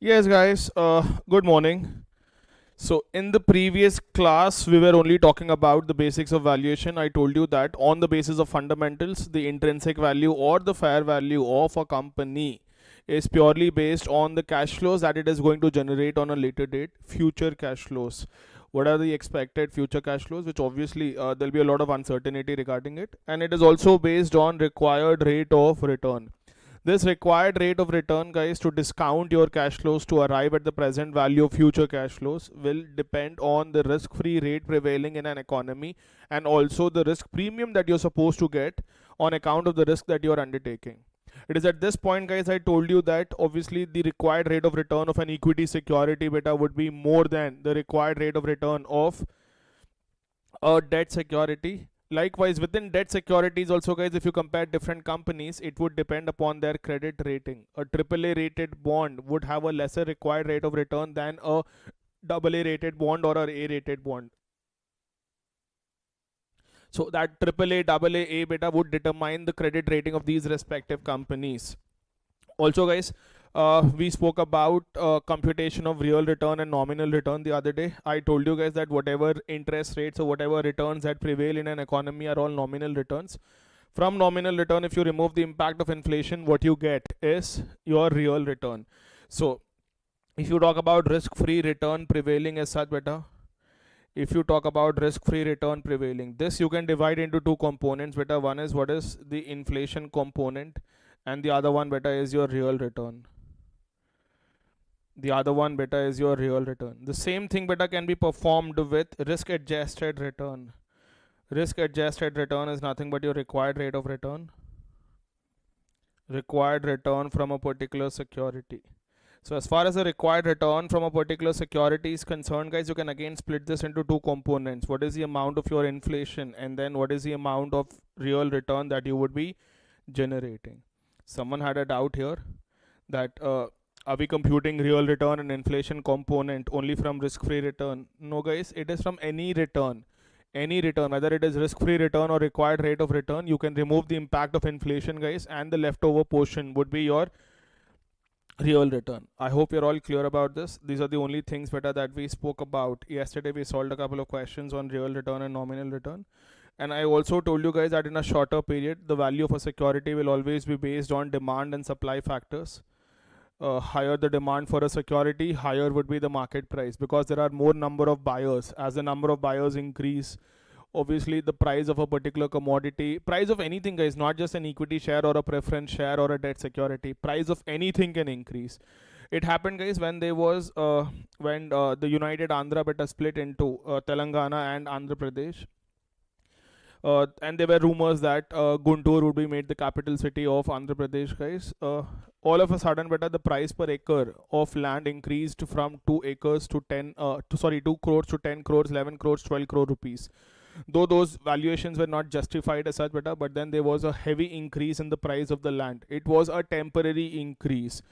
Yes, guys, good morning. So, in the previous class, we were only talking about the basics of valuation. I told you that on the basis of fundamentals, the intrinsic value or the fair value of a company is purely based on the cash flows that it is going to generate on a later date, future cash flows. What are the expected future cash flows? Which obviously there'll be a lot of uncertainty regarding it, and it is also based on required rate of return. This required rate of return, guys, to discount your cash flows to arrive at the present value of future cash flows will depend on the risk free rate prevailing in an economy and also the risk premium that you're supposed to get on account of the risk that you're undertaking. It is at this point, guys, I told you that obviously the required rate of return of an equity security beta would be more than the required rate of return of a debt security. Likewise, within debt securities also, guys, if you compare different companies, it would depend upon their credit rating. A AAA rated bond would have a lesser required rate of return than a AA rated bond or a A rated bond. So that AAA, AA, beta would determine the credit rating of these respective companies. Also, guys, we spoke about computation of real return and nominal return the other day. I told you guys that whatever interest rates or whatever returns that prevail in an economy are all nominal returns. From nominal return, if you remove the impact of inflation, what you get is your real return. So if you talk about risk free return prevailing as such, beta, if you talk about risk free return prevailing, this you can divide into two components, beta. One is what is the inflation component, and the other one, beta, is your real return. The other one, beta, is your real return. The same thing, beta, can be performed with risk adjusted return. Risk adjusted return is nothing but your required rate of return, required return from a particular security. So as far as the required return from a particular security is concerned, guys, you can again split this into two components. What is the amount of your inflation, and then what is the amount of real return that you would be generating. Someone had a doubt here that are we computing real return and inflation component only from risk free return? No, guys, it is from any return. Any return, whether it is risk free return or required rate of return, you can remove the impact of inflation, guys, and the leftover portion would be your real return. I hope you're all clear about this. These are the only things, beta, that we spoke about yesterday. We solved a couple of questions on real return and nominal return. And I also told you guys that in a shorter period, the value of a security will always be based on demand and supply factors. Higher the demand for a security, higher would be the market price, because there are more number of buyers. As the number of buyers increase, obviously the price of a particular commodity, price of anything, guys, not just an equity share or a preference share or a debt security, price of anything can increase. It happened, guys, when there was when the United Andhra beta split into Telangana and Andhra Pradesh. And there were rumors that Guntur would be made the capital city of Andhra Pradesh, guys. All of a sudden, beta, the price per acre of land increased from 2 acres to 2 crores to 10 crores, 11 crores, 12 crore rupees. Though those valuations were not justified as such, beta, but then there was a heavy increase in the price of the land. It was a temporary increase.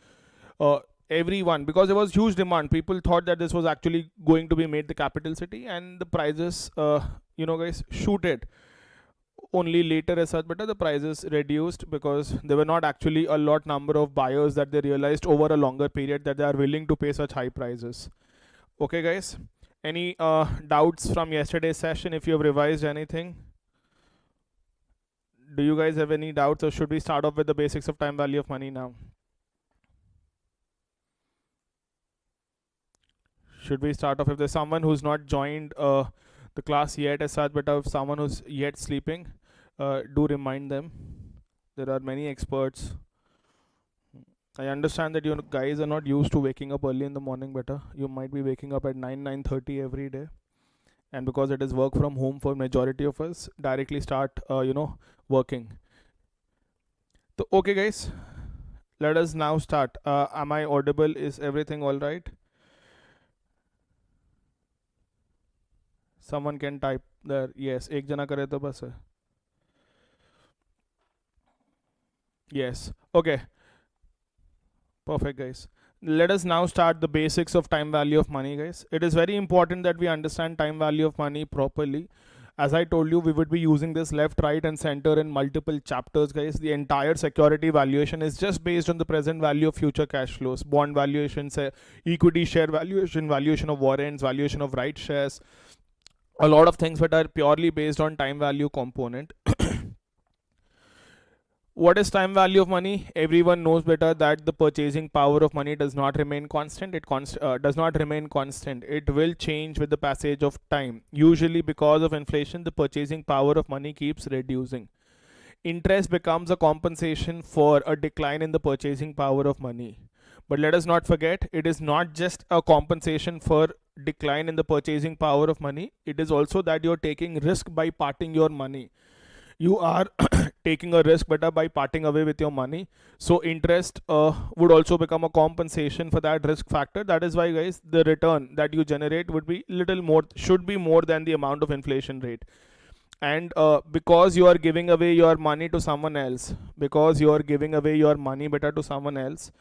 Uh, Everyone, because there was huge demand, people thought that this was actually going to be made the capital city, and the prices, guys, shooted. Only later as such, but the prices reduced because there were not actually a lot number of buyers that they realized over a longer period that they are willing to pay such high prices. Okay, guys, any doubts from yesterday's session? If you have revised anything, do you guys have any doubts, or should we start off with the basics of time value of money now? Should we start off? If there's someone who's not joined the class yet as such, but if someone who's yet sleeping, do remind them. There are many experts. I understand that you guys are not used to waking up early in the morning, better. You might be waking up at 9:30 every day, and because it is work from home for majority of us, directly start working. So okay, guys, let us now start. Am I audible? Is everything all right? Someone can type there. Yes, एक जना करे तो बस है. Yes. Okay. Perfect, guys. Let us now start the basics of time value of money, guys. It is very important that we understand time value of money properly. As I told you, we would be using this left, right, and center in multiple chapters, guys. The entire security valuation is just based on the present value of future cash flows, bond valuations, equity share valuation, valuation of warrants, valuation of right shares, a lot of things that are purely based on time value component. What is time value of money? Everyone knows better that the purchasing power of money does not remain constant. It does not remain constant. It will change with the passage of time. Usually because of inflation, the purchasing power of money keeps reducing. Interest becomes a compensation for a decline in the purchasing power of money. But let us not forget, it is not just a compensation for decline in the purchasing power of money. It is also that you're taking risk by parting your money. You are taking a risk better by parting away with your money. So interest would also become a compensation for that risk factor. That is why, guys, the return that you generate would be little more, should be more than the amount of inflation rate. And because you are giving away your money to someone else, because you are giving away your money better to someone else,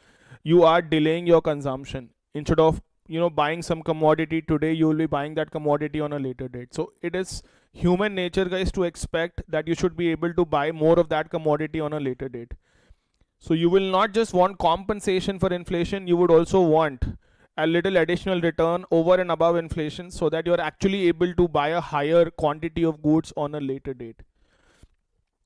you are delaying your consumption. Instead of buying some commodity today, you will be buying that commodity on a later date. So it is human nature, guys, to expect that you should be able to buy more of that commodity on a later date. So you will not just want compensation for inflation, you would also want a little additional return over and above inflation, so that you're actually able to buy a higher quantity of goods on a later date.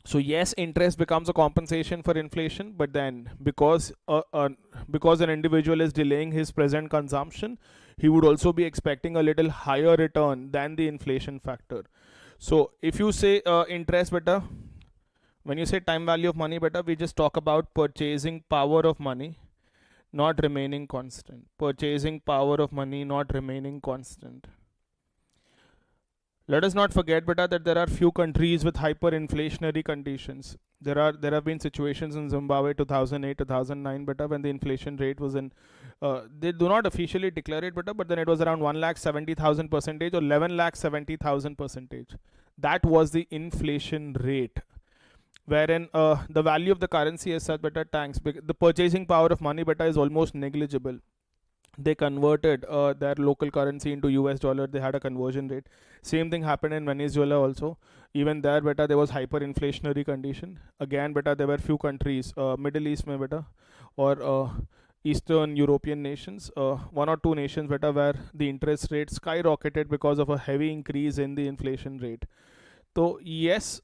So yes, interest becomes a compensation for inflation, but then because an individual is delaying his present consumption, he would also be expecting a little higher return than the inflation factor. So if you say interest beta, when you say time value of money beta, we just talk about purchasing power of money not remaining constant. Purchasing power of money not remaining constant. Let us not forget, beta, that there are few countries with hyperinflationary conditions. There have been situations in Zimbabwe 2008, 2009, beta, when the inflation rate was in. They do not officially declare it, beta, but then it was around 1,70,000 percentage or 11,70,000 percentage. That was the inflation rate, wherein the value of the currency is such, beta, tanks. The purchasing power of money, beta, is almost negligible. They converted their local currency into US dollar. They had a conversion rate. Same thing happened in Venezuela also. Even there, beta, there was hyperinflationary condition. Again, beta, there were few countries, Middle East, mein, beta, or Eastern European nations, one or two nations, beta, where the interest rate skyrocketed because of a heavy increase in the inflation rate. So yes,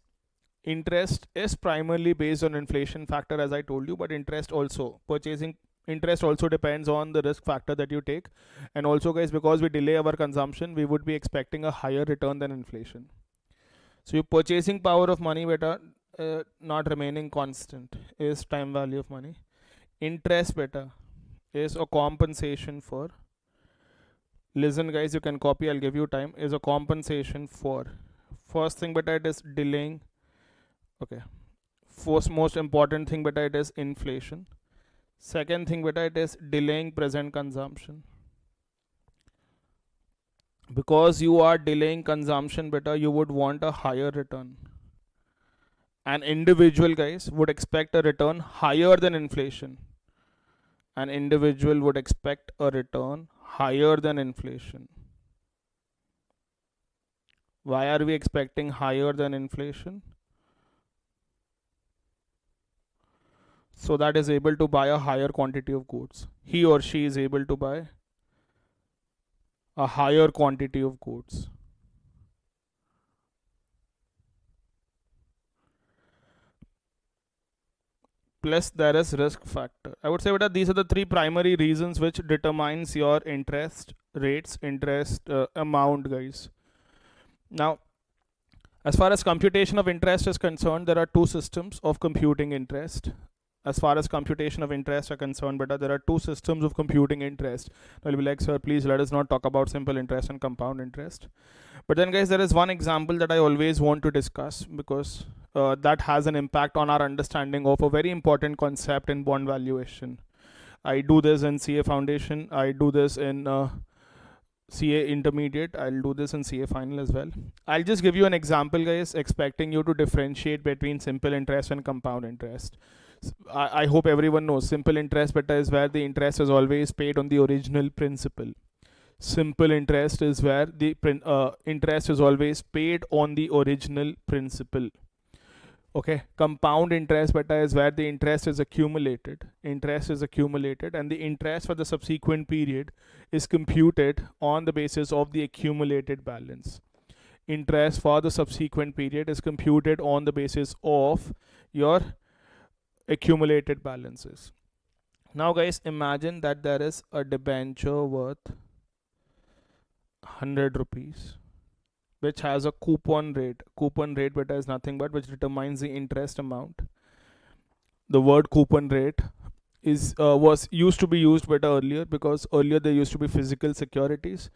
interest is primarily based on inflation factor, as I told you, but interest also depends on the risk factor that you take. And also, guys, because we delay our consumption, we would be expecting a higher return than inflation. So your purchasing power of money, beta, not remaining constant, is time value of money. Interest, beta, is a compensation for, listen, guys, you can copy, I'll give you time, is a compensation for, first thing, beta, it is delaying. Okay, first most important thing, beta, it is inflation. Second thing, beta, it is delaying present consumption. Because you are delaying consumption, beta, you would want a higher return. An individual, guys, would expect a return higher than inflation. An individual would expect a return higher than inflation. Why are we expecting higher than inflation? So that is able to buy a higher quantity of goods. He or she is able to buy a higher quantity of goods. Plus there is risk factor. I would say that these are the three primary reasons which determines your interest rates, interest amount, guys. Now, as far as computation of interest is concerned, there are two systems of computing interest. As far as computation of interest are concerned, but there are two systems of computing interest. I'll be like, sir, please let us not talk about simple interest and compound interest. But then, guys, there is one example that I always want to discuss, because that has an impact on our understanding of a very important concept in bond valuation. I do this in CA Foundation. I do this in CA Intermediate. I'll do this in CA Final as well. I'll just give you an example, guys, expecting you to differentiate between simple interest and compound interest. I hope everyone knows simple interest, beta, is where the interest is always paid on the original principal. Simple interest is where the interest is always paid on the original principal. Okay, compound interest beta is where the interest is accumulated. Interest is accumulated, and the interest for the subsequent period is computed on the basis of the accumulated balance. Interest for the subsequent period is computed on the basis of your accumulated balances. Now, guys, imagine that there is a debenture worth 100 rupees which has a coupon rate. Coupon rate beta is nothing but which determines the interest amount. The word coupon rate is was used to be used better earlier, because earlier there used to be physical securities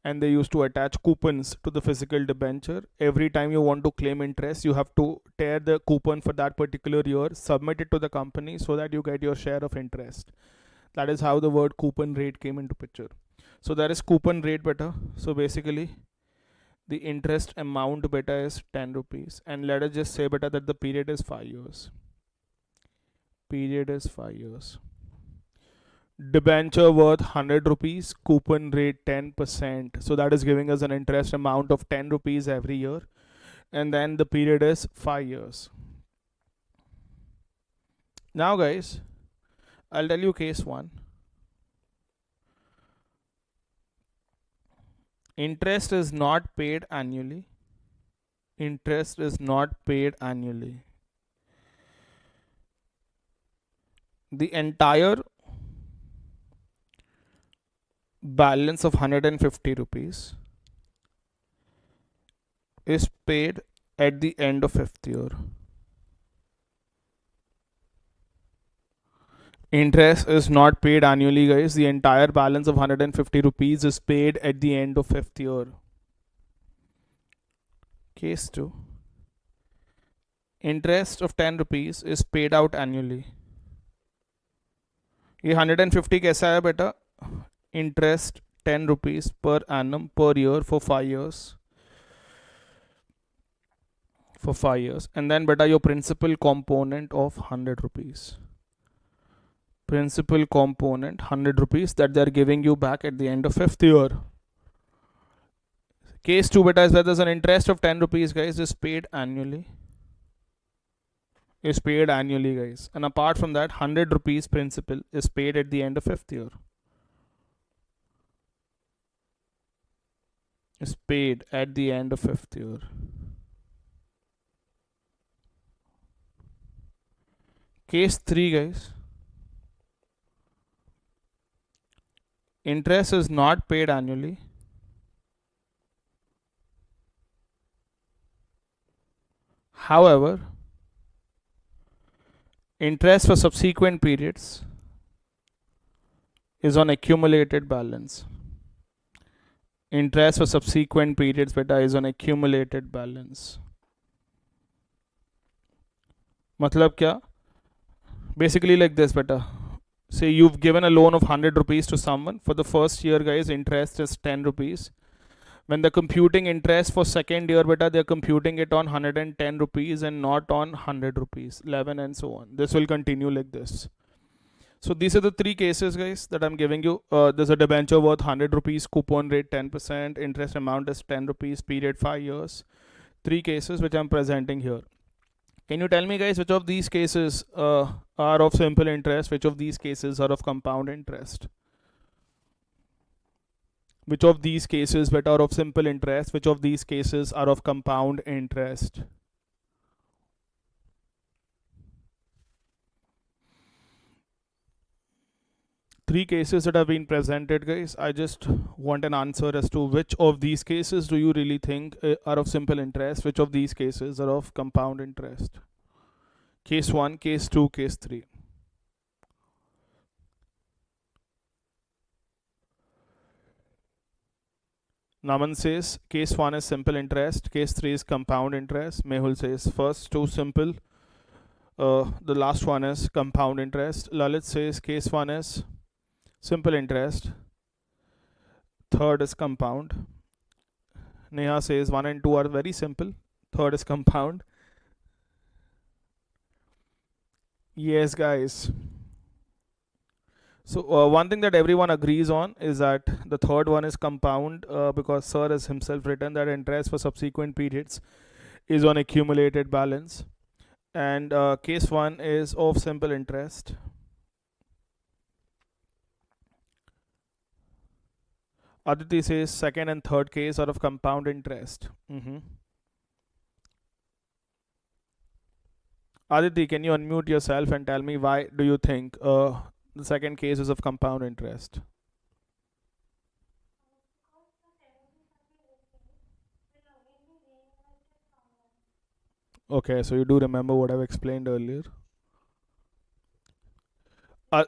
and they used to attach coupons to the physical debenture. Every time you want to claim interest, you have to tear the coupon for that particular year, submit it to the company so that you get your share of interest. That is how the word coupon rate came into picture. So there is coupon rate beta. So basically the interest amount beta is 10 rupees, and let us just say beta that the period is 5 years. Period is 5 years. Debenture worth 100 rupees, coupon rate 10%. So that is giving us an interest amount of 10 rupees every year, and then the period is 5 years. Now guys, I'll tell you case 1. Interest is not paid annually. Interest is not paid annually. The entire balance of 150 rupees is paid at the end of 5th year. Interest is not paid annually, guys. The entire balance of 150 rupees is paid at the end of 5th year. Case 2. Interest of 10 rupees is paid out annually. ये 150 कैसा है बेटा? Interest 10 rupees per annum per year for 5 years. For 5 years. And then beta your principal component of 100 rupees. Principal component 100 rupees that they are giving you back at the end of 5th year. Case 2 beta is where there's an interest of 10 rupees, guys, is paid annually. Is paid annually, guys. And apart from that, 100 rupees principal is paid at the end of 5th year. Is paid at the end of 5th year. Case 3, guys. Interest is not paid annually. However, interest for subsequent periods is on accumulated balance. Interest for subsequent periods beta is on accumulated balance. मतलब क्या? Basically like this beta. Say you've given a loan of 100 rupees to someone. For the first year, guys, interest is 10 rupees. When they're computing interest for second year beta, they're computing it on 110 rupees and not on 100 rupees, 11 and so on. This will continue like this. So these are the 3 cases, guys, that I'm giving you. There's a debenture worth 100 rupees, coupon rate 10%, interest amount is 10 rupees, period 5 years. 3 cases which I'm presenting here. Can you tell me, guys, which of these cases are of simple interest? Which of these cases are of compound interest? Which of these cases that are of simple interest? Which of these cases are of compound interest? Three cases that have been presented, guys. I just want an answer as to which of these cases do you really think are of simple interest? Which of these cases are of compound interest? Case 1, case 2, case 3. Naman says case 1 is simple interest, case 3 is compound interest. Mehul says first 2 simple, the last one is compound interest. Lalit says case 1 is simple interest, third is compound. Neha says 1 and 2 are very simple, third is compound. Yes, guys. So one thing that everyone agrees on is that the third one is compound, because sir has himself written that interest for subsequent periods is on accumulated balance, and case 1 is of simple interest. Aditi says second and third case are of compound interest. Aditi, can you unmute yourself and tell me why do you think the second case is of compound interest? Okay, so you do remember what I've explained earlier. Uh,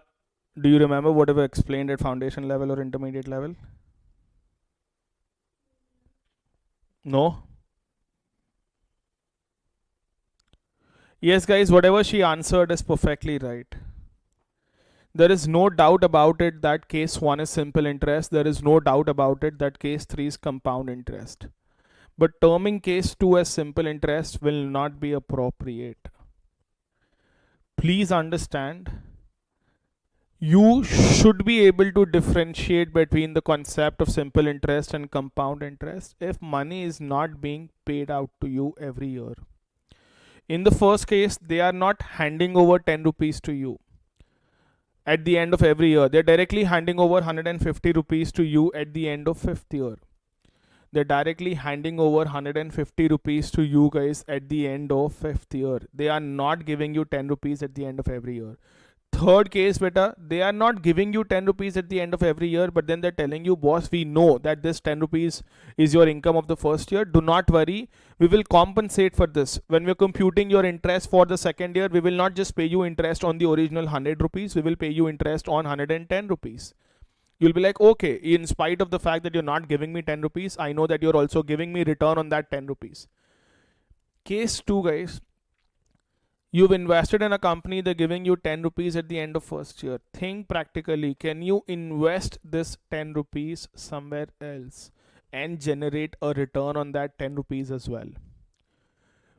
do you remember what I've explained at foundation level or intermediate level? No? Yes, guys, whatever she answered is perfectly right. There is no doubt about it that case 1 is simple interest. There is no doubt about it that case 3 is compound interest. But terming case 2 as simple interest will not be appropriate. Please understand, you should be able to differentiate between the concept of simple interest and compound interest if money is not being paid out to you every year. In the first case, they are not handing over 10 rupees to you at the end of every year. They're directly handing over 150 rupees to you at the end of fifth year. They're directly handing over 150 rupees to you guys at the end of fifth year. They are not giving you 10 rupees at the end of every year. Third case, beta, they are not giving you 10 rupees at the end of every year, but then they're telling you, boss, we know that this 10 rupees is your income of the first year. Do not worry, we will compensate for this. When we're computing your interest for the second year, we will not just pay you interest on the original 100 rupees, we will pay you interest on 110 rupees. You'll be like, okay, in spite of the fact that you're not giving me 10 rupees, I know that you're also giving me return on that 10 rupees. Case 2, guys, you've invested in a company, they're giving you 10 rupees at the end of first year. Think practically, can you invest this 10 rupees somewhere else and generate a return on that 10 rupees as well?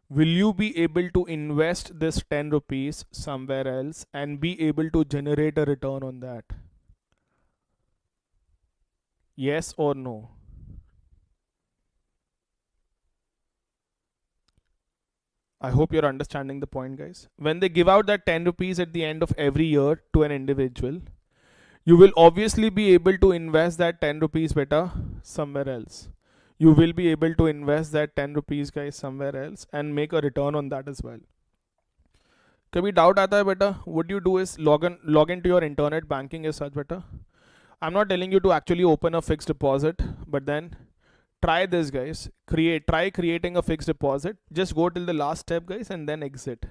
Will you be able to invest this 10 rupees somewhere else and be able to generate a return on that? Yes or no? I hope you're understanding the point, guys. When they give out that 10 rupees at the end of every year to an individual, you will obviously be able to invest that 10 rupees better somewhere else. You will be able to invest that 10 rupees, guys, somewhere else and make a return on that as well. कभी doubt आता है बेटा? What you do is log into your internet banking as such better. I'm not telling you to actually open a fixed deposit, but then try this, guys. Try creating a fixed deposit. Just go till the last step, guys, and then exit.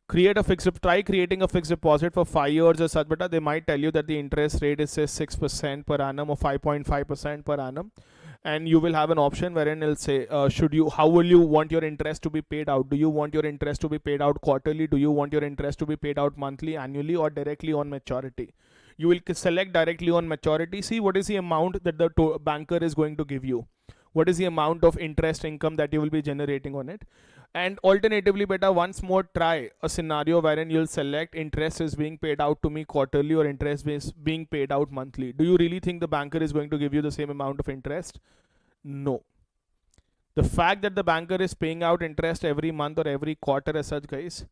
Try creating a fixed deposit for 5 years or such, but they might tell you that the interest rate is say 6% per annum or 5.5% per annum, and you will have an option wherein it'll say, how will you want your interest to be paid out? Do you want your interest to be paid out quarterly? Do you want your interest to be paid out monthly, annually, or directly on maturity? You will select directly on maturity. See what is the amount that the banker is going to give you. What is the amount of interest income that you will be generating on it? And alternatively, beta, once more try a scenario wherein you'll select interest is being paid out to me quarterly or interest is being paid out monthly. Do you really think the banker is going to give you the same amount of interest? No. The fact that the banker is paying out interest every month or every quarter as such, guys,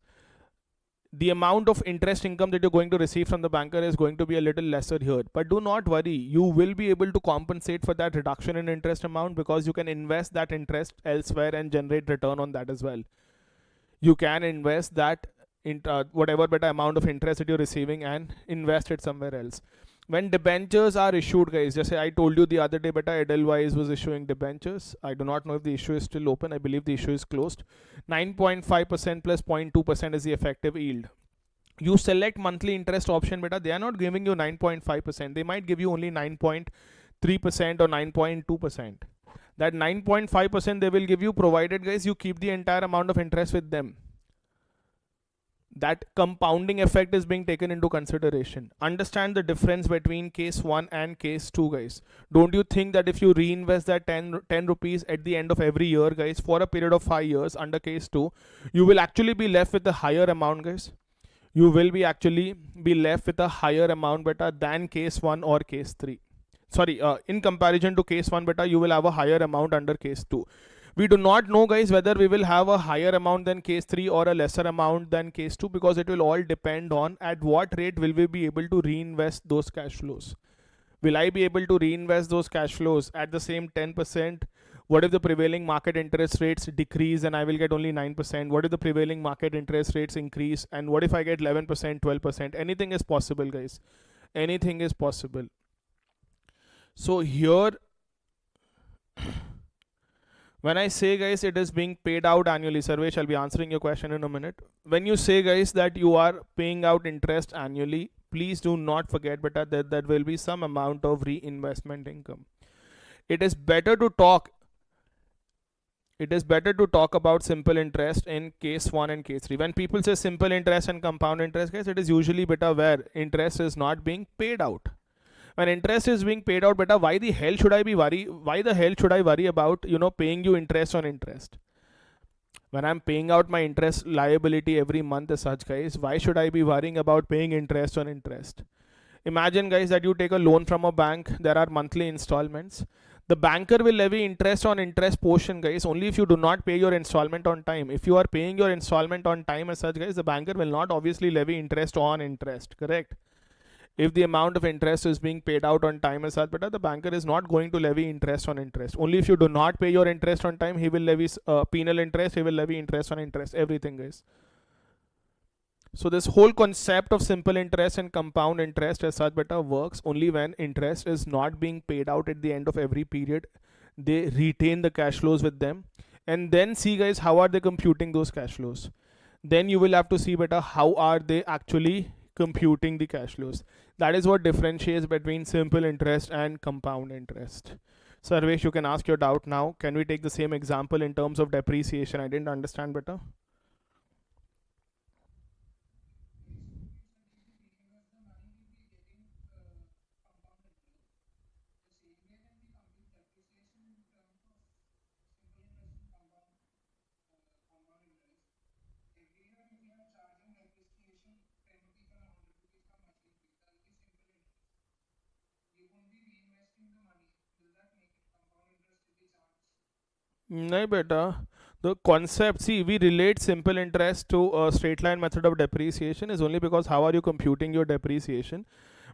the amount of interest income that you're going to receive from the banker is going to be a little lesser here. But do not worry, you will be able to compensate for that reduction in interest amount because you can invest that interest elsewhere and generate return on that as well. You can invest that in whatever better amount of interest that you're receiving and invest it somewhere else. When debentures are issued, guys, just say I told you the other day, beta, Edelweiss was issuing debentures. I do not know if the issue is still open. I believe the issue is closed. 9.5% plus 0.2% is the effective yield. You select monthly interest option, beta, they are not giving you 9.5%. They might give you only 9.3% or 9.2%. That 9.5% they will give you, provided, guys, you keep the entire amount of interest with them. That compounding effect is being taken into consideration. Understand the difference between case 1 and case 2, guys. Don't you think that if you reinvest that 10 rupees at the end of every year, guys, for a period of 5 years under case 2, you will actually be left with a higher amount, guys? you will be actually be left with a higher amount beta than case 1 or case 3. Sorry, in comparison to case 1 beta, you will have a higher amount under case 2. We do not know, guys, whether we will have a higher amount than case 3 or a lesser amount than case 2, because it will all depend on at what rate will we be able to reinvest those cash flows. Will I be able to reinvest those cash flows at the same 10%? What if the prevailing market interest rates decrease and I will get only 9%? What if the prevailing market interest rates increase? And what if I get 11%, 12%? Anything is possible, guys. Anything is possible. So here, when I say, guys, it is being paid out annually, Sarvesh, I'll be answering your question in a minute. When you say, guys, that you are paying out interest annually, please do not forget, but that there will be some amount of reinvestment income. It is better to talk. It is better to talk about simple interest in case 1 and case 3. When people say simple interest and compound interest, guys, it is usually beta where interest is not being paid out. When interest is being paid out, beta, why the hell should I be worry? Why the hell should I worry about, paying you interest on interest? When I'm paying out my interest liability every month as such, guys, why should I be worrying about paying interest on interest? Imagine, guys, that you take a loan from a bank. There are monthly installments. The banker will levy interest on interest portion, guys, only if you do not pay your installment on time. If you are paying your installment on time as such, guys, the banker will not obviously levy interest on interest, correct? If the amount of interest is being paid out on time as such, but the banker is not going to levy interest on interest. Only if you do not pay your interest on time, he will levy penal interest, he will levy interest on interest, everything, guys. So this whole concept of simple interest and compound interest as such beta works only when interest is not being paid out at the end of every period. They retain the cash flows with them, and then see, guys, how are they computing those cash flows. Then you will have to see beta how are they actually computing the cash flows. That is what differentiates between simple interest and compound interest. Sarvesh, you can ask your doubt now. Can we take the same example in terms of depreciation? I didn't understand better. No, beta. The concept, see, we relate simple interest to a straight line method of depreciation is only because how are you computing your depreciation?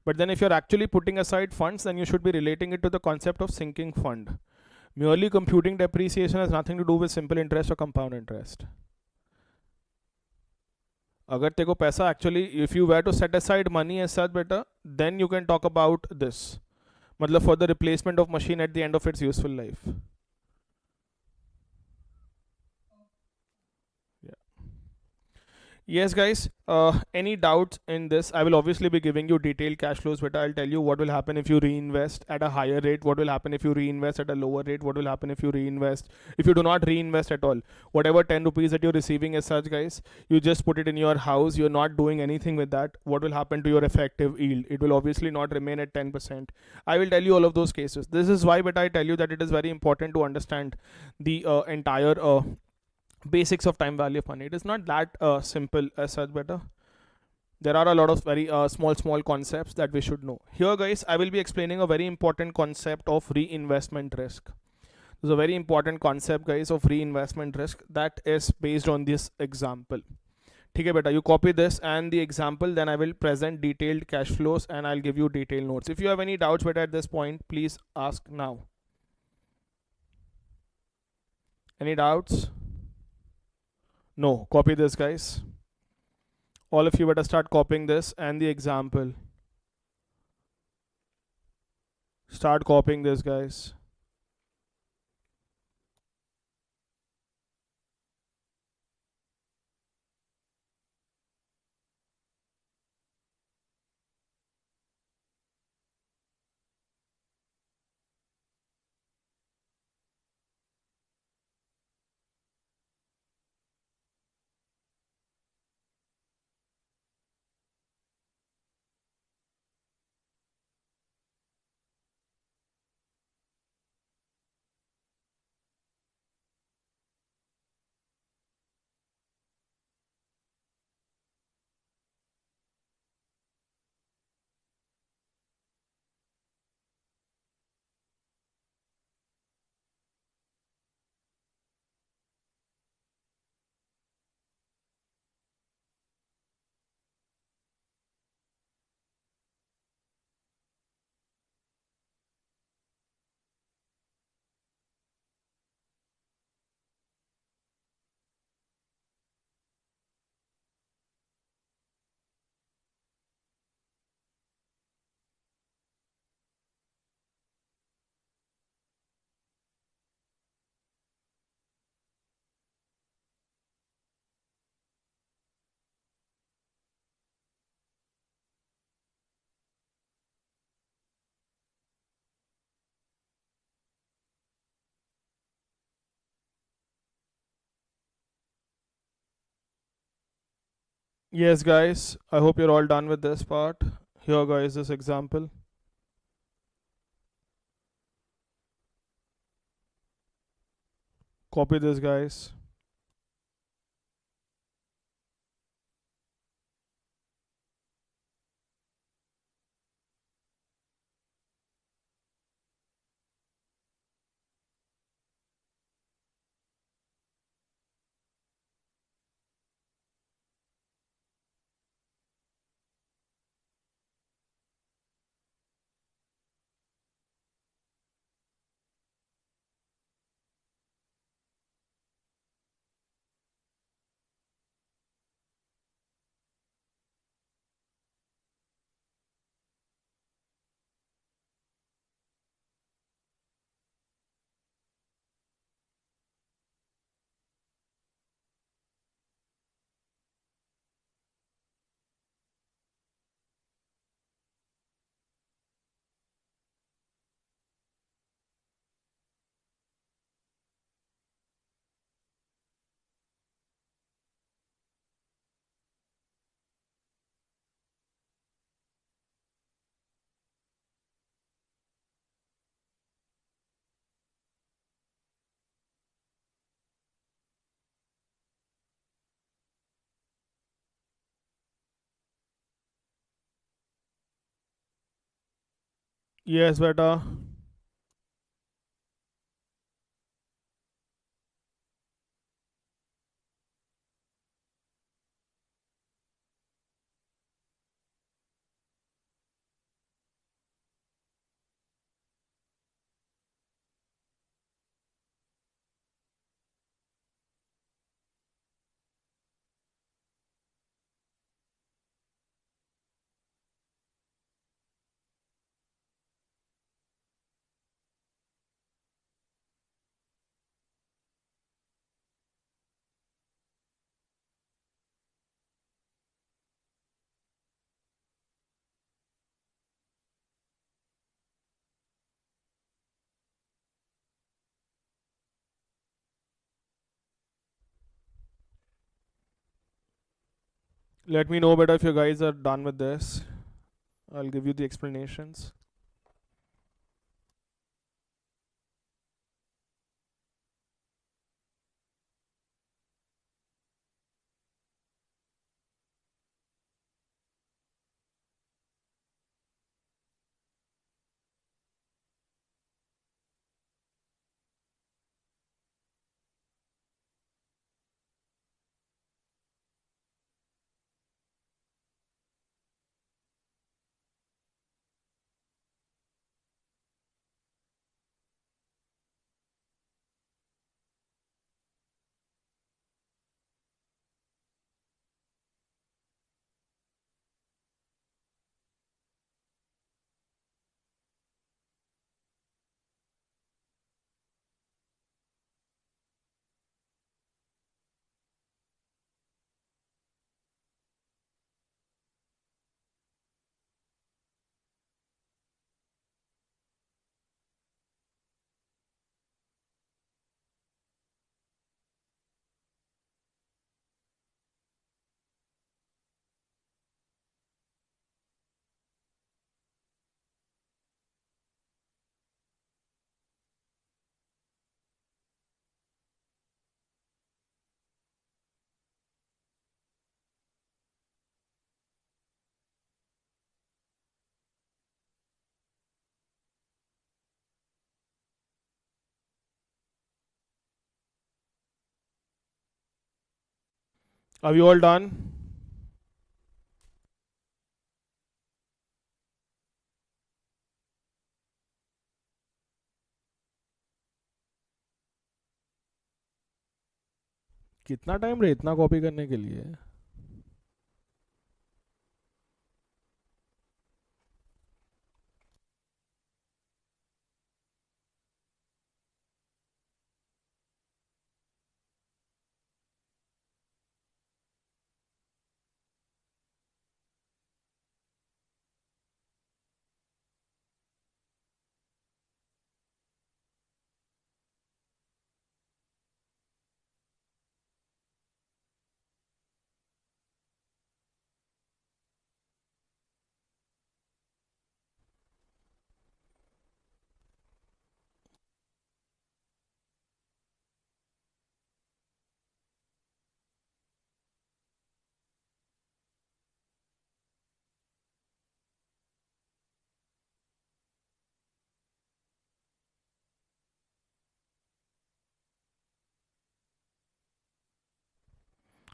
But then if you're actually putting aside funds, then you should be relating it to the concept of sinking fund. Merely computing depreciation has nothing to do with simple interest or compound interest. अगर तेरे को पैसा actually, if you were to set aside money as such beta, then you can talk about this. मतलब for the replacement of machine at the end of its useful life. Yes, guys. Any doubts in this? I will obviously be giving you detailed cash flows, but I'll tell you what will happen if you reinvest at a higher rate, what will happen if you reinvest at a lower rate, what will happen if you reinvest, if you do not reinvest at all. Whatever 10 rupees that you're receiving as such, guys, you just put it in your house, you're not doing anything with that. What will happen to your effective yield? It will obviously not remain at 10%. I will tell you all of those cases. This is why, but I tell you that it is very important to understand the entire basics of time value of money. It is not that simple as such, better. There are a lot of very small concepts that we should know. Here, guys, I will be explaining a very important concept of reinvestment risk. There's a very important concept, guys, of reinvestment risk that is based on this example. Okay, beta, you copy this and the example, then I will present detailed cash flows and I'll give you detailed notes. If you have any doubts, beta, at this point, please ask now. Any doubts? No, copy this, guys. All of you better start copying this and the example. Start copying this, guys. Yes, guys, I hope you're all done with this part. Here, guys, this example. Copy this, guys. Yes, beta. Let me know, beta, if you guys are done with this. I'll give you the explanations. Are you all done? कितना time रहे इतना copy करने के लिए?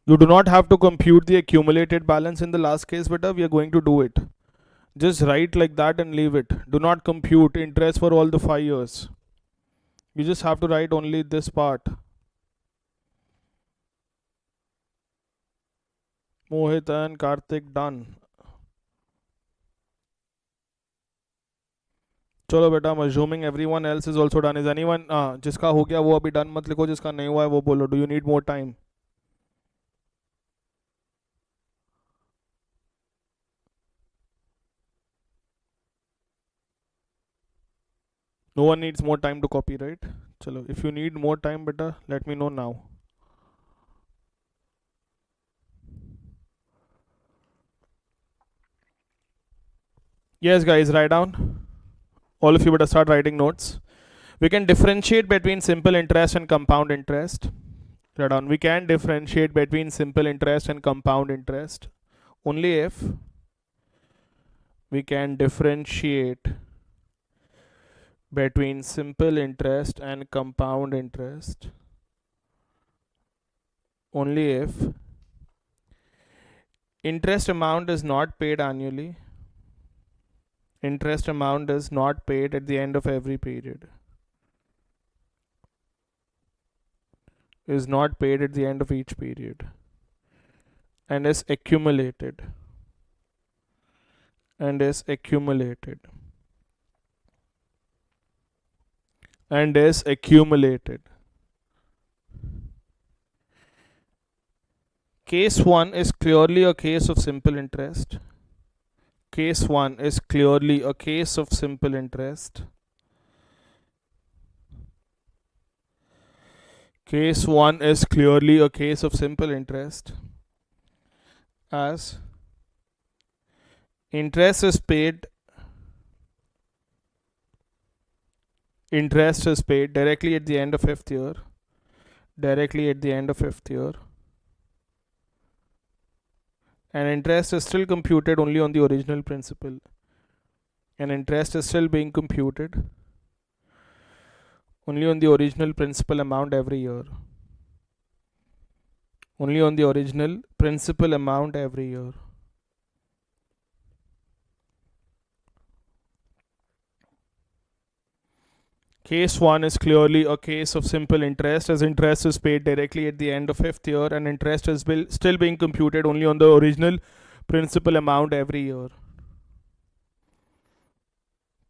You do not have to compute the accumulated balance in the last case, but we are going to do it. Just write like that and leave it. Do not compute interest for all the 5 years. You just have to write only this part. Mohit and Karthik done. चलो बेटा, I'm assuming everyone else is also done. Is anyone जिसका हो गया वो अभी done मत लिखो, जिसका नहीं हुआ है वो बोलो. Do you need more time? No one needs more time to copy, right? चलो, if you need more time बेटा, let me know now. Yes guys, write down. All of you better start writing notes. We can differentiate between simple interest and compound interest. Write down. We can differentiate between simple interest and compound interest only if we can differentiate between simple interest and compound interest only if interest amount is not paid annually. Interest amount is not paid at the end of every period. Is not paid at the end of each period and is accumulated. And is accumulated. And is accumulated. Case 1 is clearly a case of simple interest. Case 1 is clearly a case of simple interest. Case 1 is clearly a case of simple interest, as interest is paid directly at the end of 5th year. Directly at the end of 5th year. And interest is still computed only on the original principal. And interest is still being computed only on the original principal amount every year. Only on the original principal amount every year. Case 1 is clearly a case of simple interest, as interest is paid directly at the end of 5th year and interest is still being computed only on the original principal amount every year.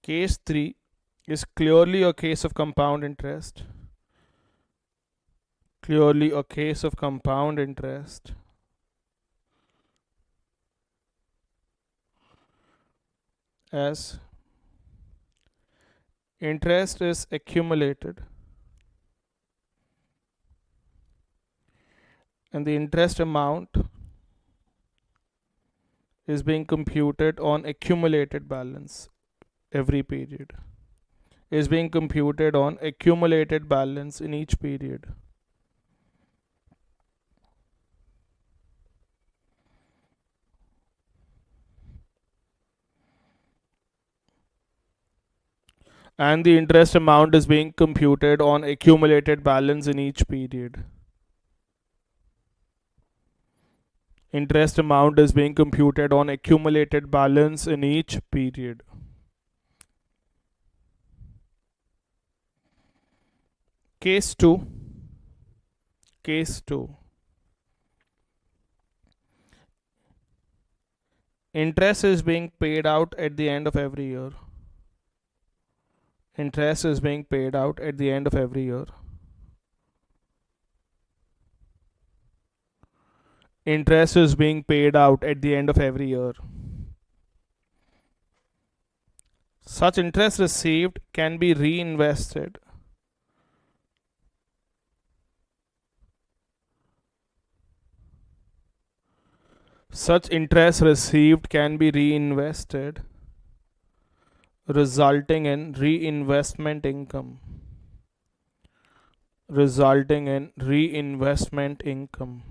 Case 3 is clearly a case of compound interest. Clearly a case of compound interest, as interest is accumulated and the interest amount is being computed on accumulated balance every period. Is being computed on accumulated balance in each period. And the interest amount is being computed on accumulated balance in each period. Interest amount is being computed on accumulated balance in each period. Case 2. Case 2. Interest is being paid out at the end of every year. Interest is being paid out at the end of every year. Interest is being paid out at the end of every year. Such interest received can be reinvested. Such interest received can be reinvested, resulting in reinvestment income. Resulting in reinvestment income.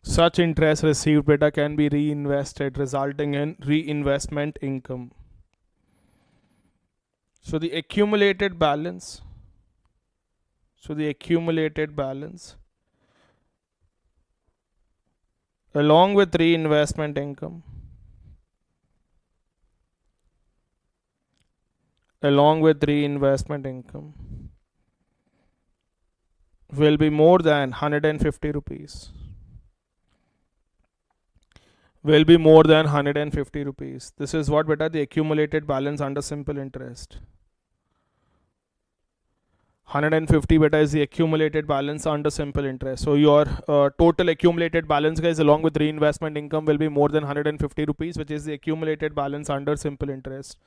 Such interest received beta can be reinvested, resulting in reinvestment income. So the accumulated balance along with reinvestment income, along with reinvestment income, will be more than 150 rupees. Will be more than 150 rupees. This is what beta the accumulated balance under simple interest. 150 beta is the accumulated balance under simple interest. So your total accumulated balance, guys, along with reinvestment income will be more than 150 rupees, which is the accumulated balance under simple interest.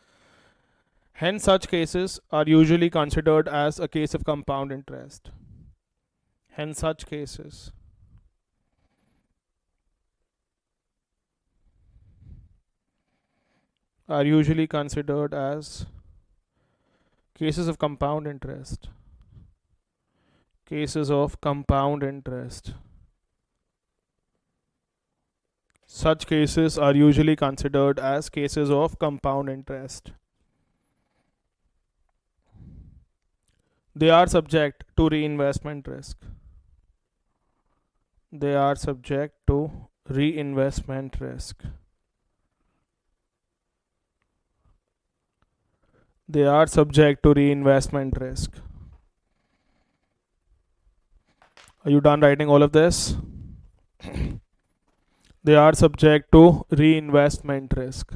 Hence, such cases are usually considered as a case of compound interest. Hence, such cases are usually considered as cases of compound interest. Cases of compound interest. Such cases are usually considered as cases of compound interest. They are subject to reinvestment risk. They are subject to reinvestment risk. They are subject to reinvestment risk. Are you done writing all of this? They are subject to reinvestment risk.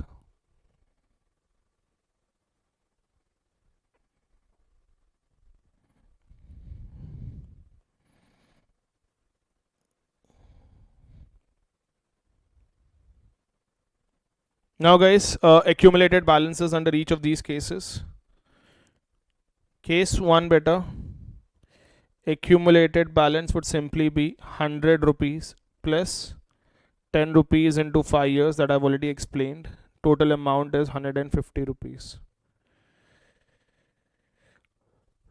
Now, guys, accumulated balances under each of these cases. Case 1 beta, accumulated balance would simply be 100 rupees plus 10 rupees into 5 years that I've already explained. Total amount is 150 rupees.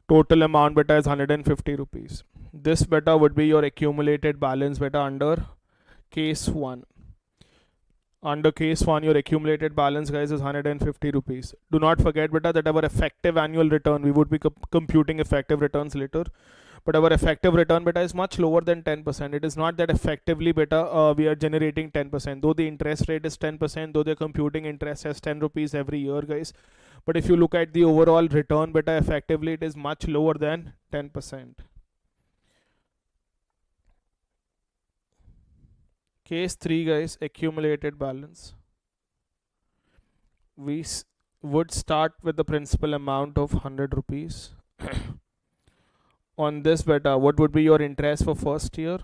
Total amount beta is 150 rupees. This beta would be your accumulated balance beta under case 1. Under case 1, your accumulated balance, guys, is 150 rupees. Do not forget beta that our effective annual return, we would be computing effective returns later, but our effective return beta is much lower than 10%. It is not that effectively beta we are generating 10%, though the interest rate is 10%, though they're computing interest as 10 rupees every year, guys. But if you look at the overall return beta, effectively it is much lower than 10%. Case 3, guys, accumulated balance. We would start with the principal amount of 100 rupees. On this beta, what would be your interest for first year?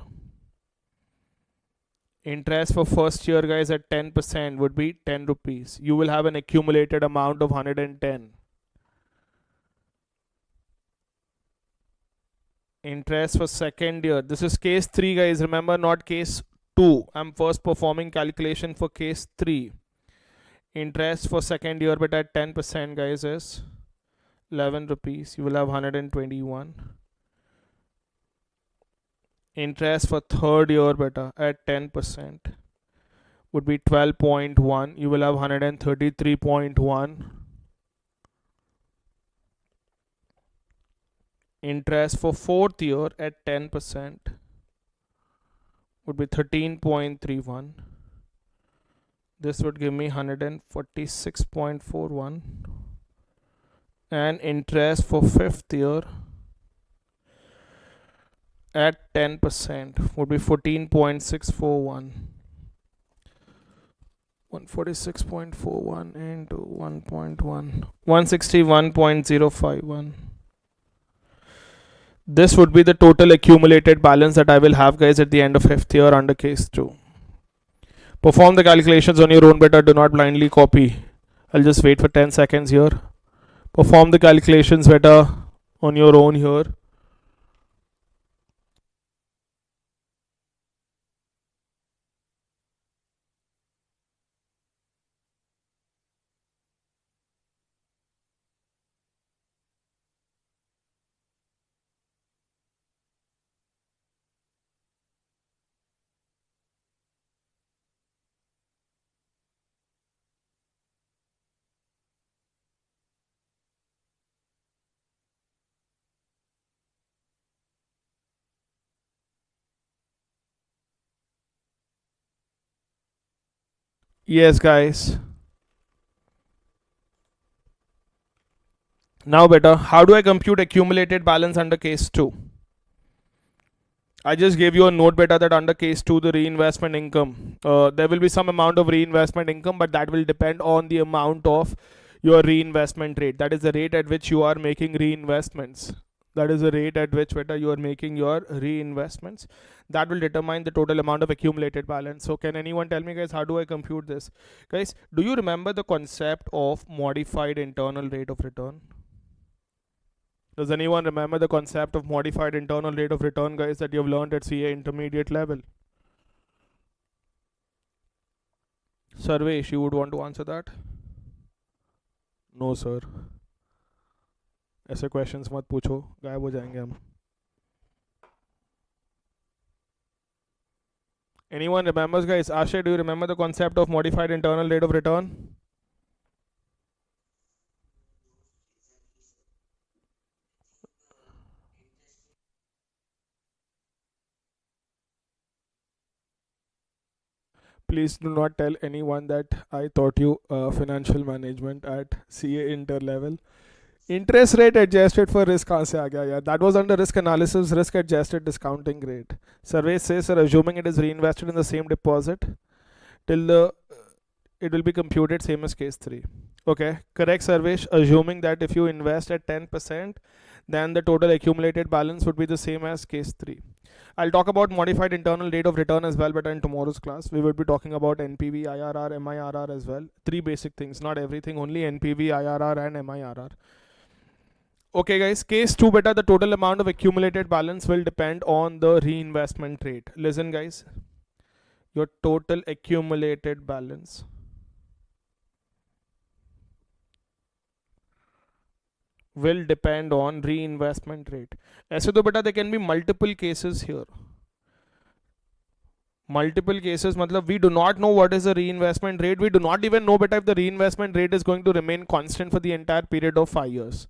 Interest for first year, guys, at 10% would be 10 rupees. You will have an accumulated amount of 110. Interest for second year, this is case 3, guys, remember, not case 2. I'm first performing calculation for case 3. Interest for second year but at 10%, guys, is 11 rupees. You will have 121. Interest for third year beta at 10% would be 12.1. You will have 133.1. Interest for fourth year at 10% would be 13.31. This would give me 146.41. And interest for fifth year at 10% would be 14.641. 146.41 into 1.1, 161.051. This would be the total accumulated balance that I will have, guys, at the end of fifth year under case 2. Perform the calculations on your own beta. Do not blindly copy. I'll just wait for 10 seconds here. Perform the calculations beta on your own here. Yes, guys. Now, beta, how do I compute accumulated balance under case 2? I just gave you a note, beta, that under case 2, the reinvestment income, there will be some amount of reinvestment income, but that will depend on the amount of your reinvestment rate. That is the rate at which you are making reinvestments. That is the rate at which, beta, you are making your reinvestments. That will determine the total amount of accumulated balance. So can anyone tell me, guys, how do I compute this? Guys, do you remember the concept of modified internal rate of return? Does anyone remember the concept of modified internal rate of return, guys, that you've learned at CA intermediate level? Sarvesh, you would want to answer that? No, sir. ऐसे questions मत पूछो, गायब हो जाएंगे हम. Anyone remembers, guys? Ashay, do you remember the concept of modified internal rate of return? Please do not tell anyone that I taught you financial management at CA inter level. Interest rate adjusted for risk कहाँ से आ गया यार? That was under risk analysis, risk adjusted discounting rate. Survey says, sir, assuming it is reinvested in the same deposit till the it will be computed same as case 3. Okay, correct, Sarvesh. Assuming that if you invest at 10%, then the total accumulated balance would be the same as case 3. I'll talk about modified internal rate of return as well, but in tomorrow's class we will be talking about NPV, IRR, MIRR as well. Three basic things, not everything, only NPV, IRR and MIRR. Okay, guys, case 2, beta, the total amount of accumulated balance will depend on the reinvestment rate. Listen, guys, your total accumulated balance will depend on reinvestment rate. ऐसे तो बेटा there can be multiple cases here. Multiple cases मतलब we do not know what is the reinvestment rate. We do not even know beta if the reinvestment rate is going to remain constant for the entire period of 5 years.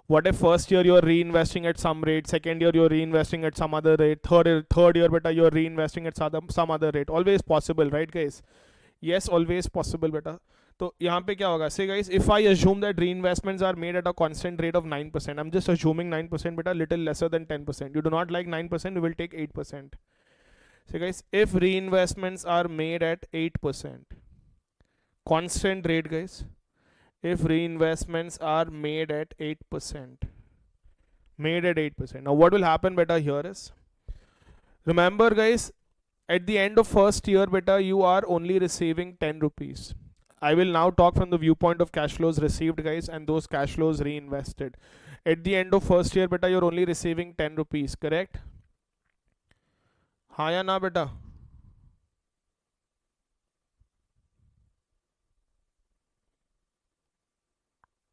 What if first year you're reinvesting at some rate, second year you're reinvesting at some other rate, third year beta you're reinvesting at some other rate. Always possible, right, guys? Yes, always possible, beta. तो यहाँ पे क्या होगा? Say guys, if I assume that reinvestments are made at a constant rate of 9%, I'm just assuming 9%, but a little lesser than 10%. You do not like 9%, we will take 8%. So guys, if reinvestments are made at 8%, constant rate, guys, if reinvestments are made at 8%, now what will happen beta here is, remember guys, at the end of first year beta you are only receiving 10 rupees. I will now talk from the viewpoint of cash flows received, guys, and those cash flows reinvested. At the end of first year beta you're only receiving 10 rupees, correct? हाँ या ना बेटा?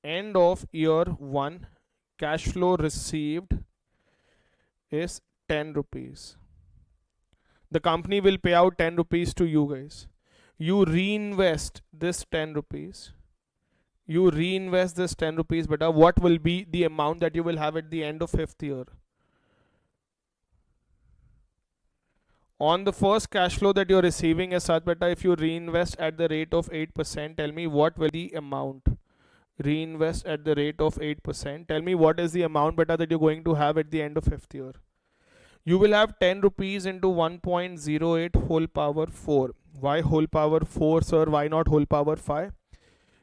End of year 1, cash flow received is 10 rupees. The company will pay out 10 rupees to you guys. You reinvest this 10 rupees. You reinvest this 10 rupees, beta. What will be the amount that you will have at the end of 5th year? On the first cash flow that you're receiving as such, beta, if you reinvest at the rate of 8%, tell me what will the amount? Reinvest at the rate of 8%. Tell me what is the amount beta that you're going to have at the end of 5th year. You will have 10 rupees into 1.08 whole power 4. Why whole power 4, sir? Why not whole power 5?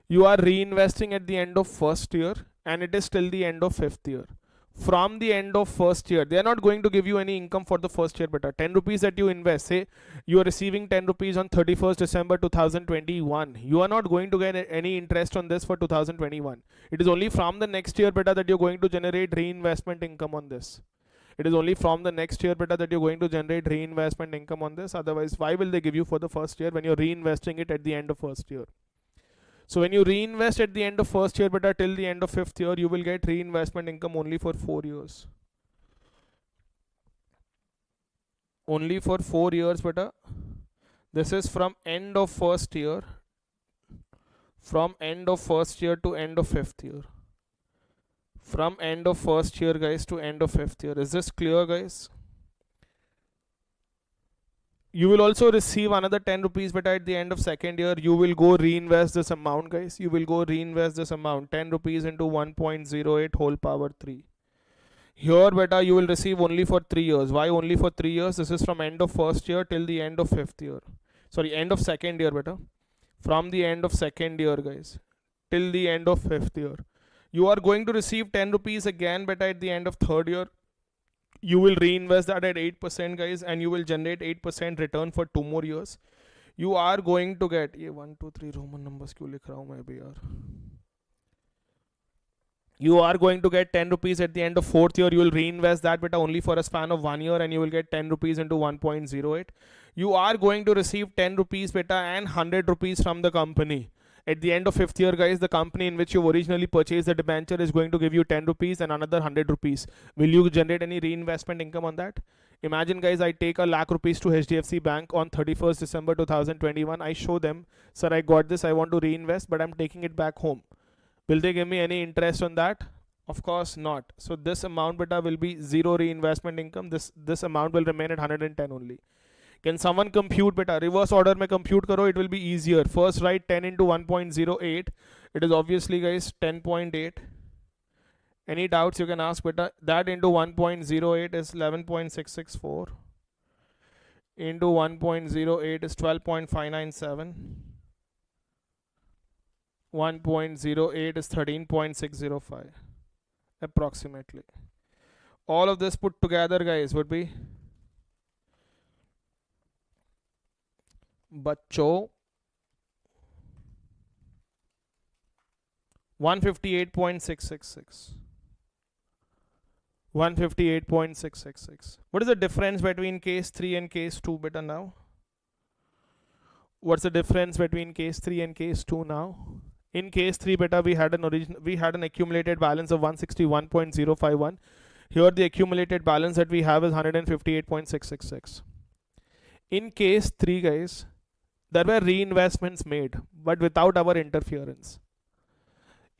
You are reinvesting at the end of first year and it is till the end of 5th year. From the end of first year, they are not going to give you any income for the first year beta. 10 rupees that you invest, say you are receiving 10 rupees on 31st December 2021. You are not going to get any interest on this for 2021. It is only from the next year beta that you're going to generate reinvestment income on this. It is only from the next year beta that you're going to generate reinvestment income on this. Otherwise, why will they give you for the first year when you're reinvesting it at the end of first year? So when you reinvest at the end of first year beta till the end of 5th year, you will get reinvestment income only for 4 years. Only for 4 years beta. This is from end of first year. From end of first year to end of 5th year. From end of first year, guys, to end of 5th year. Is this clear, guys? You will also receive another 10 rupees, but at the end of second year, you will go reinvest this amount, guys. You will go reinvest this amount, 10 rupees into 1.08 whole power 3. Here, beta, you will receive only for 3 years. Why only for 3 years? This is from end of first year till the end of fifth year. Sorry, end of second year, beta. From the end of second year, guys, till the end of fifth year. You are going to receive 10 rupees again, beta, at the end of third year. You will reinvest that at 8%, guys, and you will generate 8% return for 2 more years. You are going to get ये 1 2 3 Roman numbers क्यों लिख रहा हूँ मैं भी यार. You are going to get 10 rupees at the end of fourth year. You will reinvest that beta only for a span of 1 year, and you will get 10 rupees into 1.08. You are going to receive 10 rupees beta and 100 rupees from the company. At the end of fifth year, guys, the company in which you originally purchased the debenture is going to give you 10 rupees and another 100 rupees. Will you generate any reinvestment income on that? Imagine, guys, I take a lakh rupees to HDFC Bank on 31st December 2021. I show them, sir, I got this, I want to reinvest, but I'm taking it back home. Will they give me any interest on that? Of course not. So this amount beta will be zero reinvestment income. This amount will remain at 110 only. Can someone compute beta? Reverse order में compute करो, it will be easier. First write 10 into 1.08. It is obviously, guys, 10.8. Any doubts you can ask beta? That into 1.08 is 11.664. Into 1.08 is 12.597. 1.08 is 13.605 approximately. All of this put together, guys, would be बच्चों 158.666. 158.666. What is the difference between case 3 and case 2 beta now? What's the difference between case 3 and case 2 now? In case 3 beta, we had an accumulated balance of 161.051. Here the accumulated balance that we have is 158.666. In case 3, guys, there were reinvestments made, but without our interference.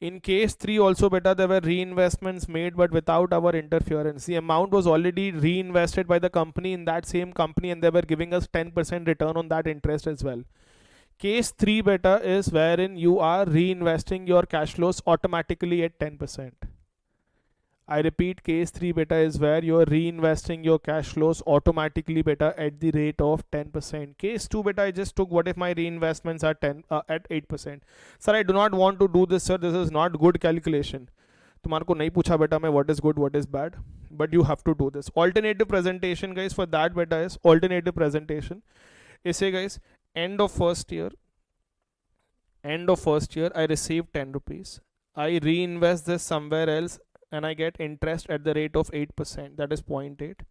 In case 3 also beta, there were reinvestments made, but without our interference. The amount was already reinvested by the company in that same company, and they were giving us 10% return on that interest as well. Case 3 beta is wherein you are reinvesting your cash flows automatically at 10%. I repeat, case 3 beta is where you are reinvesting your cash flows automatically beta at the rate of 10%. Case 2 beta, I just took what if my reinvestments are at 8%. Sir, I do not want to do this, sir. This is not good calculation. तुम्हारे को नहीं पूछा बेटा मैं what is good, what is bad, but you have to do this. Alternative presentation, guys, for that beta is alternative presentation. Say, guys, end of first year, I receive 10 rupees. I reinvest this somewhere else, and I get interest at the rate of 8%, that is 0.8.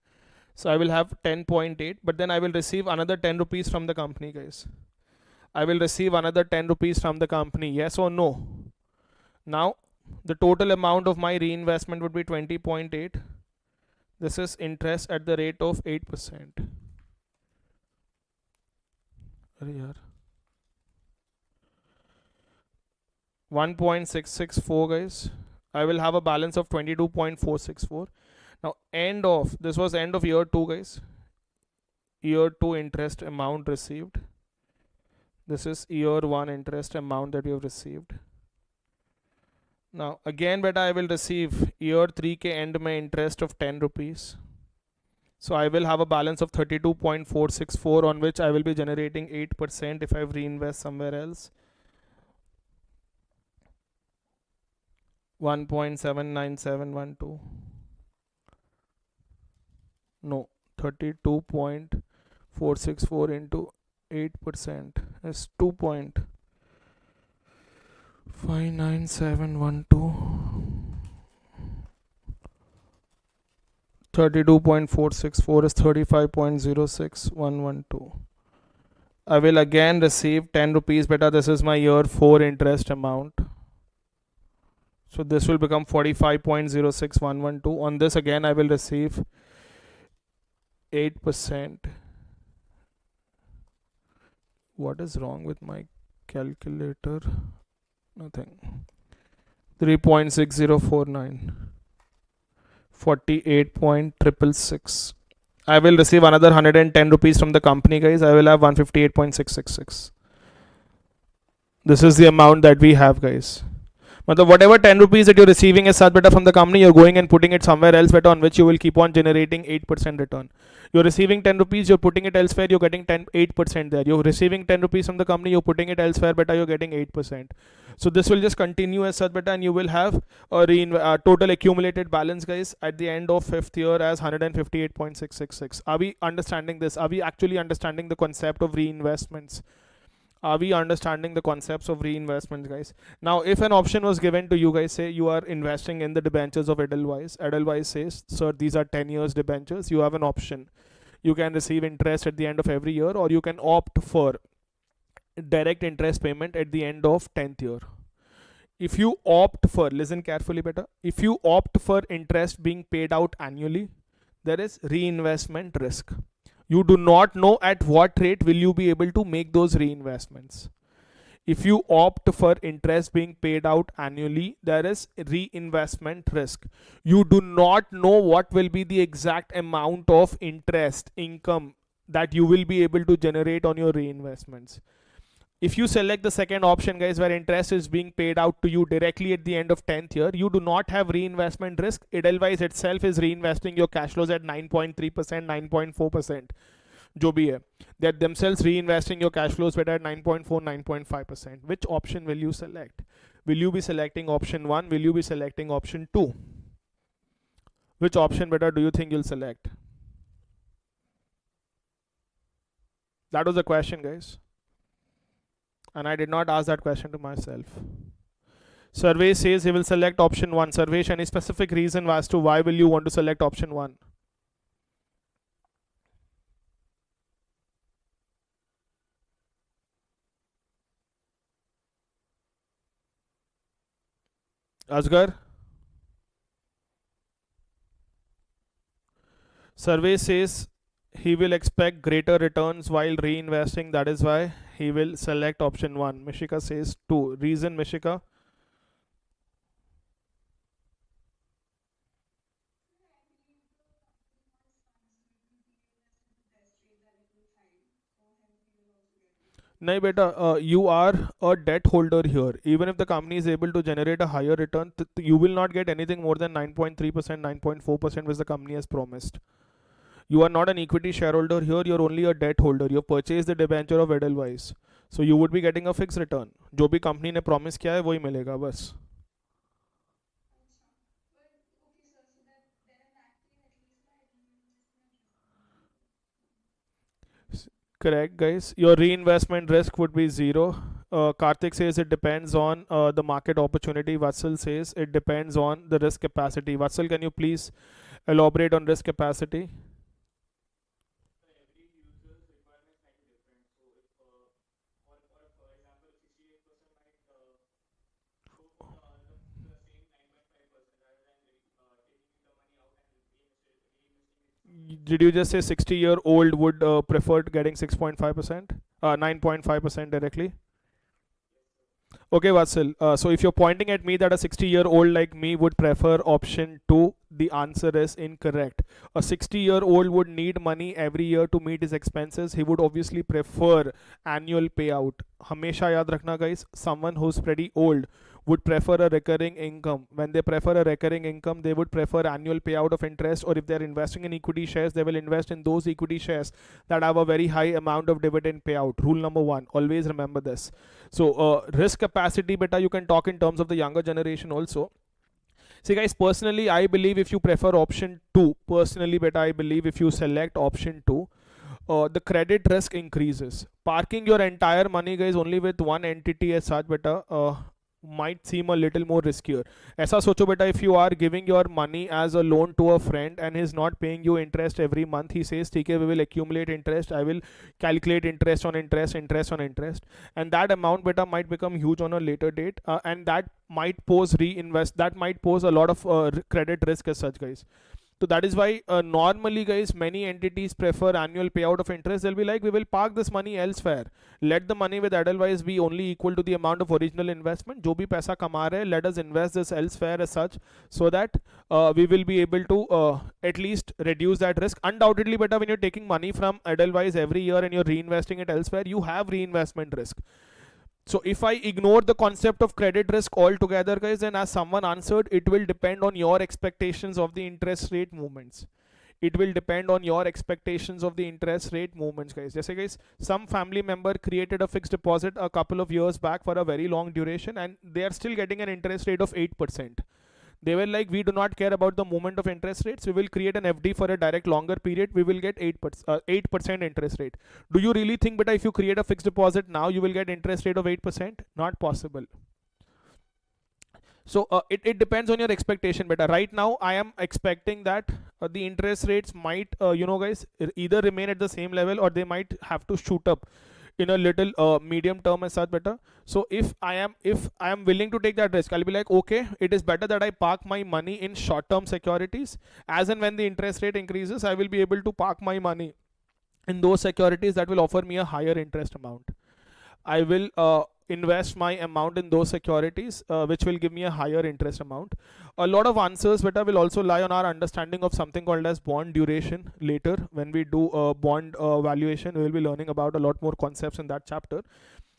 So I will have 10.8, but then I will receive another 10 rupees from the company, guys. I will receive another 10 rupees from the company, yes or no? Now, the total amount of my reinvestment would be 20.8. This is interest at the rate of 8%. 1.664, guys. I will have a balance of 22.464. Now, this was end of year 2, guys. Year 2 interest amount received. This is year 1 interest amount that you have received. Now, again, beta, I will receive year 3 ke end mein interest of 10 rupees. So I will have a balance of 32.464 on which I will be generating 8% if I reinvest somewhere else. 1.79712. No, 32.464 into 8% is 2.59712. 32.464 is 35.06112. I will again receive 10 rupees beta. This is my year 4 interest amount. So this will become 45.06112. On this again I will receive 8%. What is wrong with my calculator? Nothing. 3.6049. 48.666. I will receive another 110 rupees from the company, guys. I will have 158.666. This is the amount that we have, guys. But whatever 10 rupees that you're receiving as such beta from the company, you're going and putting it somewhere else beta on which you will keep on generating 8% return. You're receiving 10 rupees, you're putting it elsewhere, you're getting 8% there. You're receiving 10 rupees from the company, you're putting it elsewhere beta, you're getting 8%. So this will just continue as such beta, and you will have a total accumulated balance, guys, at the end of 5th year as 158.666. Are we understanding this? Are we actually understanding the concept of reinvestments? Are we understanding the concepts of reinvestment, guys? Now, if an option was given to you guys, say you are investing in the debentures of Edelweiss says, sir, these are 10 years debentures. You have an option. You can receive interest at the end of every year, or you can opt for direct interest payment at the end of 10th year. If you opt for, listen carefully better, if you opt for interest being paid out annually, there is reinvestment risk. You do not know at what rate will you be able to make those reinvestments. If you opt for interest being paid out annually, there is reinvestment risk. You do not know what will be the exact amount of interest income that you will be able to generate on your reinvestments. If you select the second option, guys, where interest is being paid out to you directly at the end of 10th year, you do not have reinvestment risk. Edelweiss itself is reinvesting your cash flows at 9.3%, 9.4%. जो भी है, they're themselves reinvesting your cash flows better at 9.4, 9.5%. Which option will you select? Will you be selecting option 1? Will you be selecting option 2? Which option better do you think you'll select? That was the question, guys. And I did not ask that question to myself. Survey says he will select option 1. Survey, any specific reason as to why will you want to select option 1? Asghar? Survey says he will expect greater returns while reinvesting. That is why he will select option 1. Mishika says 2. Reason, Mishika? No, beta, you are a debt holder here. Even if the company is able to generate a higher return, you will not get anything more than 9.3%, 9.4%, which the company has promised. You are not an equity shareholder here, you're only a debt holder. You purchased the debenture of Edelweiss. So you would be getting a fixed return. जो भी company ने promise किया है वही मिलेगा बस. Correct, guys. Your reinvestment risk would be 0. Karthik says it depends on the market opportunity. Vatsal says it depends on the risk capacity. Vatsal, can you please elaborate on risk capacity? Did you just say 60-year-old would prefer getting 6.5%? 9.5% directly? Okay, Vatsal. So if you're pointing at me that a 60-year-old like me would prefer option 2, the answer is incorrect. A 60-year-old would need money every year to meet his expenses. He would obviously prefer annual payout. Hamesha yaad rakhna, guys, someone who's pretty old would prefer a recurring income. When they prefer a recurring income, they would prefer annual payout of interest, or if they're investing in equity shares, they will invest in those equity shares that have a very high amount of dividend payout. Rule number 1, always remember this. So risk capacity beta, you can talk in terms of the younger generation also. See, guys, personally I believe if you prefer option 2, personally beta, I believe if you select option 2, the credit risk increases. Parking your entire money, guys, only with one entity as such beta might seem a little more riskier. ऐसा सोचो बेटा, if you are giving your money as a loan to a friend and he's not paying you interest every month, he says ठीक है, we will accumulate interest, I will calculate interest on interest, interest on interest, and that amount beta might become huge on a later date, and that might pose a lot of credit risk as such, guys. So that is why normally guys many entities prefer annual payout of interest. They'll be like, we will park this money elsewhere, let the money with Edelweiss be only equal to the amount of original investment. जो भी पैसा कमा रहे, let us invest this elsewhere as such, so that we will be able to at least reduce that risk. Undoubtedly better when you're taking money from Edelweiss every year and you're reinvesting it elsewhere, you have reinvestment risk. So if I ignore the concept of credit risk altogether guys, then as someone answered, it will depend on your expectations of the interest rate movements. It will depend on your expectations of the interest rate movements guys. Just guys, some family member created a fixed deposit a couple of years back for a very long duration and they are still getting an interest rate of 8%. They were like, we do not care about the movement of interest rates. We will create an FD for a direct longer period. We will get 8% interest rate. Do you really think, but if you create a fixed deposit now, you will get interest rate of 8%? Not possible. So it depends on your expectation. But right now, I am expecting that the interest rates might, guys, either remain at the same level or they might have to shoot up in a little medium term as such better. So if I am willing to take that risk, I'll be like, okay, it is better that I park my money in short term securities. As and when the interest rate increases, I will be able to park my money in those securities that will offer me a higher interest amount. I will invest my amount in those securities which will give me a higher interest amount. A lot of answers better will also lie on our understanding of something called as bond duration. Later when we do bond valuation, we will be learning about a lot more concepts in that chapter.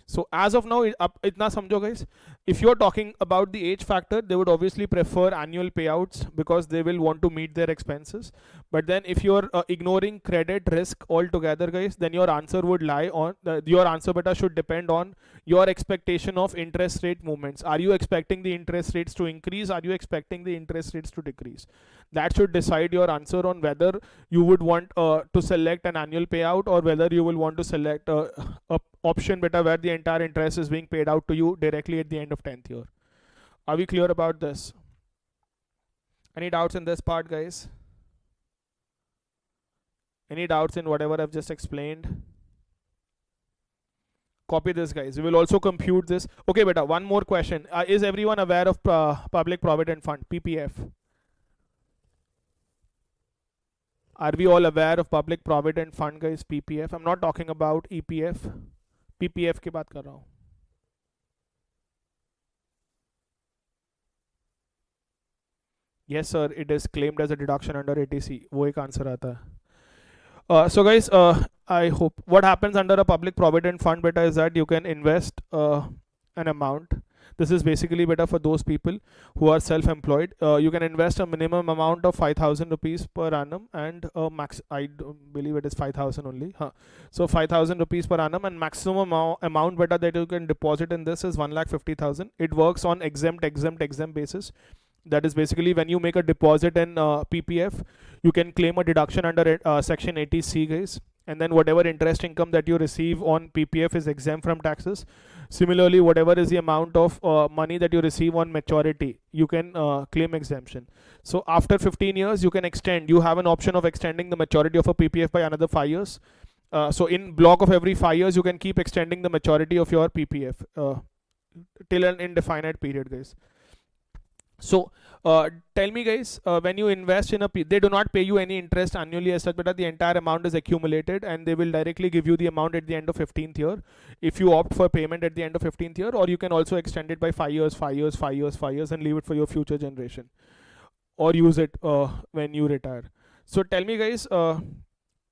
So as of now, itna samjho guys, if you're talking about the age factor, they would obviously prefer annual payouts because they will want to meet their expenses. But then if you're ignoring credit risk altogether guys, then your answer would lie on, your answer beta should depend on your expectation of interest rate movements. Are you expecting the interest rates to increase? Are you expecting the interest rates to decrease? That should decide your answer on whether you would want to select an annual payout or whether you will want to select a option better where the entire interest is being paid out to you directly at the end of 10th year. Are we clear about this? Any doubts in this part guys? Any doubts in whatever I've just explained? Copy this guys. We will also compute this. Okay beta, one more question. Is everyone aware of Public Provident Fund, PPF? Are we all aware of Public Provident Fund guys, PPF? I'm not talking about EPF. PPF की बात कर रहा हूँ. Yes sir, it is claimed as a deduction under ATC. वो एक answer आता है. So guys, I hope what happens under a Public Provident Fund beta is that you can invest an amount. This is basically better for those people who are self-employed. You can invest a minimum amount of 5,000 rupees per annum and max, I believe it is 5,000 only. So 5,000 rupees per annum and maximum amount better that you can deposit in this is 1,50,000. It works on exempt basis. That is basically when you make a deposit in PPF, you can claim a deduction under section 80C guys. And then whatever interest income that you receive on PPF is exempt from taxes. Similarly, whatever is the amount of money that you receive on maturity, you can claim exemption. So after 15 years, you can extend. You have an option of extending the maturity of a PPF by another 5 years. So in block of every 5 years, you can keep extending the maturity of your PPF till an indefinite period, guys. So tell me guys, when you invest in they do not pay you any interest annually as such, but the entire amount is accumulated and they will directly give you the amount at the end of 15th year if you opt for payment at the end of 15th year, or you can also extend it by 5 years and leave it for your future generation or use it when you retire. So tell me guys,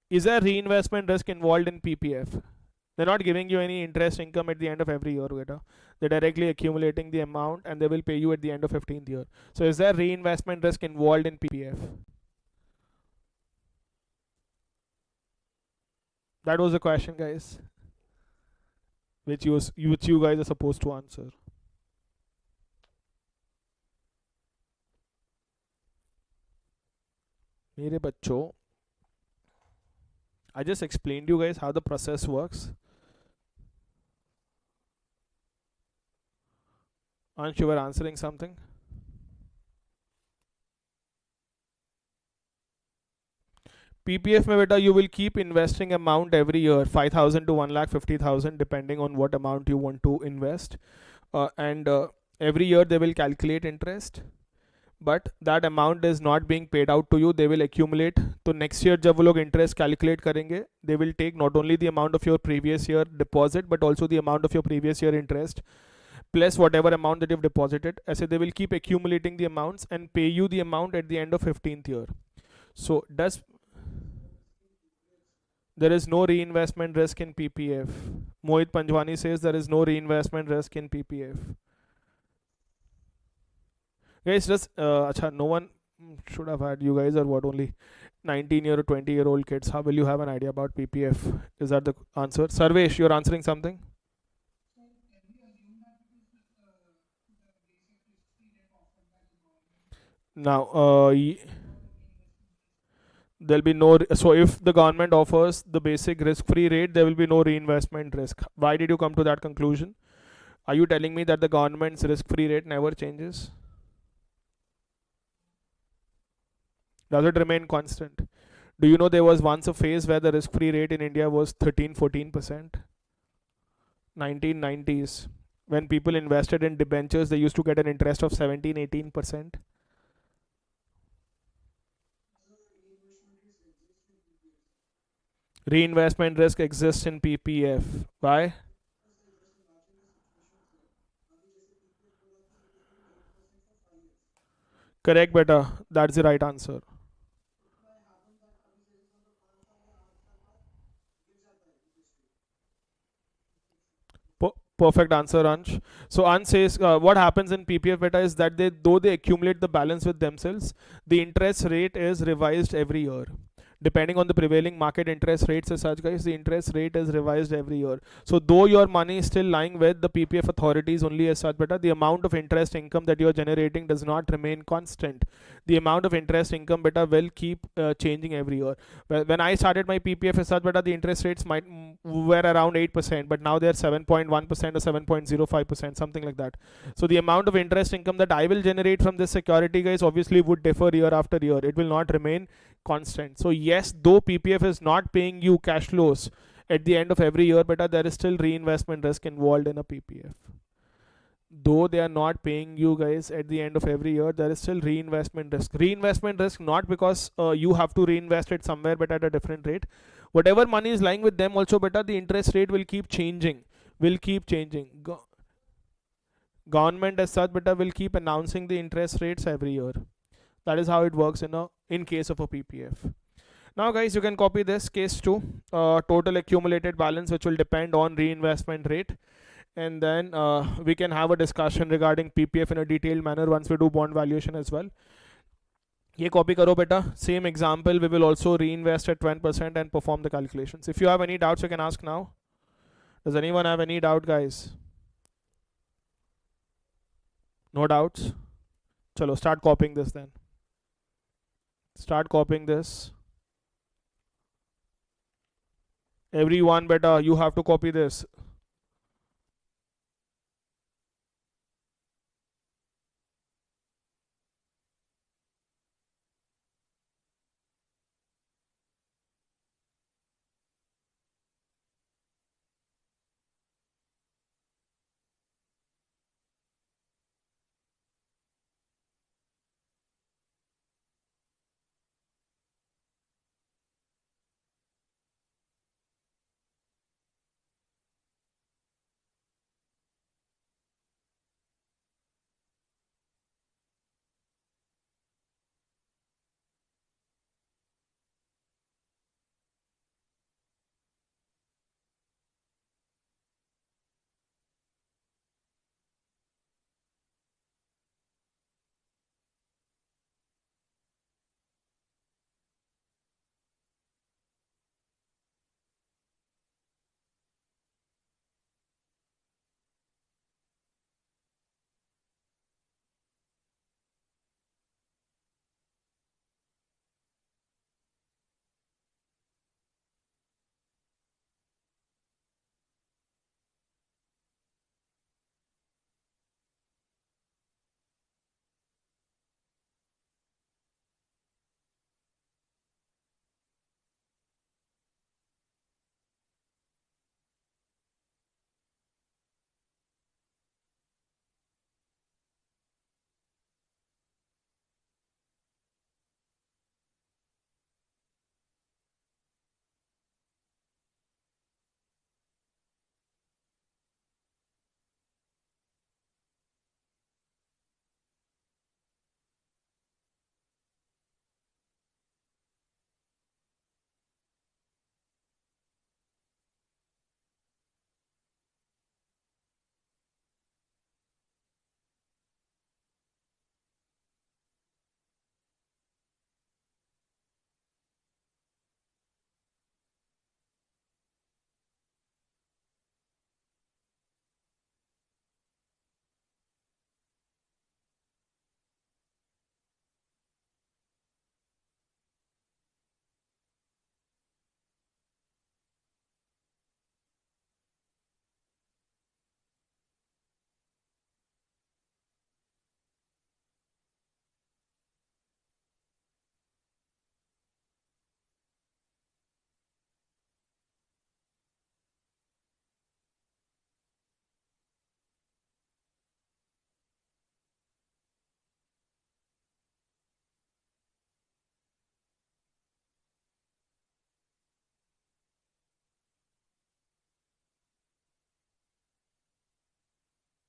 is there reinvestment risk involved in PPF? They're not giving you any interest income at the end of every year. They're directly accumulating the amount and they will pay you at the end of 15th year. So is there reinvestment risk involved in PPF? That was the question, guys, which you guys are supposed to answer. मेरे बच्चों, I just explained you guys how the process works. Aren't you were answering something? PPF mein beta, you will keep investing amount every year, 5,000 to 1,50,000 depending on what amount you want to invest. And every year they will calculate interest. but that amount is not being paid out to you, they will accumulate. तो next year जब वो लोग interest calculate करेंगे, they will take not only the amount of your previous year deposit but also the amount of your previous year interest plus whatever amount that you've deposited. ऐसे they will keep accumulating the amounts and pay you the amount at the end of 15th year. So does there is no reinvestment risk in PPF? Mohit Panjwani says there is no reinvestment risk in PPF. Guys, just acha, no one should have had you guys or what, only 19-year or 20-year-old kids. How will you have an idea about PPF? Is that the answer? Sarvesh, you're answering something? Now, there'll be no. So, if the government offers the basic risk free rate, there will be no reinvestment risk. Why did you come to that conclusion? Are you telling me that the government's risk free rate never changes? Does it remain constant? Do you know there was once a phase where the risk free rate in India was 13-14%? 1990s. When people invested in debentures, they used to get an interest of 17-18%. Reinvestment risk exists in PPF. Why? Correct, beta. That's the right answer. Perfect answer, Ansh. So Ansh says what happens in PPF beta is that they, though they accumulate the balance with themselves, the interest rate is revised every year. Depending on the prevailing market interest rates as such, guys, the interest rate is revised every year. So though your money is still lying with the PPF authorities only as such, beta, the amount of interest income that you are generating does not remain constant. The amount of interest income beta will keep changing every year. Well, when I started my PPF as such, beta, the interest rates might were around 8%, but now they're 7.1% or 7.05%, something like that. So the amount of interest income that I will generate from this security, guys, obviously would differ year after year. It will not remain constant. So yes, though PPF is not paying you cash flows at the end of every year, but there is still reinvestment risk involved in a PPF. Though they are not paying you guys at the end of every year, there is still reinvestment risk. Reinvestment risk not because you have to reinvest it somewhere, but at a different rate. Whatever money is lying with them, also better, the interest rate will keep changing. Will keep changing. Government as such, better, will keep announcing the interest rates every year. That is how it works in case of a PPF. Now, guys, you can copy this case too. Total accumulated balance, which will depend on reinvestment rate, and then we can have a discussion regarding PPF in a detailed manner once we do bond valuation as well. ये copy करो बेटा. Same example, we will also reinvest at 20% and perform the calculations. If you have any doubts, you can ask now. Does anyone have any doubt, guys? No doubts? Chalo, start copying this then. Start copying this. Everyone, beta, you have to copy this.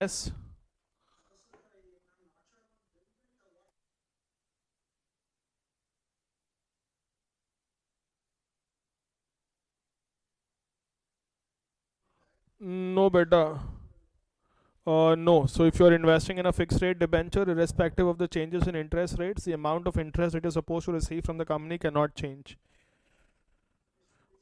Yes. No, beta. No. So if you're investing in a fixed rate debenture, irrespective of the changes in interest rates, the amount of interest that you're supposed to receive from the company cannot change.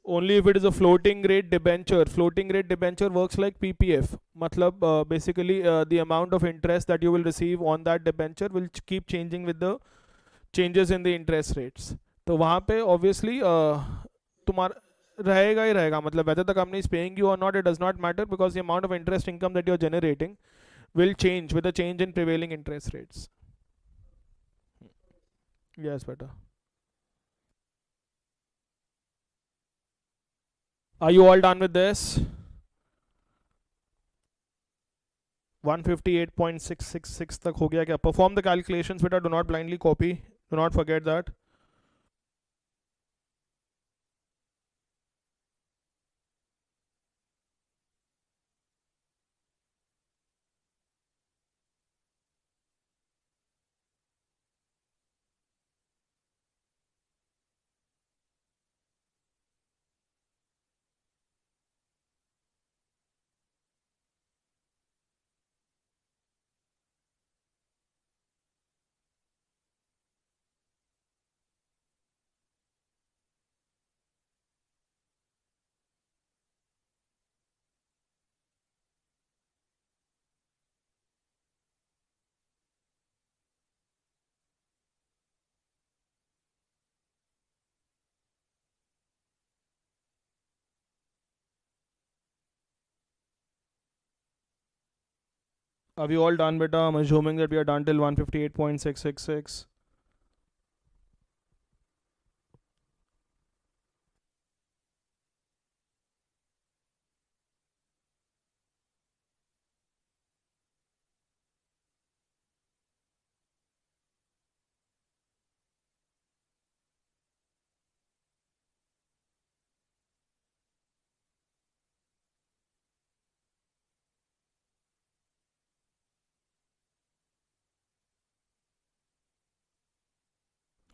Only if it is a floating rate debenture. Floating rate debenture works like PPF. Matlab, basically, the amount of interest that you will receive on that debenture will keep changing with the changes in the interest rates. तो वहाँ पे obviously तुम्हारा रहेगा ही रहेगा, मतलब whether the company is paying you or not, it does not matter, because the amount of interest income that you're generating will change with the change in prevailing interest rates. Yes, better. Are you all done with this? 158.666 तक हो गया क्या? Perform the calculations बेटा, do not blindly copy, do not forget that. Are we all done beta? I'm assuming that we are done till 158.666.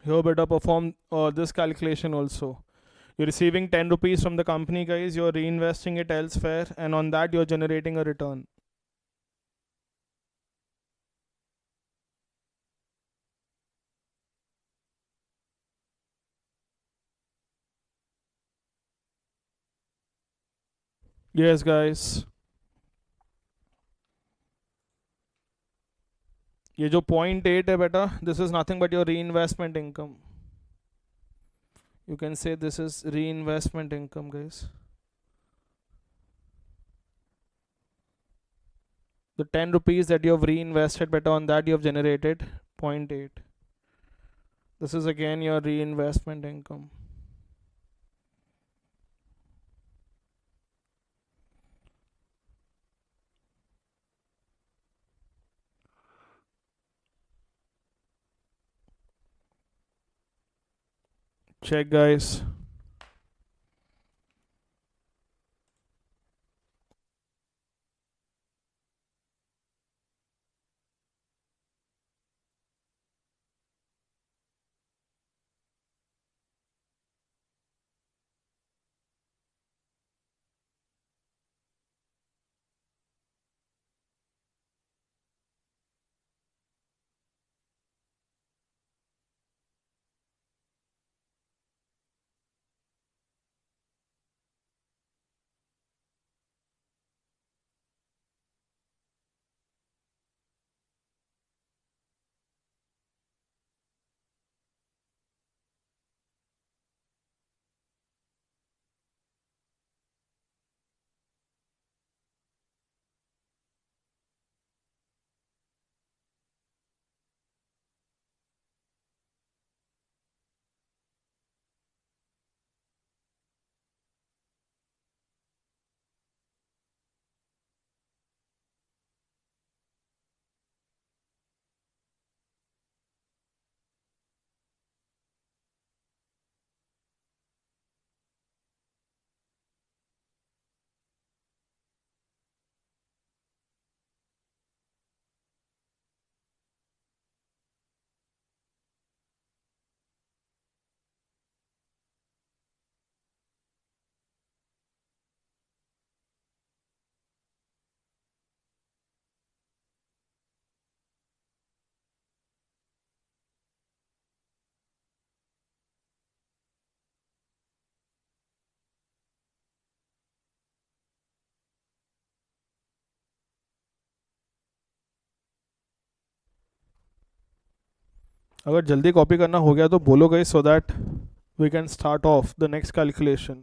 Here better perform this calculation also. You're receiving 10 rupees from the company, guys. You're reinvesting it elsewhere, and on that, you're generating a return. Yes, guys. ये जो point 8 है बेटा, this is nothing but your reinvestment income. You can say this is reinvestment income, guys. The 10 rupees that you have reinvested, better on that you have generated zero point 0.8. This is again your reinvestment income. Check, guys. अगर जल्दी copy करना हो गया तो बोलो guys, so that we can start off the next calculation.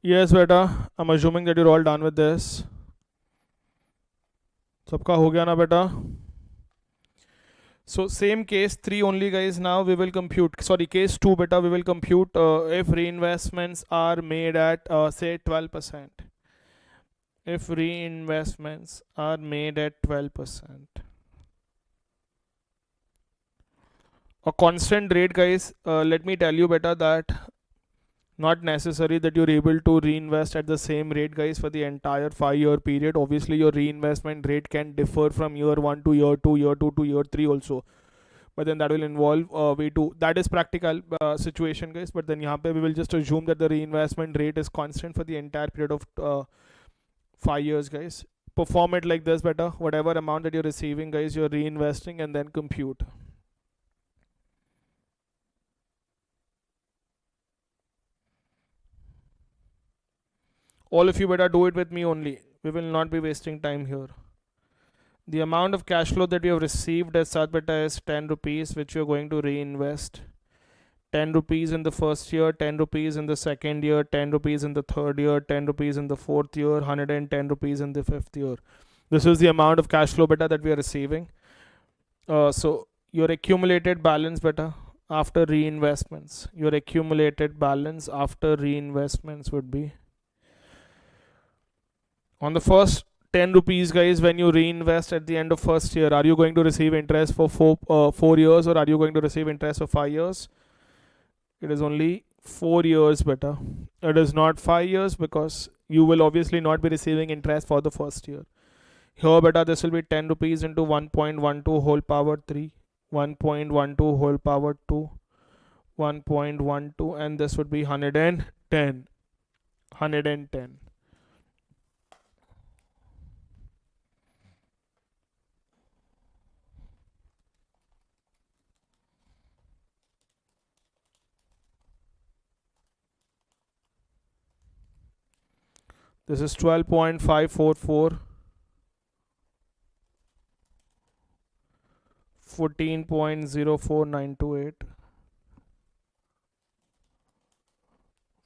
Yes beta, I'm assuming that you're all done with this. सबका हो गया ना बेटा? So same case 3 only guys, now we will compute, sorry case 2 beta, we will compute if reinvestments are made at say 12%. If reinvestments are made at 12%. A constant rate guys, let me tell you beta that not necessary that you're able to reinvest at the same rate guys for the entire 5-year period. Obviously your reinvestment rate can differ from year 1 to year 2, year 2 to year 3 also, but then that will involve way too, that is practical situation guys. But then यहाँ पे we will just assume that the reinvestment rate is constant for the entire period of 5 years guys. Perform it like this better, whatever amount that you're receiving guys, you're reinvesting, and then compute. All of you better do it with me only, we will not be wasting time here. The amount of cash flow that you have received as such beta is 10 rupees, which you're going to reinvest. 10 rupees in the first year, 10 rupees in the second year, 10 rupees in the third year, 10 rupees in the fourth year, 110 rupees in the fifth year. This is the amount of cash flow beta that we are receiving. So your accumulated balance beta after reinvestments, your accumulated balance after reinvestments would be, on the first 10 rupees guys, when you reinvest at the end of first year, are you going to receive interest for 4 years, or are you going to receive interest for 5 years? It is only 4 years beta, it is not 5 years, because you will obviously not be receiving interest for the first year. Here beta, this will be 10 rupees into 1.12 whole power 3, 1.12 whole power 2, 1.12, and this would be 110. This is 12.544, 14.04928,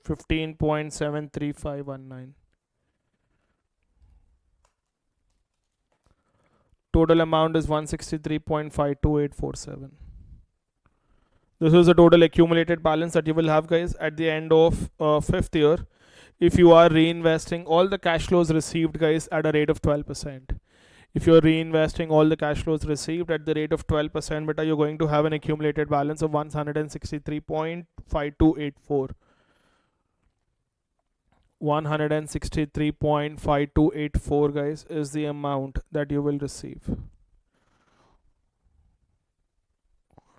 15.73519. Total amount is 163.52847. This is the total accumulated balance that you will have guys at the end of fifth year, if you are reinvesting all the cash flows received guys at a rate of 12%. If you're reinvesting all the cash flows received at the rate of 12%, beta, you're going to have an accumulated balance of 163.5284. 163.5284 guys is the amount that you will receive.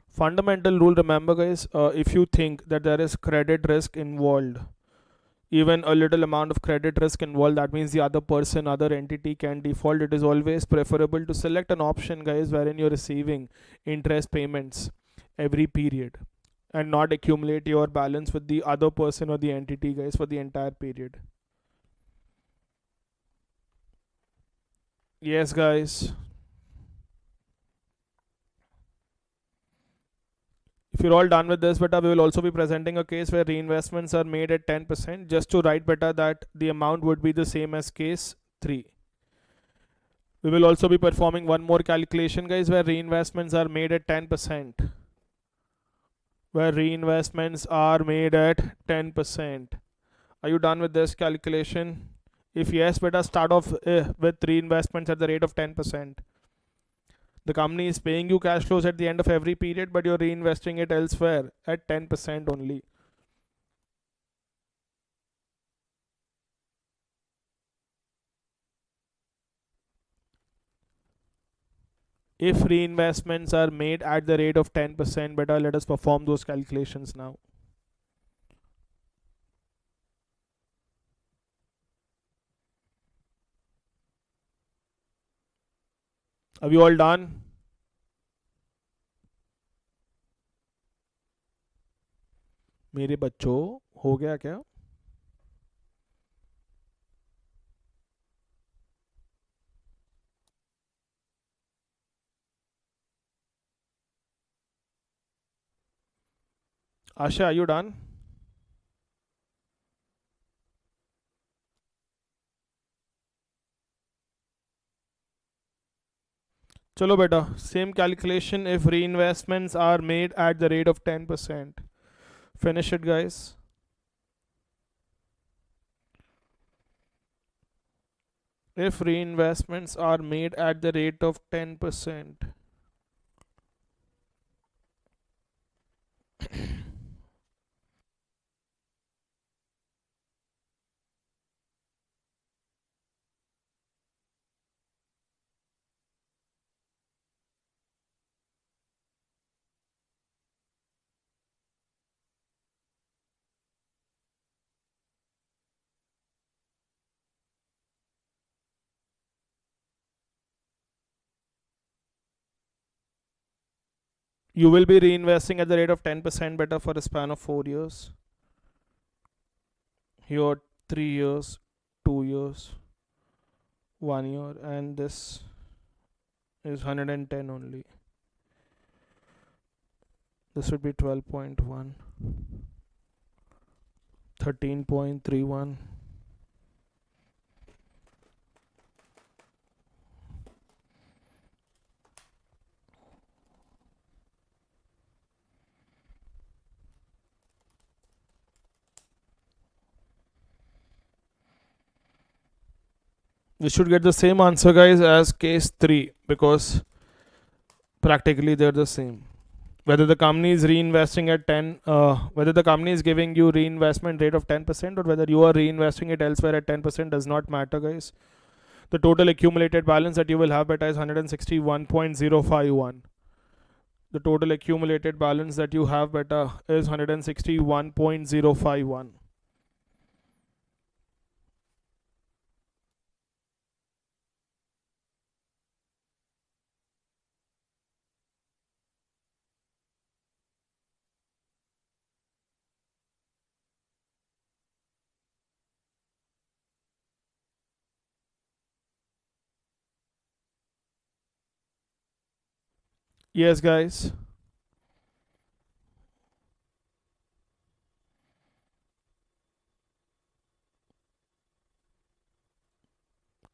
Fundamental rule, remember guys, if you think that there is credit risk involved, even a little amount of credit risk involved, that means the other person, other entity can default, it is always preferable to select an option guys wherein you're receiving interest payments every period, and not accumulate your balance with the other person or the entity guys for the entire period. Yes guys, if you're all done with this beta, we will also be presenting a case where reinvestments are made at 10%, just to write beta that the amount would be the same as case 3. We will also be performing one more calculation guys where reinvestments are made at 10%. Where reinvestments are made at 10%. Are you done with this calculation? If yes, beta, start off with reinvestments at the rate of 10%. The company is paying you cash flows at the end of every period, but you're reinvesting it elsewhere at 10% only. If reinvestments are made at the rate of 10%, beta, let us perform those calculations now. Are we all done? मेरे बच्चों हो गया क्या? Asha, are you done? Chalo beta, same calculation if reinvestments are made at the rate of 10%. Finish it, guys. If reinvestments are made at the rate of 10%. You will be reinvesting at the rate of 10% beta for a span of 4 years. Here 3 years, 2 years, 1 year, and this is 110 only. This would be 12.1, 13.31. We should get the same answer, guys, as case 3 because practically they're the same. Whether the company is reinvesting at whether the company is giving you reinvestment rate of 10% or whether you are reinvesting it elsewhere at 10% does not matter, guys. The total accumulated balance that you will have beta is 161.051. The total accumulated balance that you have beta is 161.051. Yes, guys.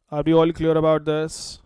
Are we all clear about this?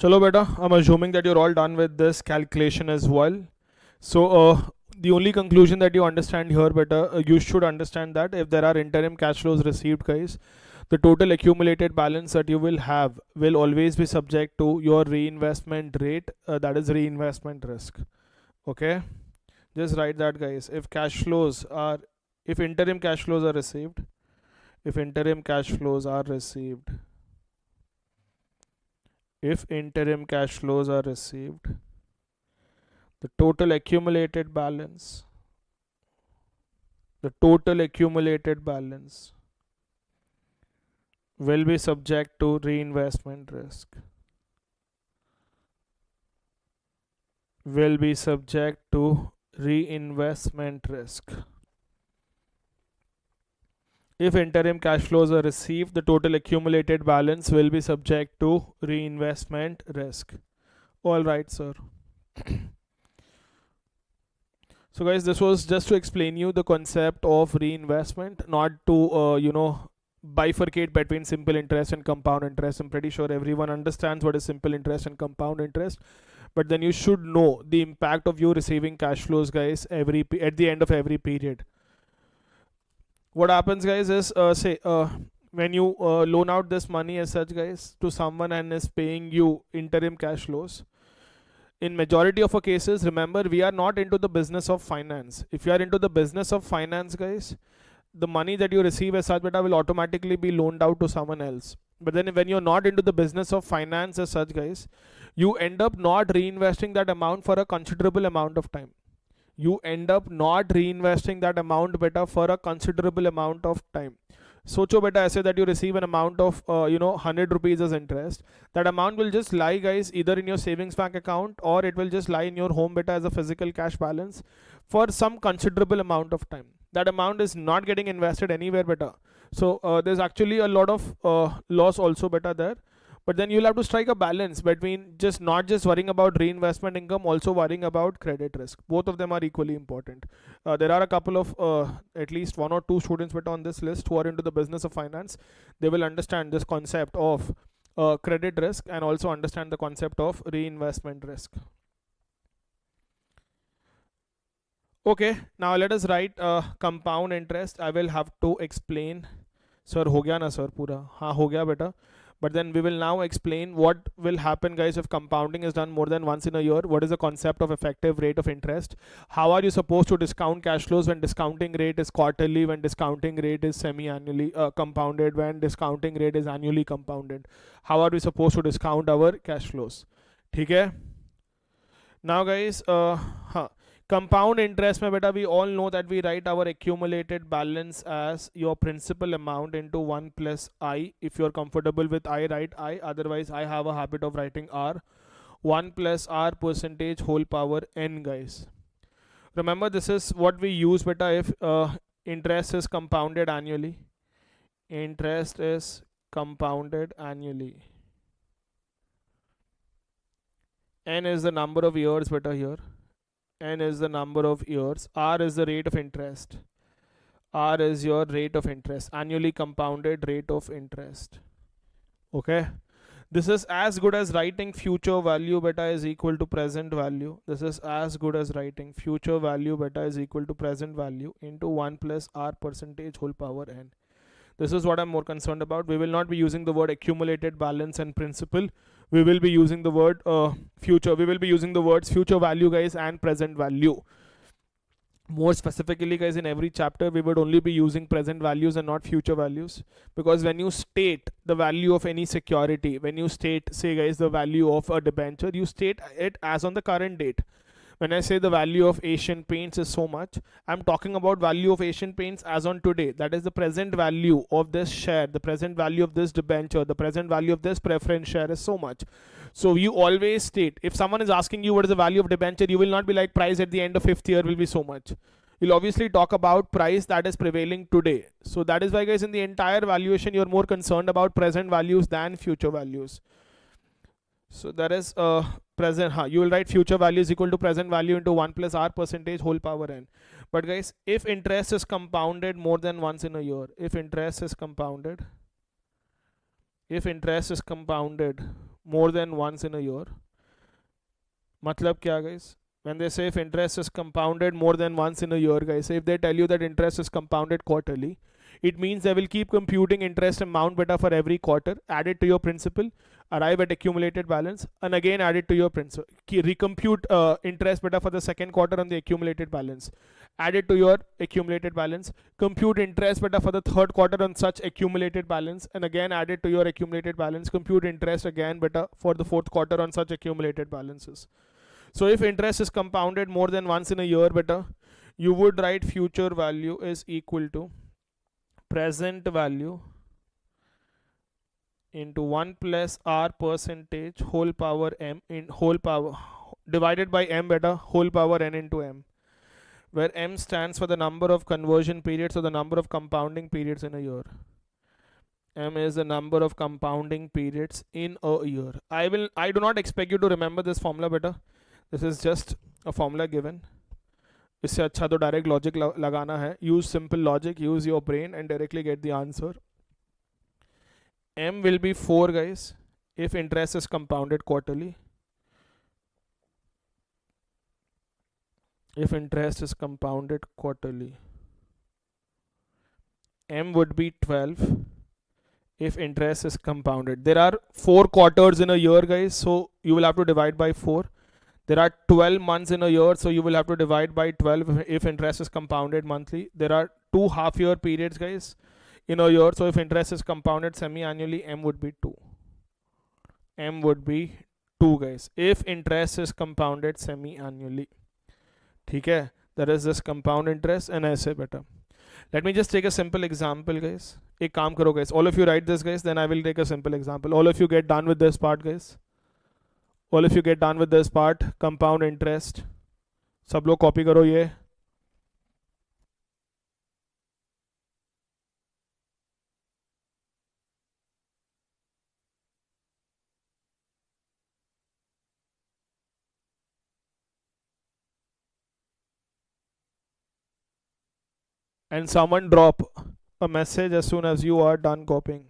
Chalo beta, I'm assuming that you're all done with this calculation as well. So the only conclusion that you understand here beta, you should understand that if there are interim cash flows received, guys, the total accumulated balance that you will have will always be subject to your reinvestment rate, that is reinvestment risk. Okay, just write that, guys. If interim cash flows are received, if interim cash flows are received, if interim cash flows are received, the total accumulated balance, the total accumulated balance will be subject to reinvestment risk, will be subject to reinvestment risk. If interim cash flows are received, the total accumulated balance will be subject to reinvestment risk. All right, sir. So guys, this was just to explain you the concept of reinvestment, not to bifurcate between simple interest and compound interest. I'm pretty sure everyone understands what is simple interest and compound interest, but then you should know the impact of you receiving cash flows, guys, at the end of every period. What happens, guys, is when you loan out this money as such, guys, to someone and is paying you interim cash flows, in majority of our cases, remember, we are not into the business of finance. If you are into the business of finance, guys, the money that you receive as such beta will automatically be loaned out to someone else. But then when you're not into the business of finance as such, guys, you end up not reinvesting that amount for a considerable amount of time. You end up not reinvesting that amount beta for a considerable amount of time. Socho beta ऐसे that you receive an amount of 100 rupees as interest. That amount will just lie, guys, either in your savings bank account or it will just lie in your home beta as a physical cash balance for some considerable amount of time. That amount is not getting invested anywhere beta. So there's actually a lot of loss also beta there. But then you'll have to strike a balance between not just worrying about reinvestment income, also worrying about credit risk. Both of them are equally important. There are a couple of at least 1 or 2 students on this list who are into the business of finance. They will understand this concept of credit risk and also understand the concept of reinvestment risk. Okay, now let us write compound interest. I will have to explain. Sir, ho gaya na sir pura? Haan, ho gaya beta. But then we will now explain what will happen, guys, if compounding is done more than once in a year. What is the concept of effective rate of interest? How are you supposed to discount cash flows when discounting rate is quarterly, when discounting rate is semi-annually compounded, when discounting rate is annually compounded? How are we supposed to discount our cash flows? ठीक है? Now, guys, compound interest mein beta, we all know that we write our accumulated balance as your principal amount into 1 plus I. If you're comfortable with I, write I. Otherwise, I have a habit of writing R. 1 plus R percentage whole power N, guys. Remember, this is what we use beta if interest is compounded annually. Interest is compounded annually. N is the number of years beta here. N is the number of years. R is the rate of interest. R is your rate of interest. Annually compounded rate of interest. Okay. This is as good as writing future value beta is equal to present value. This is as good as writing future value beta is equal to present value into 1 plus R percentage whole power N. This is what I'm more concerned about. We will not be using the word accumulated balance and principal. We will be using the word future. We will be using the words future value, guys, and present value. More specifically, guys, in every chapter, we would only be using present values and not future values. Because when you state the value of any security, when you state, say, guys, the value of a debenture, you state it as on the current date. When I say the value of Asian Paints is so much, I'm talking about value of Asian Paints as on today. That is the present value of this share, the present value of this debenture, the present value of this preference share is so much. So you always state, if someone is asking you what is the value of debenture, you will not be like price at the end of 5th year will be so much. You'll obviously talk about price that is prevailing today. So that is why, guys, in the entire valuation, you're more concerned about present values than future values. So that is present. You will write future value is equal to present value into 1 plus R percentage whole power N. But guys, if interest is compounded more than once in a year, if interest is compounded more than once in a year, matlab kya, guys? When they say if interest is compounded more than once in a year, guys, if they tell you that interest is compounded quarterly, It means they will keep computing interest amount beta for every quarter, add it to your principal, arrive at accumulated balance, and again add it to your principal. Recompute interest beta for the second quarter on the accumulated balance, add it to your accumulated balance, compute interest beta for the third quarter on such accumulated balance, and again add it to your accumulated balance, compute interest again beta for the fourth quarter on such accumulated balances. So if interest is compounded more than once in a year beta, you would write future value is equal to present value into 1 plus r percentage whole power m in whole power divided by m beta whole power n into m, where m stands for the number of conversion periods or the number of compounding periods in a year. M is the number of compounding periods in a year. I do not expect you to remember this formula beta. This is just a formula given. इससे अच्छा तो direct logic लगाना है. Use simple logic, use your brain and directly get the answer. M will be 4 guys if interest is compounded quarterly. If interest is compounded quarterly, M would be 12 if interest is compounded. There are 4 quarters in a year guys, so you will have to divide by 4. There are 12 months in a year, so you will have to divide by 12 if interest is compounded monthly. There are 2 half year periods guys in a year, so if interest is compounded semi-annually, M would be 2. M would be 2 guys if interest is compounded semi-annually. ठीक है, there is this compound interest and ऐसे बेटा. Let me just take a simple example guys. एक काम करो guys, all of you write this guys, then I will take a simple example. All of you get done with this part guys. All of you get done with this part, compound interest. सब लोग copy करो ये. And someone drop a message as soon as you are done copying.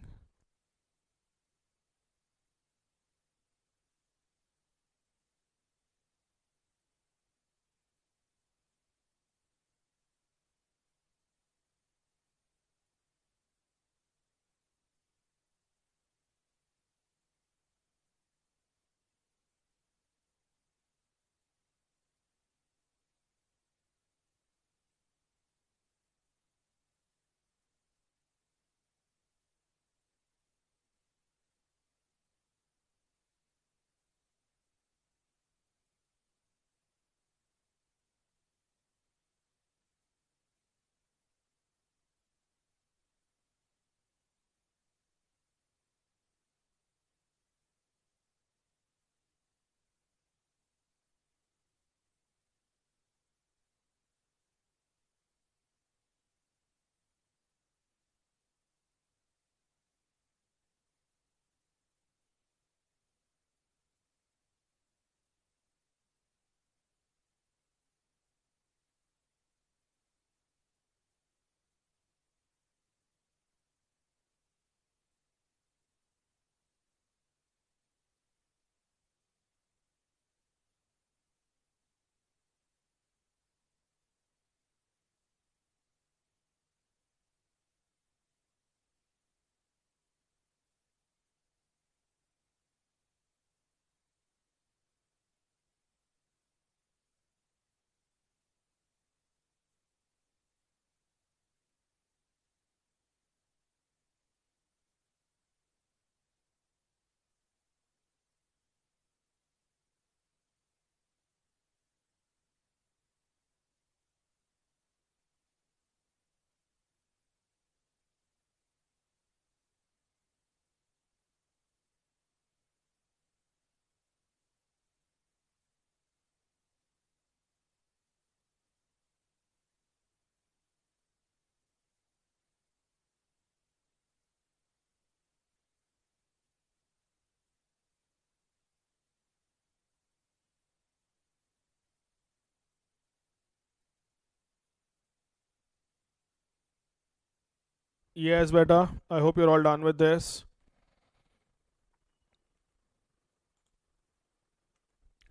Yes, beta. I hope you're all done with this.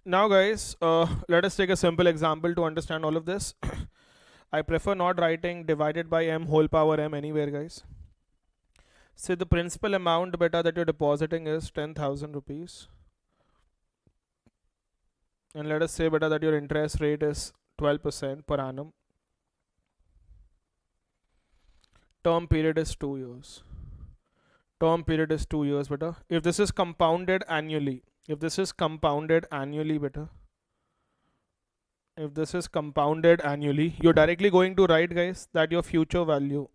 Now, guys, let us take a simple example to understand all of this. I prefer not writing divided by m whole power m anywhere, guys. Say the principal amount beta that you're depositing is 10,000 rupees. And let us say beta that your interest rate is 12% per annum. Term period is 2 years. Term period is 2 years beta. If this is compounded annually, if this is compounded annually beta, if this is compounded annually, you're directly going to write, guys, that your future value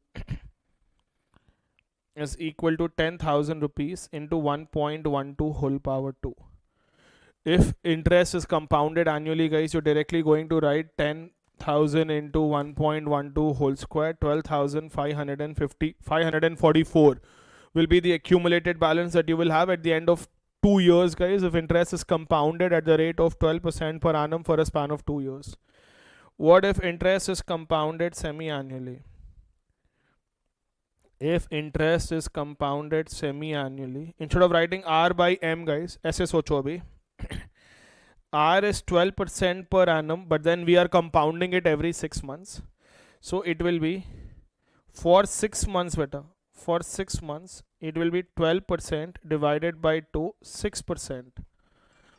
is equal to 10,000 rupees into 1.12 whole power 2. If interest is compounded annually, guys, you're directly going to write 10,000 into 1.12 whole square, 544 will be the accumulated balance that you will have at the end of 2 years, guys, if interest is compounded at the rate of 12% per annum for a span of 2 years. What if interest is compounded semi-annually? If interest is compounded semi-annually, instead of writing R by M, guys, ऐसे सोचो अभी, R is 12% per annum, but then we are compounding it every 6 months. So it will be for 6 months better. For 6 months, it will be 12% divided by 2, 6%.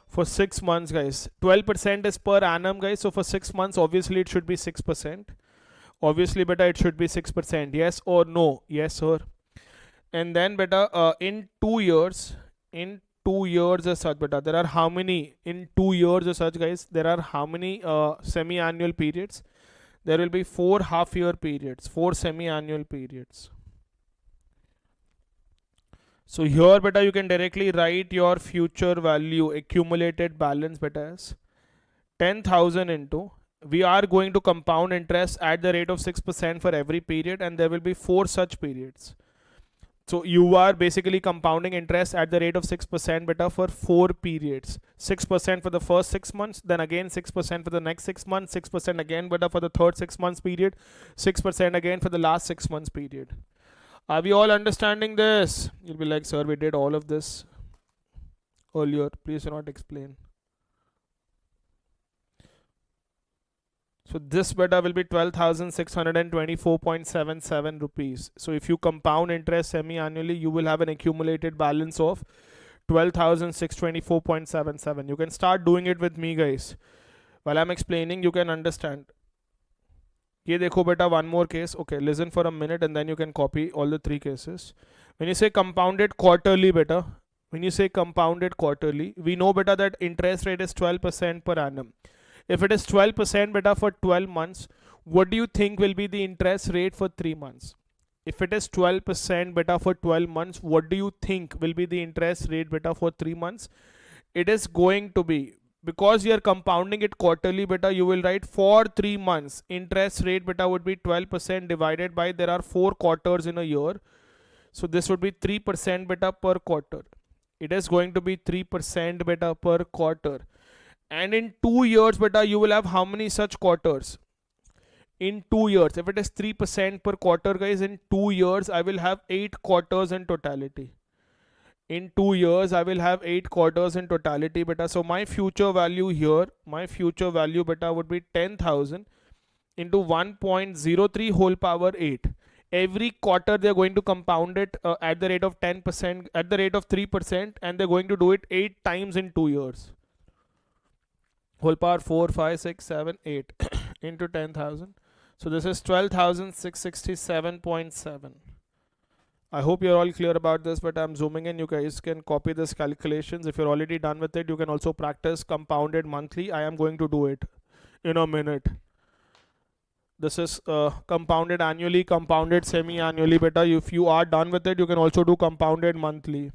For 6 months, guys, 12% is per annum, guys. So for 6 months, obviously it should be 6%. Obviously, beta, it should be 6%. Yes or no? Yes, sir. And then, beta, in 2 years, as such, beta, there are how many in 2 years as such, guys? There are how many semi-annual periods? There will be 4 half-year periods, 4 semi-annual periods. So here, beta, you can directly write your future value, accumulated balance, beta, as 10,000 into, we are going to compound interest at the rate of 6% for every period, and there will be 4 such periods. So you are basically compounding interest at the rate of 6% beta for 4 periods. 6% for the first 6 months, then again 6% for the next 6 months, 6% again beta for the third 6 months period, 6% again for the last 6 months period. Are we all understanding this? You'll be like, sir, we did all of this earlier. Please do not explain. So this beta will be 12,624.77 rupees. So if you compound interest semi-annually, you will have an accumulated balance of 12,624.77. You can start doing it with me, guys. While I'm explaining, you can understand. ये देखो beta, one more case. Okay, listen for a minute and then you can copy all the 3 cases. When you say compounded quarterly beta, when you say compounded quarterly, we know beta that interest rate is 12% per annum. If it is 12% beta for 12 months, what do you think will be the interest rate for 3 months? If it is 12% beta for 12 months, what do you think will be the interest rate beta for 3 months? It is going to be, because you are compounding it quarterly beta, you will write for 3 months. Interest rate beta would be 12% divided by, there are 4 quarters in a year. So this would be 3% beta per quarter. It is going to be 3% beta per quarter. And in 2 years beta, you will have how many such quarters? In 2 years, if it is 3% per quarter, guys, in 2 years I will have 8 quarters in totality. In 2 years I will have 8 quarters in totality beta. So my future value here, my future value beta would be 10,000 into 1.03 whole power 8. Every quarter they're going to compound it at the rate of 10%, at the rate of 3%, and they're going to do it 8 times in 2 years. Whole power 4, 5, 6, 7, 8 into 10,000. So this is 12,667.7. I hope you're all clear about this, but I'm zooming in. You guys can copy this calculations. If you're already done with it, you can also practice compounded monthly. I am going to do it in a minute. This is compounded annually, compounded semi-annually beta. If you are done with it, you can also do compounded monthly.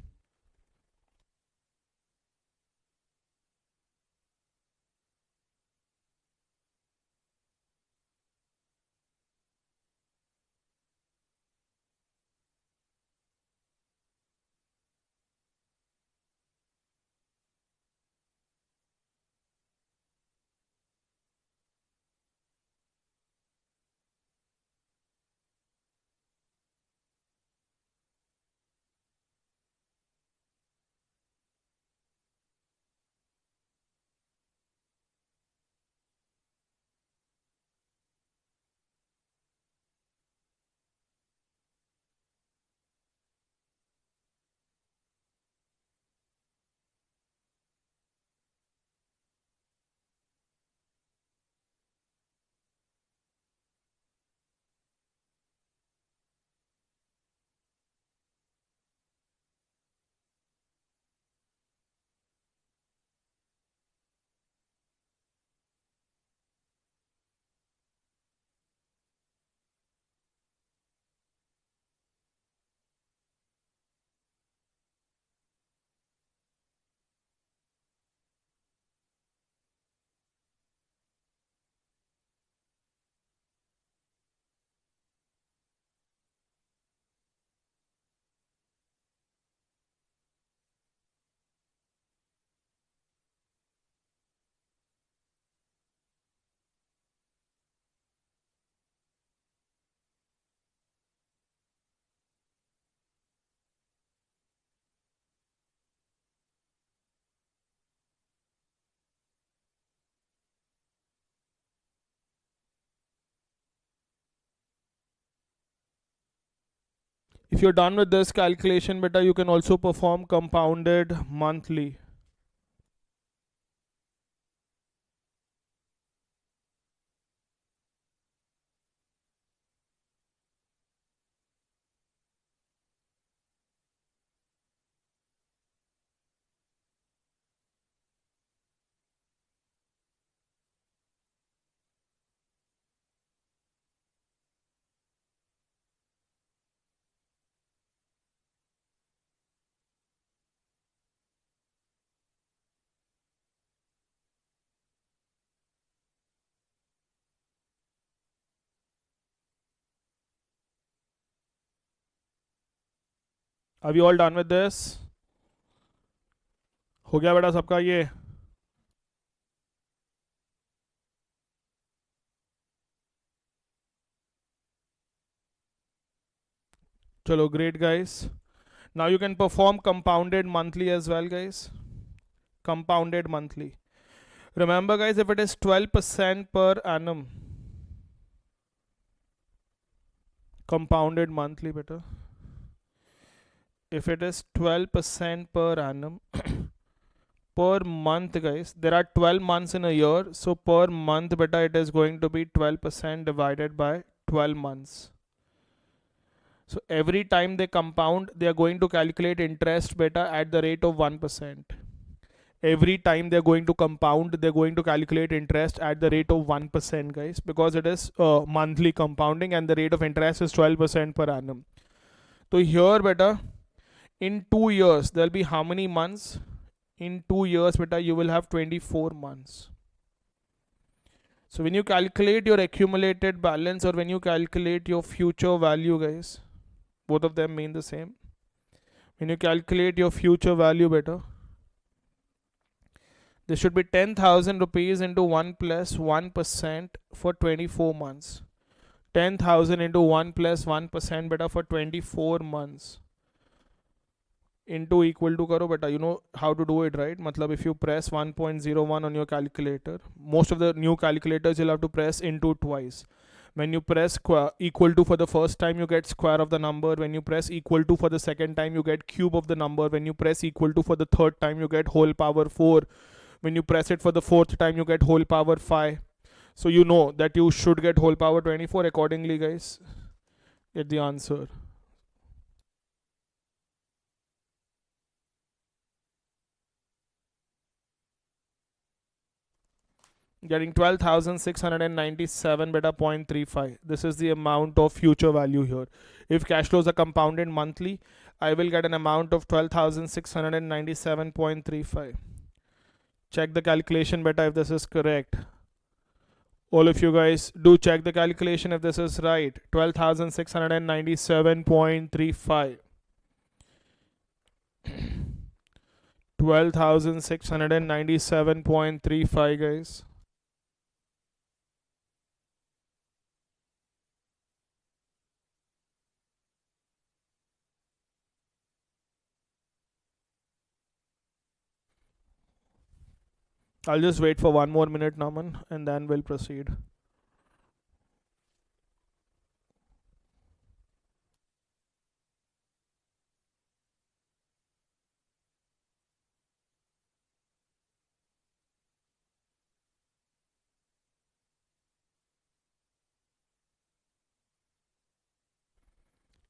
If you're done with this calculation beta, you can also perform compounded monthly. Are we all done with this? हो गया बेटा सबका ये? चलो, great guys. Now you can perform compounded monthly as well, guys. Compounded monthly. Remember, guys, if it is 12% per annum, compounded monthly better. If it is 12% per annum per month, guys, there are 12 months in a year, so per month beta it is going to be 12% divided by 12 months. So every time they compound, they are going to calculate interest beta at the rate of 1%. Every time they're going to compound, they're going to calculate interest at the rate of 1%, guys, because it is monthly compounding and the rate of interest is 12% per annum. So here beta, in 2 years there'll be how many months? In 2 years beta, you will have 24 months. So when you calculate your accumulated balance or when you calculate your future value, guys, both of them mean the same. When you calculate your future value beta, this should be 10,000 rupees into 1 plus 1% for 24 months. 10,000 into 1 plus 1% beta for 24 months. Into equal to karo beta, you know how to do it, right? Matlab if you press 1.01 on your calculator, most of the new calculators you'll have to press into twice. When you press equal to for the first time, you get square of the number. When you press equal to for the second time, you get cube of the number. When you press equal to for the third time, you get whole power 4. When you press it for the fourth time, you get whole power 5. So you know that you should get whole power 24. Accordingly, guys, get the answer. Getting 12,697 beta 0.35. This is the amount of future value here. If cash flows are compounded monthly, I will get an amount of 12,697.35. Check the calculation beta if this is correct. All of you guys do check the calculation if this is right. 12,697.35. 12,697.35, guys. I'll just wait for 1 more minute, Naman, and then we'll proceed.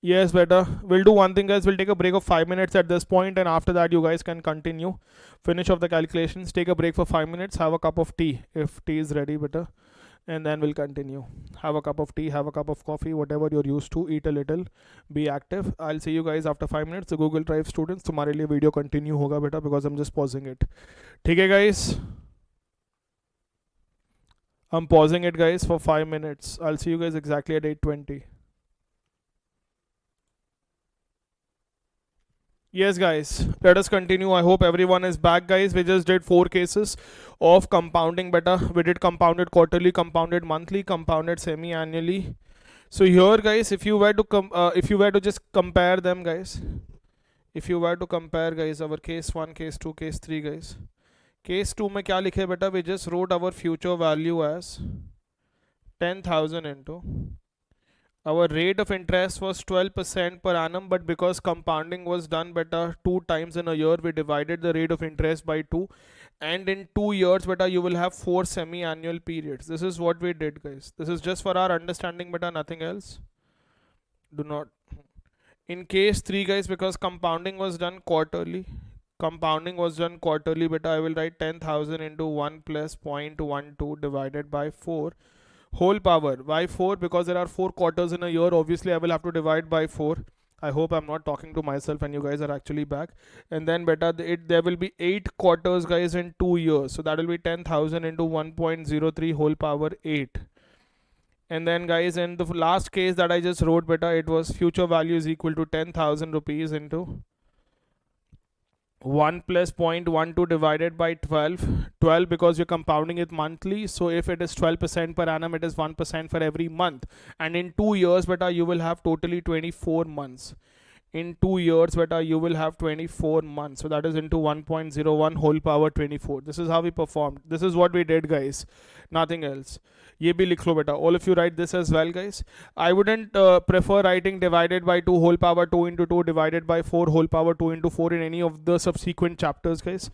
Yes, better. We'll do one thing, guys. We'll take a break of 5 minutes at this point, and after that, you guys can continue. Finish off the calculations. Take a break for 5 minutes. Have a cup of tea if tea is ready, better. And then we'll continue. Have a cup of tea, have a cup of coffee, whatever you're used to. Eat a little, be active. I'll see you guys after 5 minutes. The Google Drive students, तुम्हारे लिए video continue होगा बेटा, because I'm just pausing it. ठीक है guys? I'm pausing it, guys, for 5 minutes. I'll see you guys exactly at 8:20. Yes, guys, let us continue. I hope everyone is back, guys. We just did 4 cases of compounding beta. We did compounded quarterly, compounded monthly, compounded semi-annually. So here, guys, if you were to just compare them, guys, if you were to compare, guys, our case 1, case 2, case 3, guys. Case 2 में क्या लिखे बेटा? We just wrote our future value as 10,000 into Our rate of interest was 12% per annum, but because compounding was done better 2 times in a year, we divided the rate of interest by 2. And in 2 years, better, you will have 4 semi-annual periods. This is what we did, guys. This is just for our understanding, better, nothing else. Do not. In case 3, guys, because compounding was done quarterly. Compounding was done quarterly, but I will write 10,000 into 1 plus 0.12 divided by 4 whole power. Why 4? Because there are 4 quarters in a year. Obviously, I will have to divide by 4. I hope I'm not talking to myself and you guys are actually back. And then better, there will be 8 quarters, guys, in 2 years. So that will be 10,000 into 1.03 whole power 8. And then, guys, in the last case that I just wrote, better, it was future value is equal to 10,000 rupees into 1 plus 0.12 divided by 12. 12 because you're compounding it monthly. So if it is 12% per annum, it is 1% for every month. And in 2 years, beta, you will have totally 24 months. In 2 years, beta, you will have 24 months. So that is into 1.01 whole power 24. This is how we performed. This is what we did, guys. Nothing else. ये भी लिख लो बेटा. All of you write this as well, guys. I wouldn't prefer writing divided by 2 whole power 2 into 2 divided by 4 whole power 2 into 4 in any of the subsequent chapters, guys.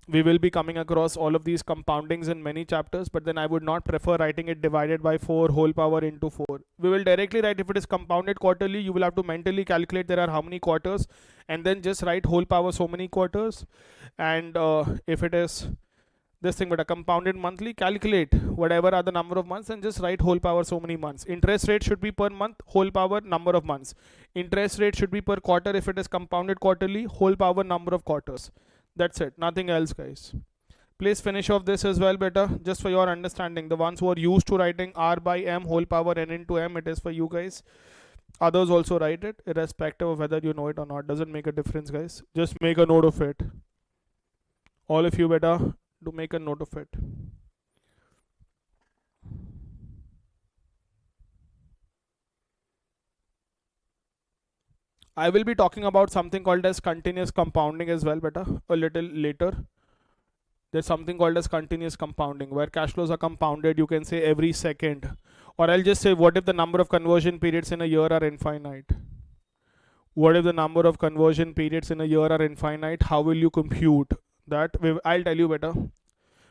We will be coming across all of these compoundings in many chapters, but then I would not prefer writing it divided by 4 whole power into 4. We will directly write if it is compounded quarterly, you will have to mentally calculate there are how many quarters and then just write whole power so many quarters. And if it is this thing, but a compounded monthly, calculate whatever are the number of months and just write whole power so many months. Interest rate should be per month, whole power number of months. Interest rate should be per quarter if it is compounded quarterly, whole power number of quarters. That's it, nothing else, guys. Please finish off this as well, better, just for your understanding. The ones who are used to writing r by m whole power n into m, it is for you guys. Others also write it, irrespective of whether you know it or not. Doesn't make a difference, guys. Just make a note of it. All of you, better, do make a note of it. I will be talking about something called as continuous compounding as well, better, a little later. There's something called as continuous compounding where cash flows are compounded, you can say every second. Or I'll just say, what if the number of conversion periods in a year are infinite? What if the number of conversion periods in a year are infinite? How will you compute that? I'll tell you better.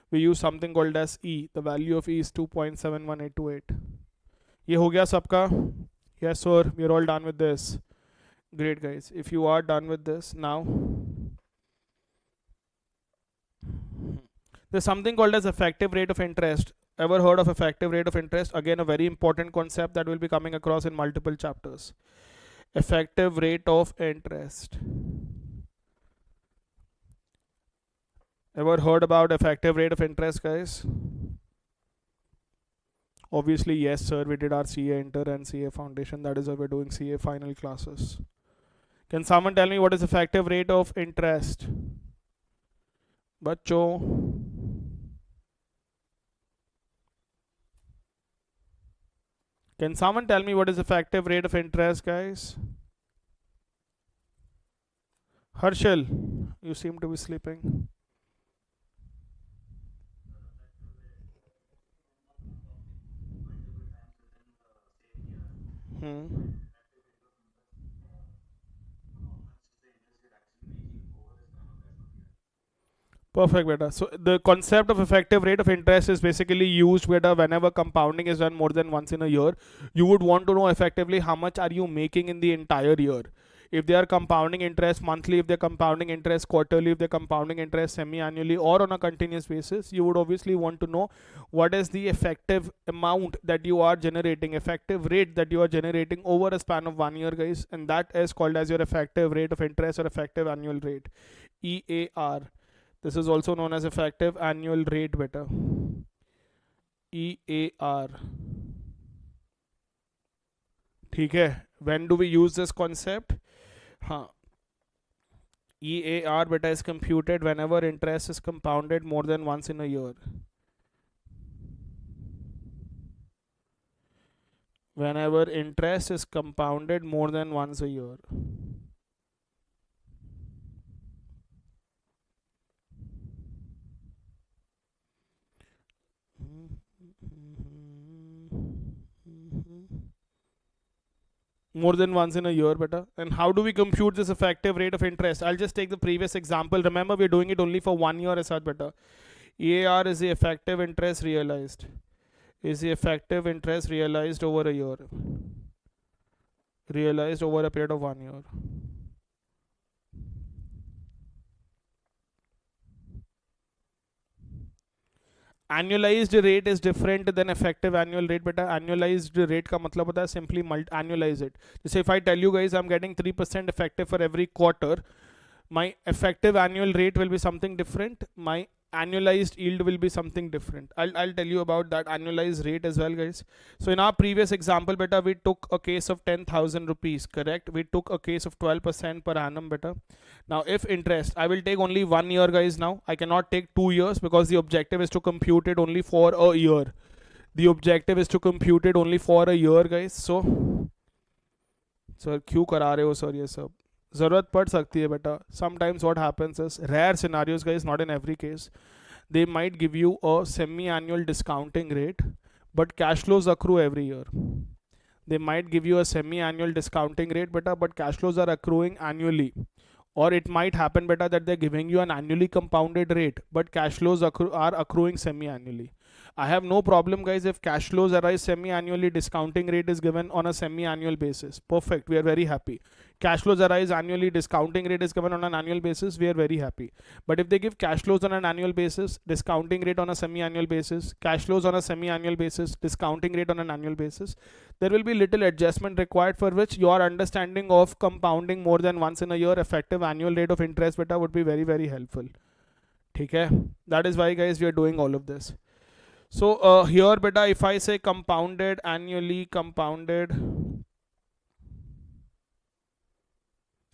We use something called as E. The value of E is 2.71828. ये हो गया सबका? Yes, sir. We're all done with this. Great, guys. If you are done with this now, there's something called as effective rate of interest. Ever heard of effective rate of interest? Again, a very important concept that will be coming across in multiple chapters. Effective rate of interest. Ever heard about effective rate of interest, guys? Obviously, yes, sir. We did our CA Inter and CA Foundation. That is why we're doing CA final classes. Can someone tell me what is effective rate of interest? Bachcho. Can someone tell me what is effective rate of interest, guys? Harshal, you seem to be sleeping. Perfect, beta. So the concept of effective rate of interest is basically used, beta, whenever compounding is done more than once in a year. You would want to know effectively how much are you making in the entire year. If they are compounding interest monthly, if they're compounding interest quarterly, if they're compounding interest semi-annually or on a continuous basis, you would obviously want to know what is the effective amount that you are generating, effective rate that you are generating over a span of 1 year, guys. And that is called as your effective rate of interest or effective annual rate, EAR. This is also known as effective annual rate, beta. EAR. ठीक है? When do we use this concept? हाँ. EAR, beta, is computed whenever interest is compounded more than once in a year. Whenever interest is compounded more than once a year. More than once in a year, beta. And how do we compute this effective rate of interest? I'll just take the previous example. Remember, we're doing it only for 1 year as such, beta. EAR is the effective interest realized. Is the effective interest realized over a year. Realized over a period of 1 year. Annualized rate is different than effective annual rate, beta. Annualized rate का मतलब होता है simply annualize it. Just if I tell you guys I'm getting 3% effective for every quarter, my effective annual rate will be something different. My annualized yield will be something different. I'll tell you about that annualized rate as well, guys. So in our previous example, beta, we took a case of 10,000 rupees, correct? We took a case of 12% per annum, beta. Now if interest, I will take only 1 year, guys. Now I cannot take 2 years because the objective is to compute it only for a year. The objective is to compute it only for a year, guys. So sir, क्यों करा रहे हो sir ये सब? ज़रूरत पड़ सकती है बेटा. Sometimes what happens is, rare scenarios guys, not in every case, they might give you a semi-annual discounting rate, but cash flows accrue every year. They might give you a semi-annual discounting rate, beta, but cash flows are accruing annually. Or it might happen, beta, that they're giving you an annually compounded rate, but cash flows are accruing semi-annually. I have no problem, guys, if cash flows arise semi-annually, discounting rate is given on a semi-annual basis. Perfect. We are very happy. Cash flows arise annually, discounting rate is given on an annual basis. We are very happy. But if they give cash flows on an annual basis, discounting rate on a semi-annual basis, cash flows on a semi-annual basis, discounting rate on an annual basis, there will be little adjustment required, for which your understanding of compounding more than once in a year effective annual rate of interest, beta, would be very, very helpful. Okay? That is why, guys, we are doing all of this. So here, beta, if I say compounded annually, compounded,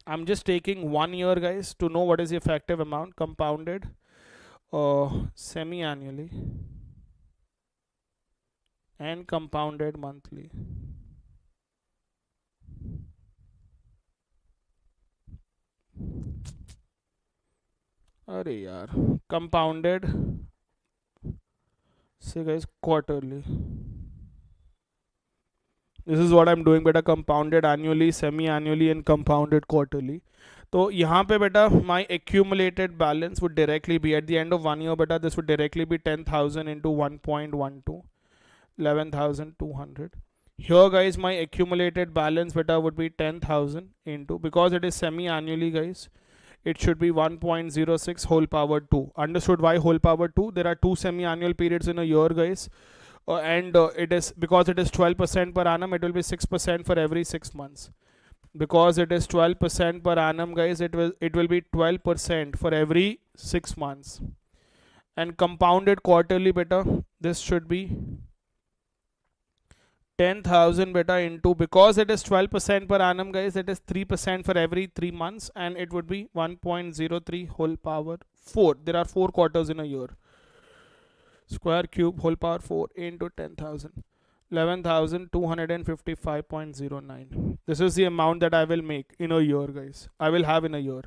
I'm just taking 1 year, guys, to know what is the effective amount. Compounded semi-annually and compounded monthly. Arey yaar. Compounded, say guys, quarterly. This is what I'm doing, beta. Compounded annually, semi-annually, and compounded quarterly. तो यहाँ पे बेटा my accumulated balance would directly be at the end of 1 year, beta, this would directly be 10,000 into 1.12, 11,200. Here, guys, my accumulated balance, beta, would be 10,000 into, because it is semi-annually, guys, it should be 1.06 whole power 2. Understood why whole power 2? There are 2 semi-annual periods in a year, guys. And it is, because it is 12% per annum, it will be 6% for every 6 months. Because it is 12% per annum, guys, it will be 12% for every 6 months. And compounded quarterly, beta, this should be 10,000, beta, into, because it is 12% per annum, guys, it is 3% for every 3 months, and it would be 1.03 whole power 4. There are 4 quarters in a year. Square cube whole power 4 into 10,000. 11,255.09. This is the amount that I will make in a year, guys. I will have in a year.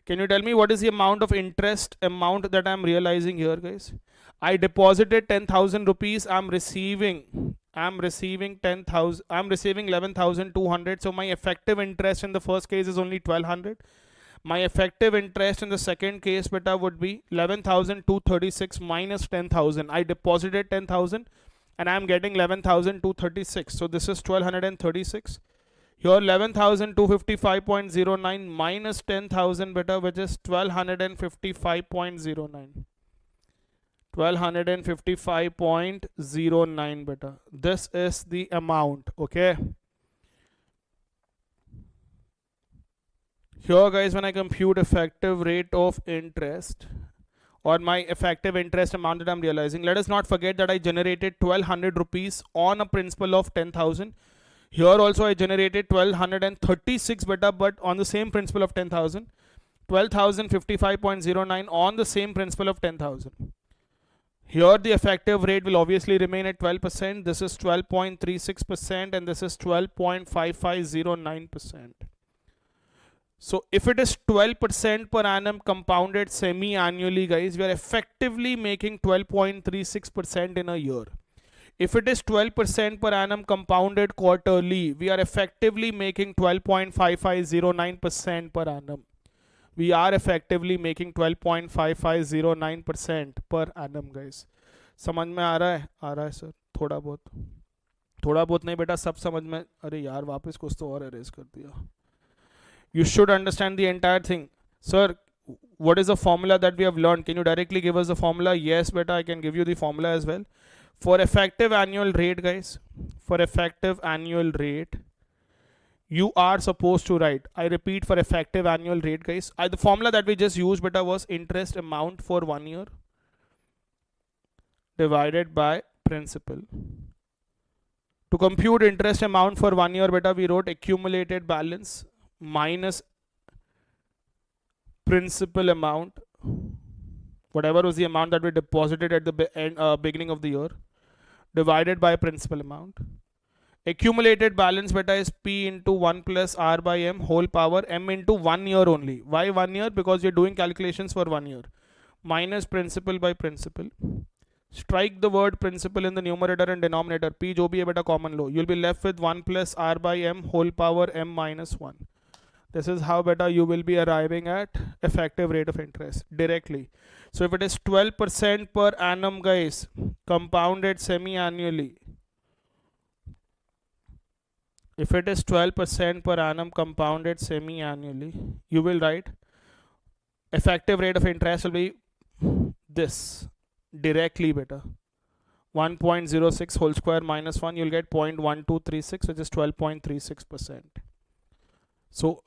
Can you tell me what is the amount of interest amount that I'm realizing here, guys? I deposited 10,000 rupees. I'm receiving 10,000. I'm receiving 11,200. So my effective interest in the first case is only 1,200. My effective interest in the second case, beta, would be 11,236 minus 10,000. I deposited 10,000 and I'm getting 11,236. So this is 1,236. Here 11,255.09 minus 10,000, beta, which is 1,255.09. 1,255.09, beta. This is the amount, okay? Here, guys, when I compute effective rate of interest, or my effective interest amount that I'm realizing, let us not forget that I generated 1,200 rupees on a principal of 10,000. Here also I generated 1,236, beta, but on the same principal of 10,000. 12,055.09 on the same principal of 10,000. Here the effective rate will obviously remain at 12%. This is 12.36% and this is 12.5509%. So if it is 12% per annum compounded semi-annually, guys, we are effectively making 12.36% in a year. If it is 12% per annum compounded quarterly, we are effectively making 12.5509% per annum. We are effectively making 12.5509% per annum, guys. समझ में आ रहा है? आ रहा है sir, थोड़ा बहुत। थोड़ा बहुत नहीं बेटा, सब समझ में। अरे यार वापस कुछ तो और अरेज कर दिया। You should understand the entire thing. Sir, what is the formula that we have learned? Can you directly give us the formula? Yes beta, I can give you the formula as well. For effective annual rate, guys, for effective annual rate, you are supposed to write, I repeat, for effective annual rate, guys, the formula that we just used beta was interest amount for 1 year divided by principal. To compute interest amount for 1 year beta, we wrote accumulated balance minus principal amount, whatever was the amount that we deposited at the beginning of the year, divided by principal amount. Accumulated balance beta is P into 1 plus R by M whole power M into 1 year only. Why 1 year? Because you're doing calculations for 1 year. Minus principal by principal. Strike the word principal in the numerator and denominator. P जो भी है बेटा common low. You'll be left with 1 plus R by M whole power M minus 1. This is how beta you will be arriving at effective rate of interest directly. So if it is 12% per annum, guys, compounded semi-annually. If it is 12% per annum compounded semi-annually, you will write effective rate of interest will be this directly beta. 1.06 whole square minus 1, you'll get 0.1236, which is 12.36%. So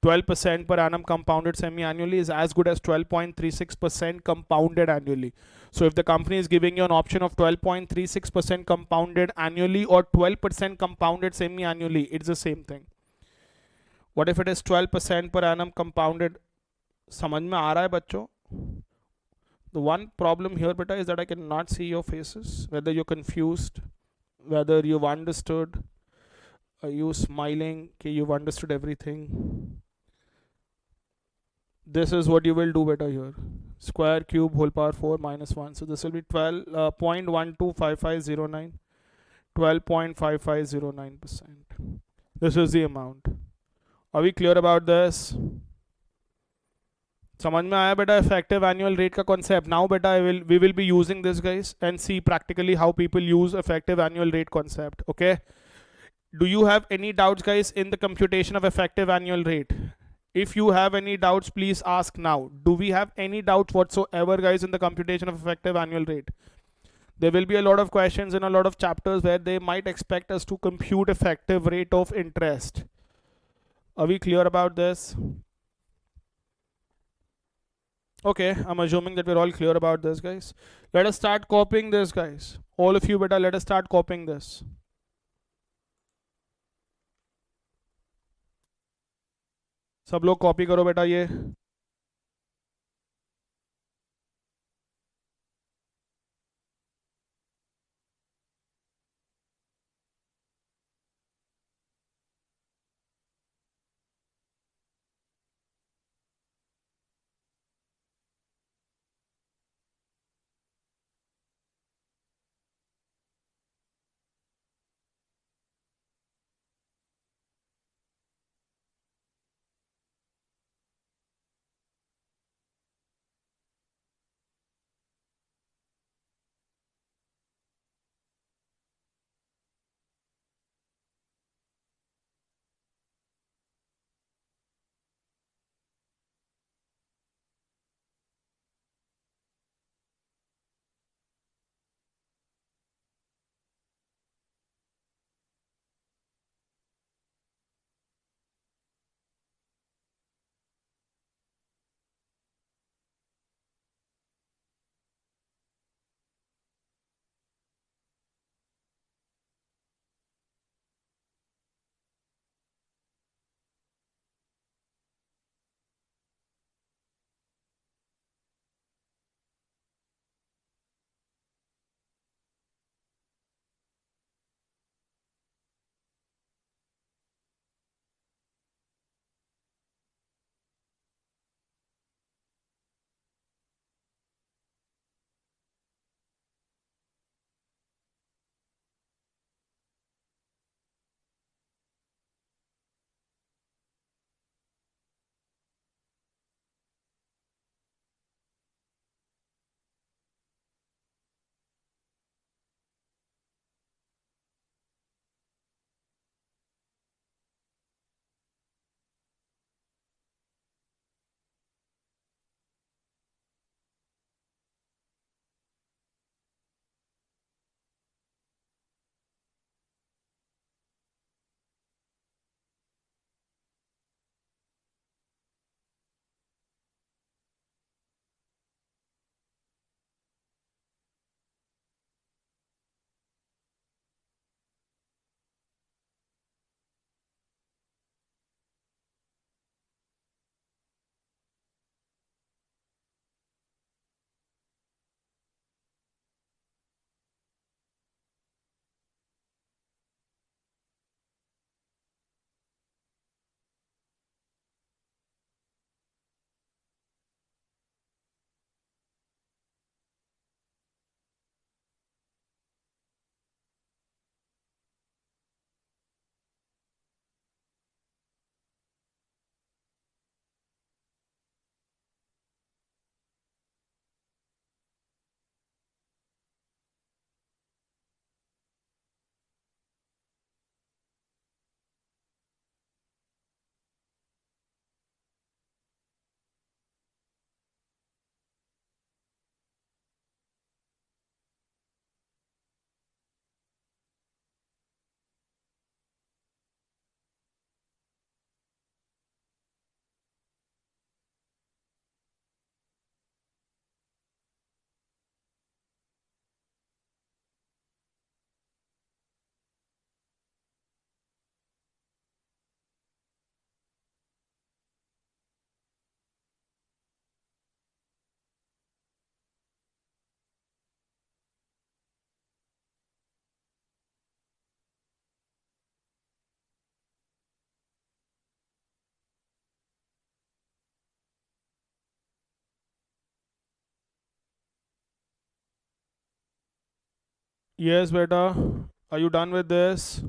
12% per annum compounded semi-annually is as good as 12.36% compounded annually. So if the company is giving you an option of 12.36% compounded annually or 12% compounded semi-annually, it's the same thing. What if it is 12% per annum compounded? समझ में आ रहा है बच्चों? The one problem here beta is that I cannot see your faces, whether you're confused, whether you've understood. Are you smiling? Okay, you've understood everything. This is what you will do better here. Square cube whole power 4 minus 1. So this will be 12.125509. 12.5509%. This is the amount. Are we clear about this? समझ में आया बेटा effective annual rate का concept? Now beta we will be using this, guys, and see practically how people use effective annual rate concept. Okay? Do you have any doubts, guys, in the computation of effective annual rate? If you have any doubts, please ask now. Do we have any doubts whatsoever, guys, in the computation of effective annual rate? There will be a lot of questions in a lot of chapters where they might expect us to compute effective rate of interest. Are we clear about this? Okay, I'm assuming that we're all clear about this, guys. Let us start copying this, guys. All of you beta, let us start copying this. सब लोग copy करो बेटा ये। Yes beta, are you done with this?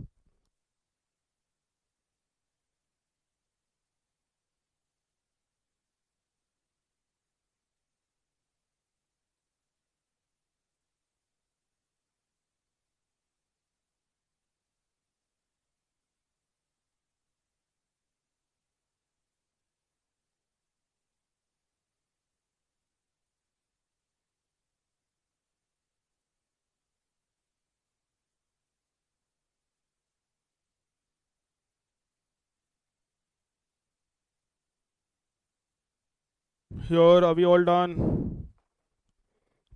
Here, are we all done?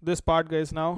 This part, guys, now.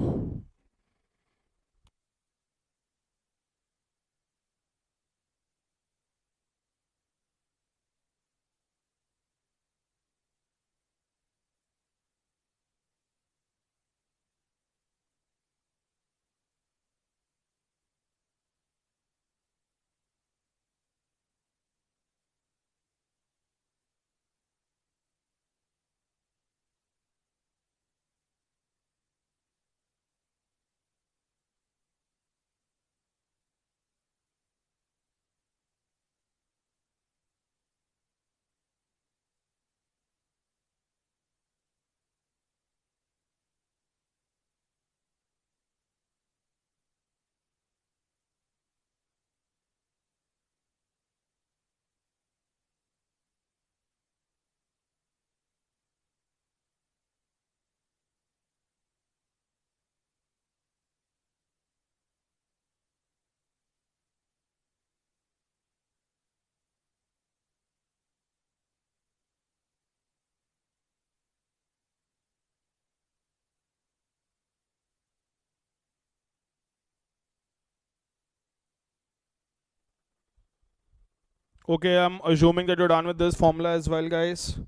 Okay, I'm assuming that you're done with this formula as well, guys.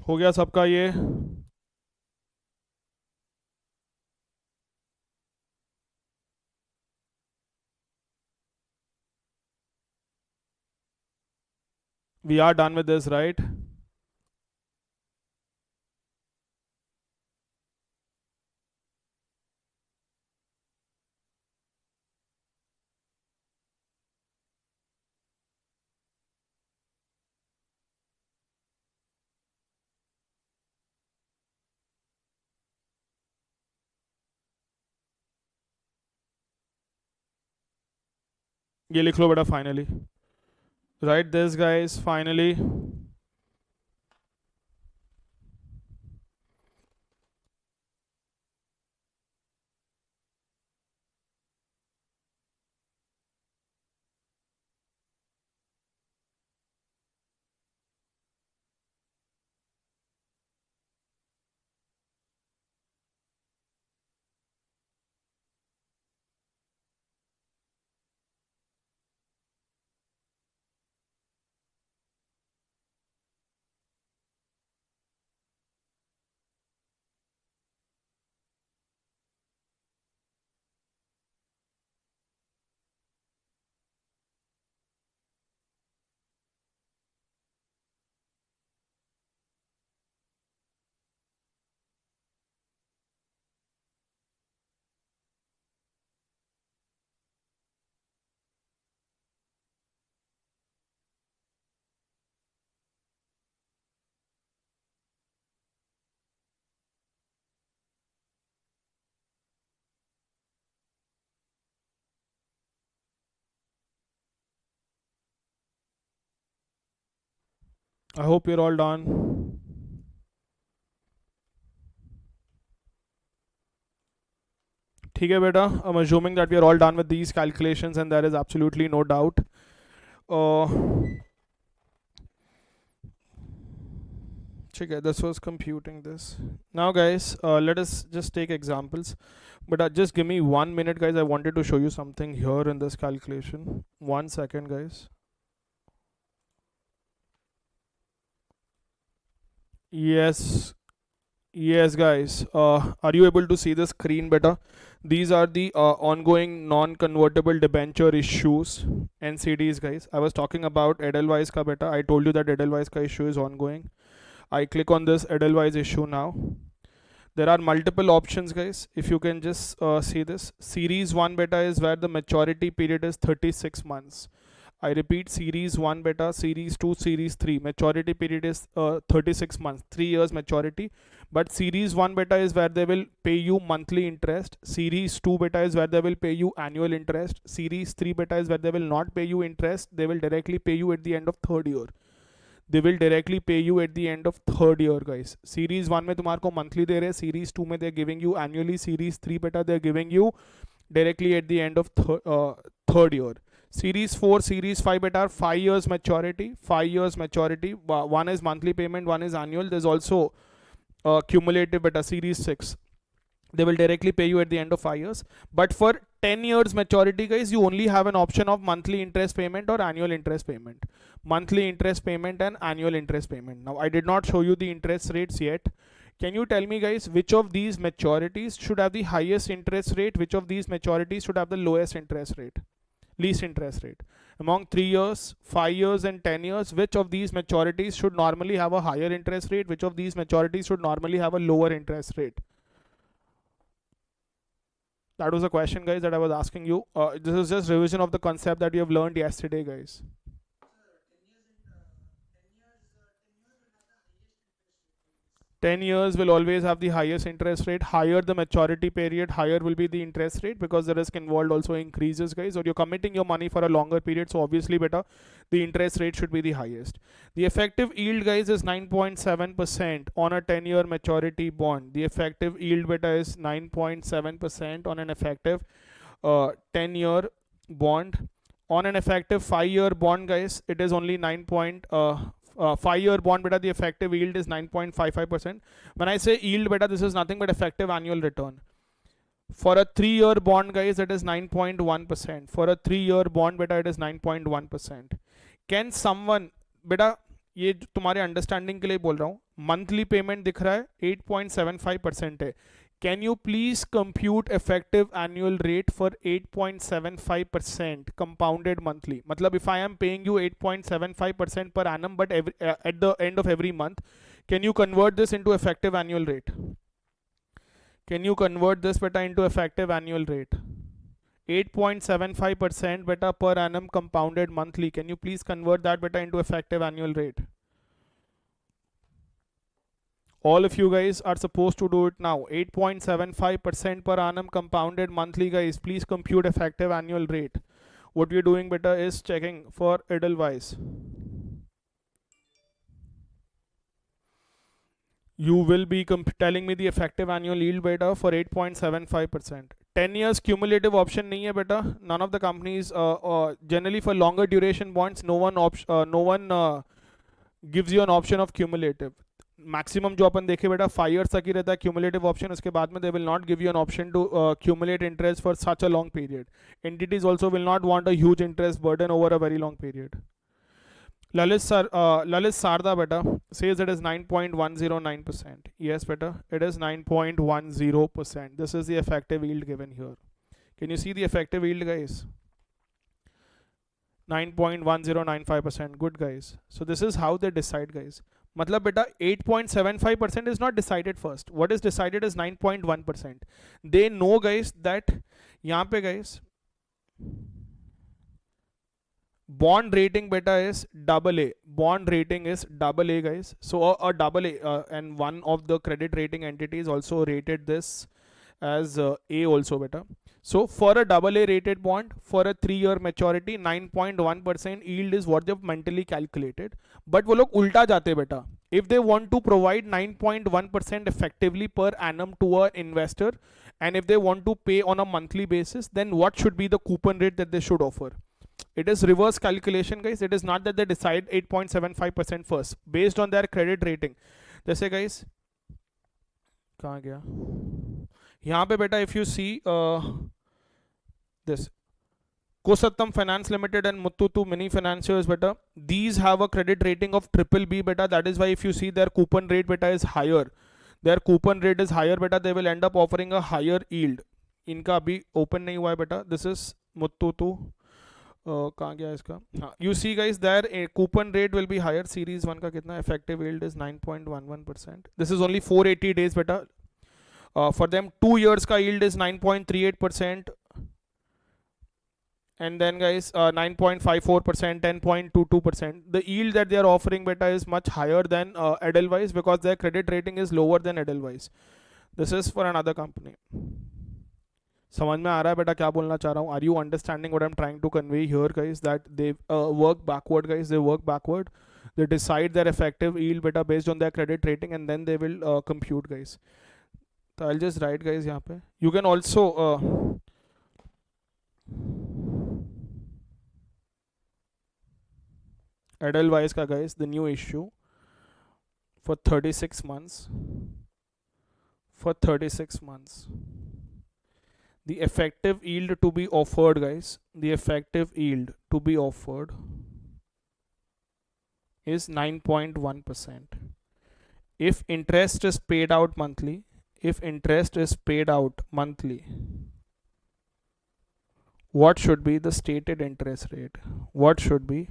हो गया सबका ये? We are done with this, right? ये लिख लो बेटा finally. Write this, guys, finally. I hope you're all done. ठीक है बेटा, I'm assuming that we are all done with these calculations and there is absolutely no doubt. ठीक है, this was computing this. Now guys, let us just take examples. But just give me 1 minute, guys. I wanted to show you something here in this calculation. 1 second, guys. Yes, yes, guys. Are you able to see the screen better? These are the ongoing non-convertible debenture issues, NCDs, guys. I was talking about Edelweiss ka beta. I told you that Edelweiss ka issue is ongoing. I click on this Edelweiss issue now. There are multiple options, guys. If you can just see this. Series 1 beta is where the maturity period is 36 months. I repeat, series 1 beta, series 2, series 3. Maturity period is 36 months, 3 years maturity. But series 1 beta is where they will pay you monthly interest. Series 2 beta is where they will pay you annual interest. Series 3 beta is where they will not pay you interest. They will directly pay you at the end of third year. They will directly pay you at the end of third year, guys. Series 1 में तुम्हारे को monthly दे रहे हैं. Series 2 में they're giving you annually. Series 3 beta they're giving you directly at the end of third year. Series 4, Series 5 beta are 5 years maturity. 5 years maturity. One is monthly payment, one is annual. There's also cumulative beta, Series 6. They will directly pay you at the end of 5 years. But for 10 years maturity, guys, you only have an option of monthly interest payment or annual interest payment. Monthly interest payment and annual interest payment. Now, I did not show you the interest rates yet. Can you tell me, guys, which of these maturities should have the highest interest rate? Which of these maturities should have the lowest interest rate? Least interest rate. Among 3 years, 5 years and 10 years, which of these maturities should normally have a higher interest rate? Which of these maturities should normally have a lower interest rate? That was a question, guys, that I was asking you. This is just revision of the concept that you have learned yesterday, guys. 10 years will always have the highest interest rate. Higher the maturity period, higher will be the interest rate, because the risk involved also increases, guys. Or you're committing your money for a longer period, so obviously better the interest rate should be the highest. The effective yield, guys, is 9.7% on a 10-year maturity bond. The effective yield beta is 9.7% on an effective 10-year bond. On an effective 5-year bond, guys, it is only 5-year bond beta, the effective yield is 9.55%. When I say yield beta, this is nothing but effective annual return. For a 3-year bond, guys, it is 9.1%. For a 3-year bond beta, it is 9.1%. Can someone, beta, ये तुम्हारे understanding के लिए बोल रहा हूँ, monthly payment दिख रहा है 8.75% है. Can you please compute effective annual rate for 8.75% compounded monthly? मतलब if I am paying you 8.75% per annum, but at the end of every month, can you convert this into effective annual rate? Can you convert this beta into effective annual rate? 8.75% beta per annum compounded monthly. Can you please convert that beta into effective annual rate? All of you guys are supposed to do it now. 8.75% per annum compounded monthly, guys. Please compute effective annual rate. What we're doing better is checking for Edelweiss. You will be telling me the effective annual yield beta for 8.75%. 10 years cumulative option nahi hai beta. None of the companies, generally for longer duration bonds, no one gives you an option of cumulative. Maximum जो अपन देखे बेटा 5 years तक ही रहता है cumulative option. उसके बाद में they will not give you an option to cumulate interest for such a long period. Entities also will not want a huge interest burden over a very long period. Lalit Sarda beta says it is 9.109%. Yes beta, it is 9.10%. This is the effective yield given here. Can you see the effective yield, guys? 9.1095%. Good, guys. So this is how they decide, guys. मतलब बेटा 8.75% is not decided first. What is decided is 9.1%. They know, guys, that यहाँ पे, guys, bond rating beta is AA. Bond rating is AA, guys. So a AA, and one of the credit rating entities also rated this as A also beta. So for a AA rated bond, for a 3-year maturity, 9.1% yield is what they've mentally calculated. But वो लोग उल्टा जाते बेटा. If they want to provide 9.1% effectively per annum to an investor, and if they want to pay on a monthly basis, then what should be the coupon rate that they should offer? It is reverse calculation, guys. It is not that they decide 8.75% first based on their credit rating. जैसे guys, कहाँ गया? यहाँ पे बेटा, if you see this Kosattam Finance Limited and Muthutu Mini Financiers beta, these have a credit rating of BBB beta. That is why if you see their coupon rate beta is higher. Their coupon rate is higher beta. They will end up offering a higher yield. इनका अभी open नहीं हुआ है बेटा. This is Muthutu. कहाँ गया इसका? हाँ, you see guys, their coupon rate will be higher. Series 1 का कितना effective yield is 9.11%. This is only 480 days beta. For them 2 years ka yield is 9.38%, and then guys 9.54%, 10.22%. The yield that they are offering beta is much higher than Edelweiss because their credit rating is lower than Edelweiss. This is for another company. समझ में आ रहा है बेटा क्या बोलना चाह रहा हूँ? Are you understanding what I'm trying to convey here, guys? That they work backward, guys. They work backward. They decide their effective yield beta based on their credit rating, and then they will compute, guys. So I'll just write, guys, यहाँ पे. You can also Edelweiss का, guys, the new issue for 36 months. For 36 months. The effective yield to be offered, guys, the effective yield to be offered is 9.1%. If interest is paid out monthly, what should be the stated interest rate? What should be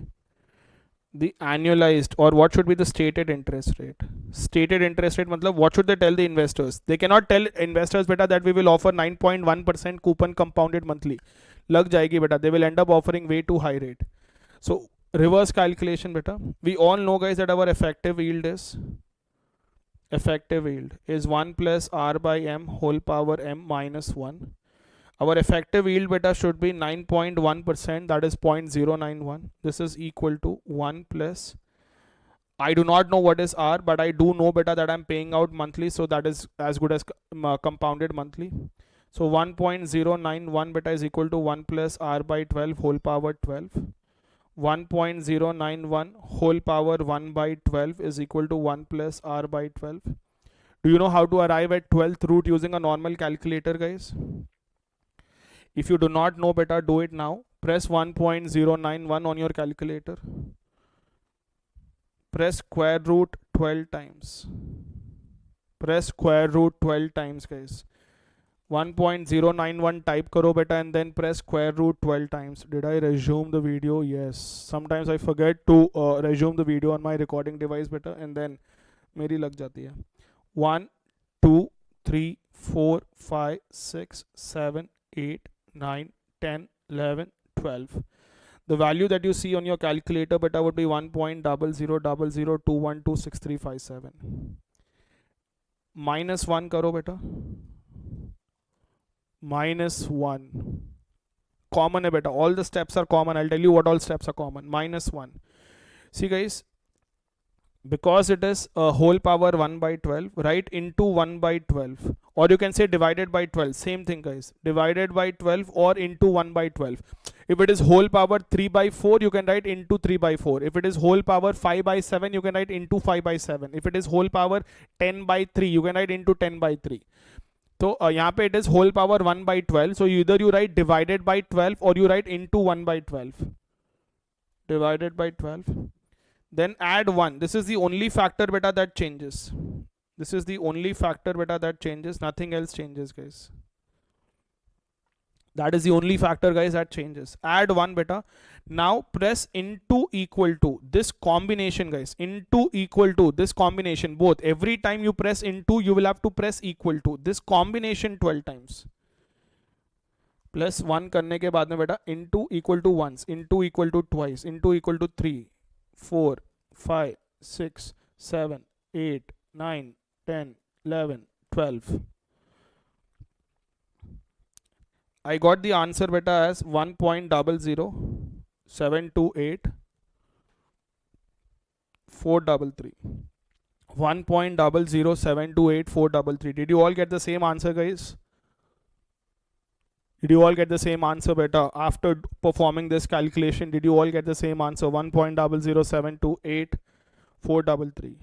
the annualized, or what should be the stated interest rate? Stated interest rate matlab what should they tell the investors? They cannot tell investors beta that we will offer 9.1% coupon compounded monthly. Lag jayegi beta. They will end up offering way too high rate. So reverse calculation beta. We all know, guys, that our effective yield is 1 plus r by m whole power m minus 1. Our effective yield beta should be 9.1%, that is 0.091. This is equal to 1 plus, I do not know what is r, but I do know beta that I'm paying out monthly, so that is as good as compounded monthly. So 1.091 beta is equal to 1 plus r by 12 whole power 12. 1.091 whole power 1 by 12 is equal to 1 plus r by 12. Do you know how to arrive at 12th root using a normal calculator, guys? If you do not know beta, do it now. Press 1.091 on your calculator. Press square root 12 times. Press square root 12 times, guys. 1.091 type karo beta and then press square root 12 times. Did I resume the video? Yes. Sometimes I forget to resume the video on my recording device beta, and then meri lag jati hai. 1, 2, 3, 4, 5, 6, 7, 8, 9, 10, 11, 12. The value that you see on your calculator beta would be 1.0000212637. Minus 1 karo beta. Minus 1. Common hai beta. All the steps are common. I'll tell you what all steps are common. Minus 1. See, guys, because it is a whole power 1 by 12, write into 1 by 12, or you can say divided by 12. Same thing, guys. Divided by 12 or into 1 by 12. If it is whole power 3 by 4, you can write into 3 by 4. If it is whole power 5 by 7, you can write into 5 by 7. If it is whole power 10 by 3, you can write into 10 by 3. So यहाँ पे it is whole power 1 by 12. So either you write divided by 12 or you write into 1 by 12. Divided by 12. Then add 1. This is the only factor beta that changes. This is the only factor beta that changes. Nothing else changes, guys. That is the only factor, guys, that changes. Add 1 beta. Now press into equal to this combination, guys. Into equal to this combination, both. Every time you press into, you will have to press equal to this combination 12 times. Plus 1 करने के बाद में बेटा into equal to once, into equal to twice, into equal to 3, 4, 5, 6, 7, 8, 9, 10, 11, 12. I got the answer beta as 1.00728 433. 1.00728 433. Did you all get the same answer, guys? Did you all get the same answer beta? After performing this calculation, did you all get the same answer? 1.00728 433.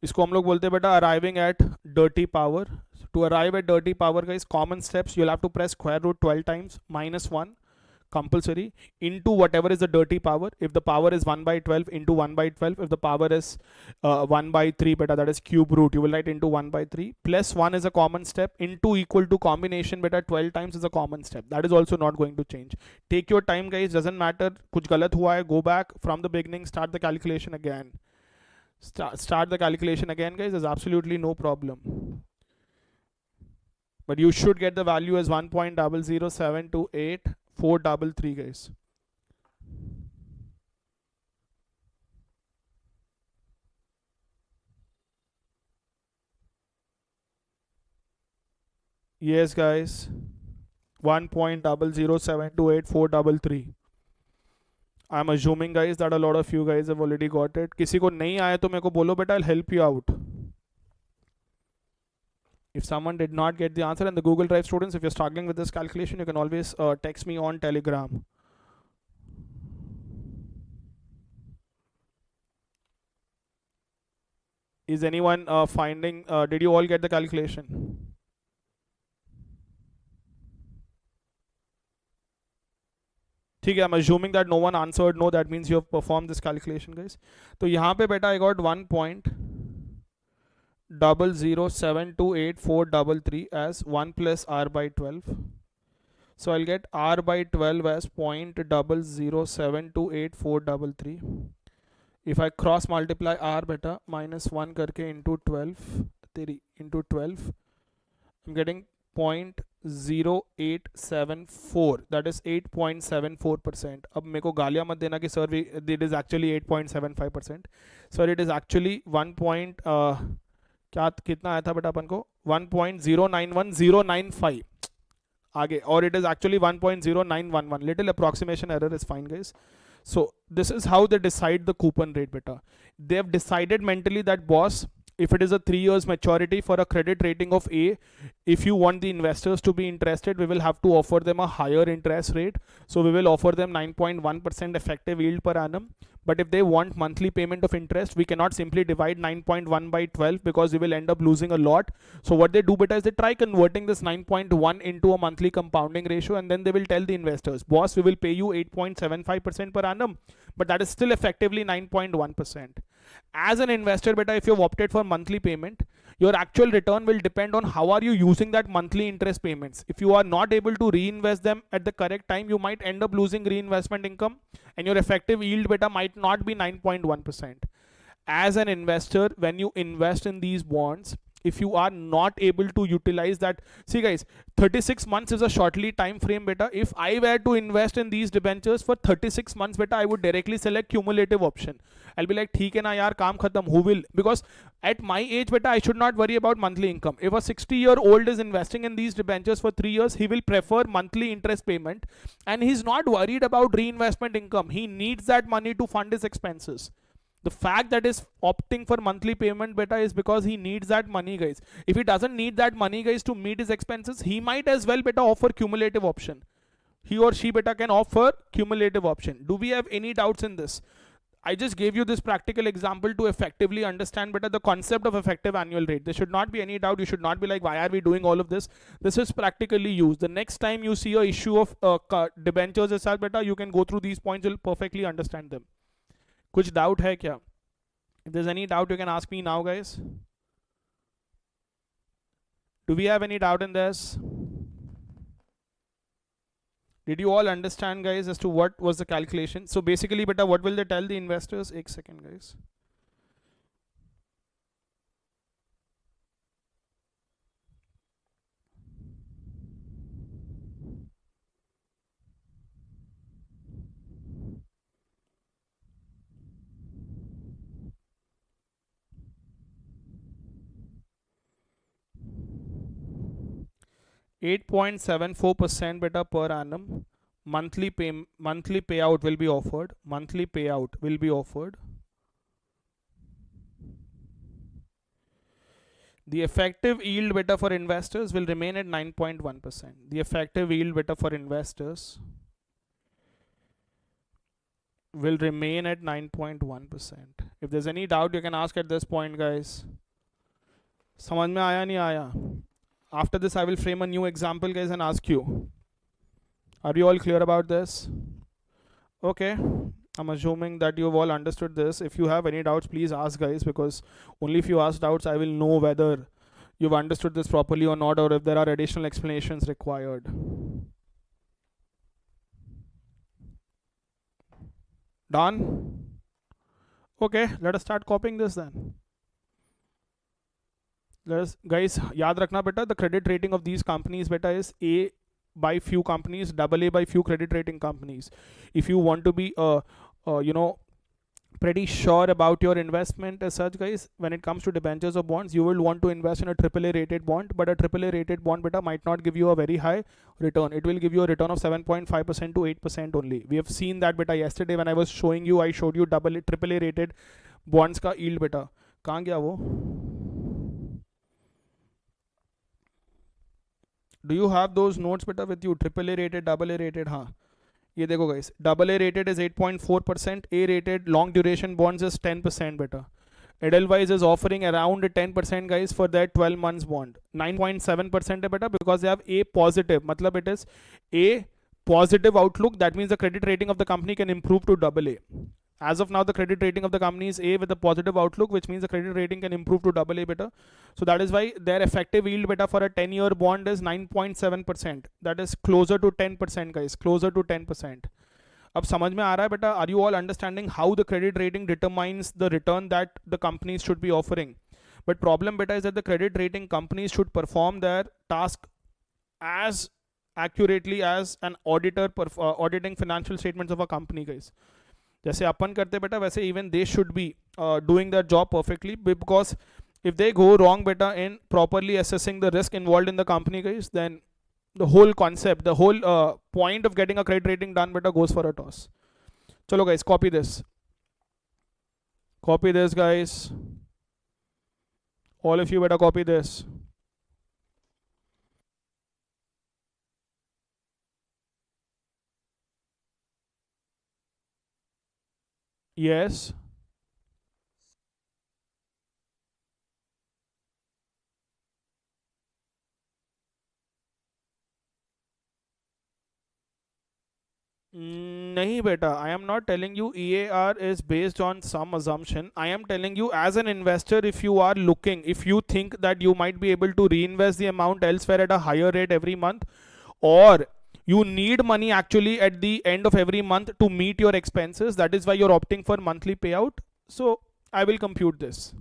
इसको हम लोग बोलते हैं बेटा arriving at dirty power. To arrive at dirty power, guys, common steps, you'll have to press square root 12 times, minus 1, compulsory, into whatever is the dirty power. If the power is 1 by 12, into 1 by 12. If the power is 1 by 3 beta, that is cube root, you will write into 1 by 3. Plus 1 is a common step. Into equal to combination beta 12 times is a common step. That is also not going to change. Take your time, guys. Doesn't matter. Kuch galat hua hai, go back from the beginning, start the calculation again. Start the calculation again, guys. There's absolutely no problem. but you should get the value as 1.00728,433, guys. Yes, guys. 1.00728,433. I'm assuming, guys, that a lot of you guys have already got it. किसी को नहीं आया तो मेरे को बोलो बेटा, I'll help you out. If someone did not get the answer, and the Google Drive students, if you're struggling with this calculation, you can always text me on Telegram. Is anyone finding, did you all get the calculation? ठीक है, I'm assuming that no one answered no, that means you have performed this calculation, guys. तो यहाँ पे बेटा I got 1.00728,433 as 1 plus r by 12. So I'll get r by 12 as 0.00728,433. If I cross multiply r beta minus 1 करके into 12 into 12, I'm getting 0.0874, that is 8.74%. अब मेरे को गालियाँ मत देना कि sir it is actually 8.75%. Sir it is actually 1. क्या कितना आया था बेटा अपन को 1.091095 आगे, और it is actually 1.0911. Little approximation error is fine, guys. So this is how they decide the coupon rate beta. They have decided mentally that, boss, if it is a 3 years maturity for a credit rating of A, if you want the investors to be interested, we will have to offer them a higher interest rate. So we will offer them 9.1% effective yield per annum. But if they want monthly payment of interest, we cannot simply divide 9.1 by 12 because we will end up losing a lot. So what they do beta is they try converting this 9.1 into a monthly compounding ratio, and then they will tell the investors, boss, we will pay you 8.75% per annum, but that is still effectively 9.1%. As an investor beta, if you've opted for monthly payment, your actual return will depend on how are you using that monthly interest payments. If you are not able to reinvest them at the correct time, you might end up losing reinvestment income, and your effective yield beta might not be 9.1%. As an investor, when you invest in these bonds, if you are not able to utilize that, see guys, 36 months is a shortly time frame beta. If I were to invest in these debentures for 36 months beta, I would directly select cumulative option. I'll be like, theek hai na yaar, kaam khatam, who will? Because at my age beta, I should not worry about monthly income. If a 60-year-old is investing in these debentures for 3 years, he will prefer monthly interest payment, and he's not worried about reinvestment income. He needs that money to fund his expenses. The fact that is opting for monthly payment beta is because he needs that money, guys. If he doesn't need that money, guys, to meet his expenses, he might as well beta offer cumulative option. He or she beta can offer cumulative option. Do we have any doubts in this? I just gave you this practical example to effectively understand better the concept of effective annual rate. There should not be any doubt. You should not be like, why are we doing all of this? This is practically used. The next time you see a issue of debentures as beta, you can go through these points, you'll perfectly understand them. कुछ doubt है क्या? If there's any doubt, you can ask me now, guys. Do we have any doubt in this? Did you all understand, guys, as to what was the calculation? So basically, beta, what will they tell the investors? Ek second, guys. $8.74% beta per annum. Monthly payout will be offered. Monthly payout will be offered. The effective yield beta for investors will remain at 9.1%. The effective yield beta for investors will remain at 9.1%. If there's any doubt, you can ask at this point, guys. समझ में आया नहीं आया? After this, I will frame a new example, guys, and ask you. Are you all clear about this? Okay. I'm assuming that you've all understood this. If you have any doubts, please ask, guys, because only if you ask doubts, I will know whether you've understood this properly or not, or if there are additional explanations required. Done? Okay, let us start copying this then. guys याद रखना बेटा, the credit rating of these companies बेटा is A by few companies, double A by few credit rating companies. If you want to be pretty sure about your investment as such, guys, when it comes to debentures or bonds, you will want to invest in a AAA rated bond, but a AAA rated bond beta might not give you a very high return. It will give you a return of 7.5% to 8% only. We have seen that beta yesterday when I was showing you. I showed you AAA rated bonds का yield beta. कहाँ गया वो? Do you have those notes beta with you? AAA rated, AA rated, हाँ. ये देखो guys, AA rated is 8.4%, A rated long duration bonds is 10% beta. Edelweiss is offering around 10% guys for that 12 months bond. 9.7% है beta because they have A positive. मतलब it is A positive outlook. That means the credit rating of the company can improve to AA. As of now, the credit rating of the company is A with a positive outlook, which means the credit rating can improve to AA beta. So that is why their effective yield beta for a 10-year bond is 9.7%. That is closer to 10% guys, closer to 10%. अब समझ में आ रहा है बेटा? Are you all understanding how the credit rating determines the return that the companies should be offering? But problem beta is that the credit rating companies should perform their task as accurately as an auditor auditing financial statements of a company guys. जैसे अपन करते बेटा वैसे even they should be doing their job perfectly, because if they go wrong beta in properly assessing the risk involved in the company guys, then the whole concept, the whole point of getting a credit rating done beta goes for a toss. Chalo guys, copy this guys, all of you beta copy this. Yes. नहीं बेटा, I am not telling you EAR is based on some assumption. I am telling you as an investor, if you are looking, if you think that you might be able to reinvest the amount elsewhere at a higher rate every month, or you need money actually at the end of every month to meet your expenses, that is why you're opting for monthly payout. So I will compute this.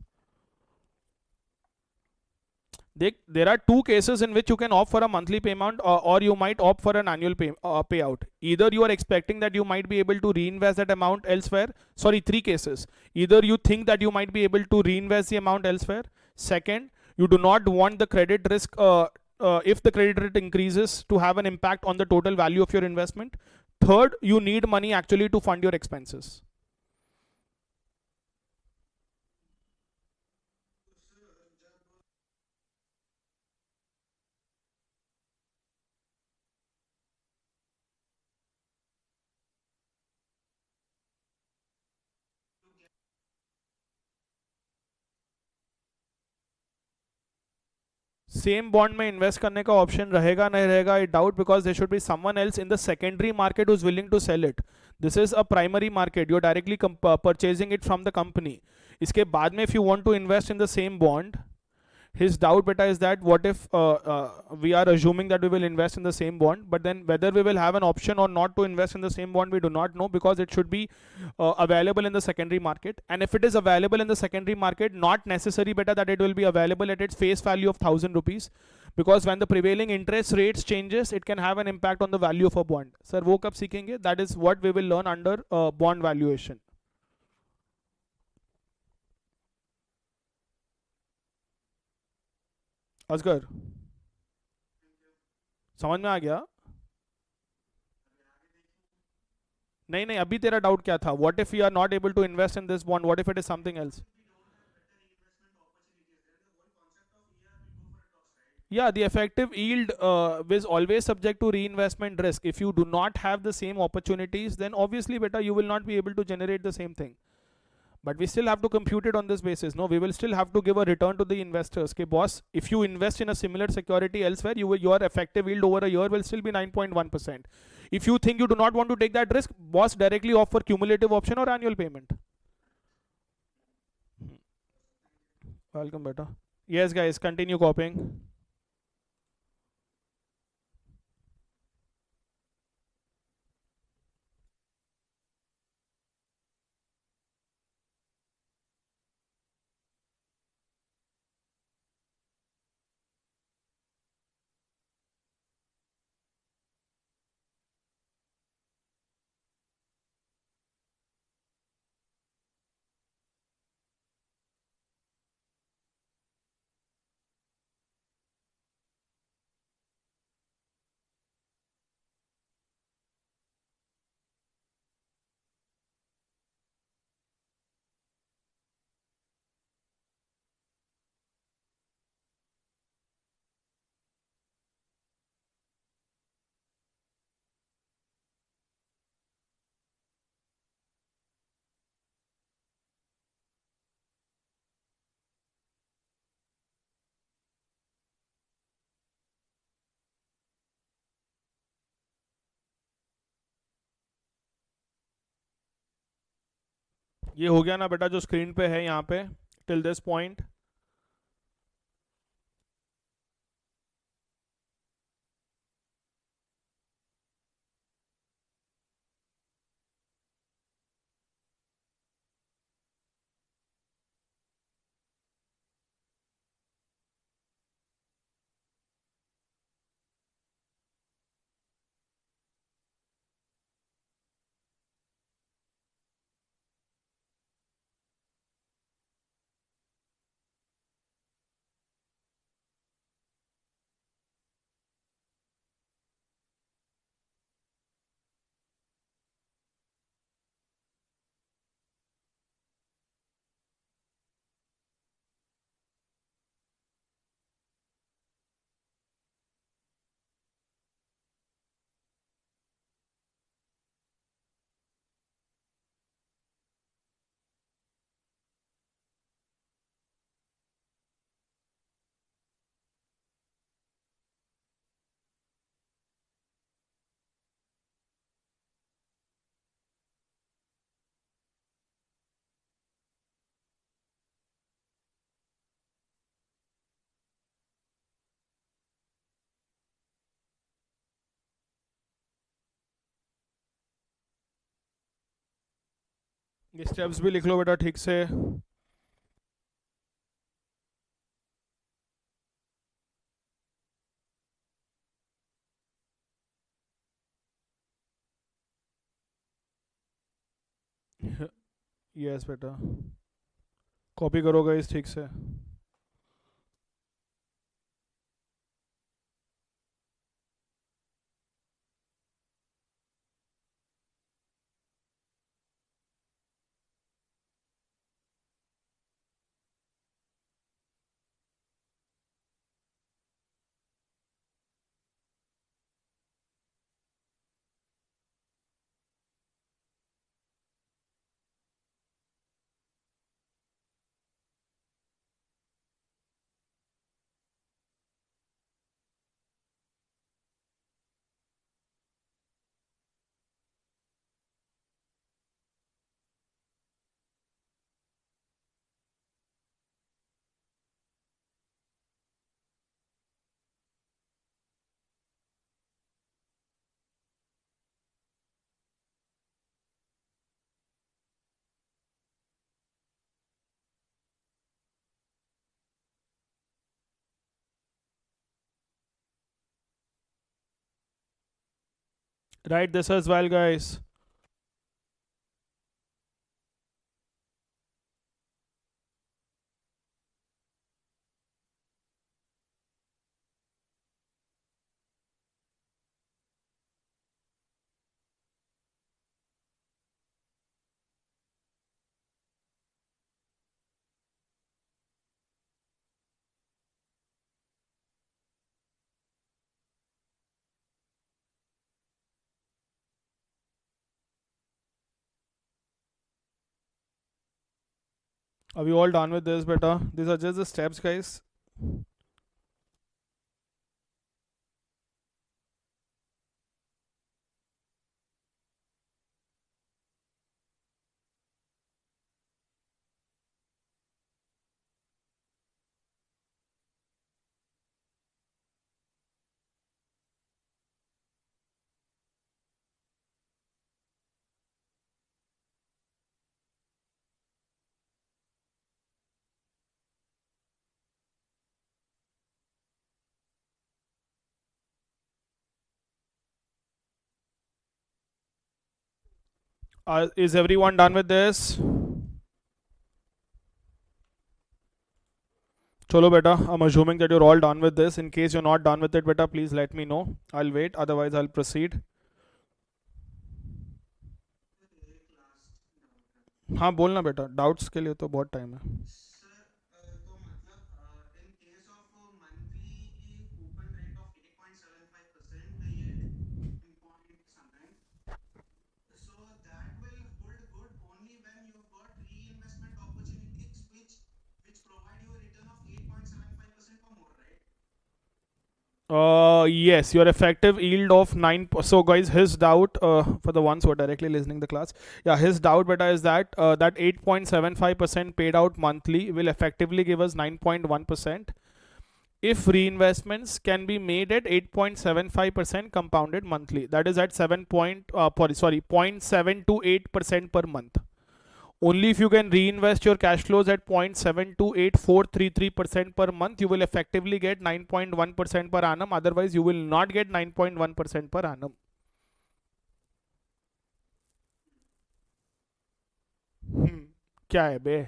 There are two cases in which you can opt for a monthly payment, or you might opt for an annual payout. Either you are expecting that you might be able to reinvest that amount elsewhere. Sorry, three cases. Either you think that you might be able to reinvest the amount elsewhere. Second, you do not want the credit risk, if the credit rate increases, to have an impact on the total value of your investment. Third, you need money actually to fund your expenses. Same bond में invest करने का option रहेगा नहीं रहेगा, I doubt, because there should be someone else in the secondary market who is willing to sell it. This is a primary market, you are directly purchasing it from the company. इसके बाद में if you want to invest in the same bond, his doubt beta is that what if we are assuming that we will invest in the same bond, but then whether we will have an option or not to invest in the same bond, we do not know, because it should be available in the secondary market. And if it is available in the secondary market, not necessary beta that it will be available at its face value of 1000 rupees, because when the prevailing interest rates changes, it can have an impact on the value of a bond. Sir wo kab seekhenge? That is what we will learn under bond valuation. Asgar समझ में आ गया? नहीं नहीं, अभी तेरा doubt क्या था? What if you are not able to invest in this bond, what if it is something else? Yeah, the effective yield is always subject to reinvestment risk. If you do not have the same opportunities, then obviously better you will not be able to generate the same thing. But we still have to compute it on this basis. No, we will still have to give a return to the investors. Okay, boss, if you invest in a similar security elsewhere, your effective yield over a year will still be 9.1%. If you think you do not want to take that risk, boss, directly offer cumulative option or annual payment. Welcome, beta. Yes, guys, continue copying. ये हो गया ना बेटा जो screen पे है यहाँ पे टिल दिस पॉइंट. ये स्टेप्स भी लिख लो बेटा ठीक से. यस बेटा कॉपी करो गाइस ठीक से. Write this as well guys. Are we all done with this beta? These are just the steps guys. Is everyone done with this? Cholo beta, I'm assuming that you're all done with this. In case you're not done with it beta, please let me know. I'll wait, otherwise I'll proceed. हाँ बोलना बेटा, doubts के लिए तो बहुत time है. Yes, your effective yield of 9. So, guys, his doubt, for the ones who are directly listening the class, yeah, his doubt, beta, is that that 8.75% paid out monthly will effectively give us 9.1% if reinvestments can be made at 8.75% compounded monthly. That is at 0.728% per month. Only if you can reinvest your cash flows at 0.728,433% per month, you will effectively get 9.1% per annum. Otherwise, you will not get 9.1% per annum. क्या है बे?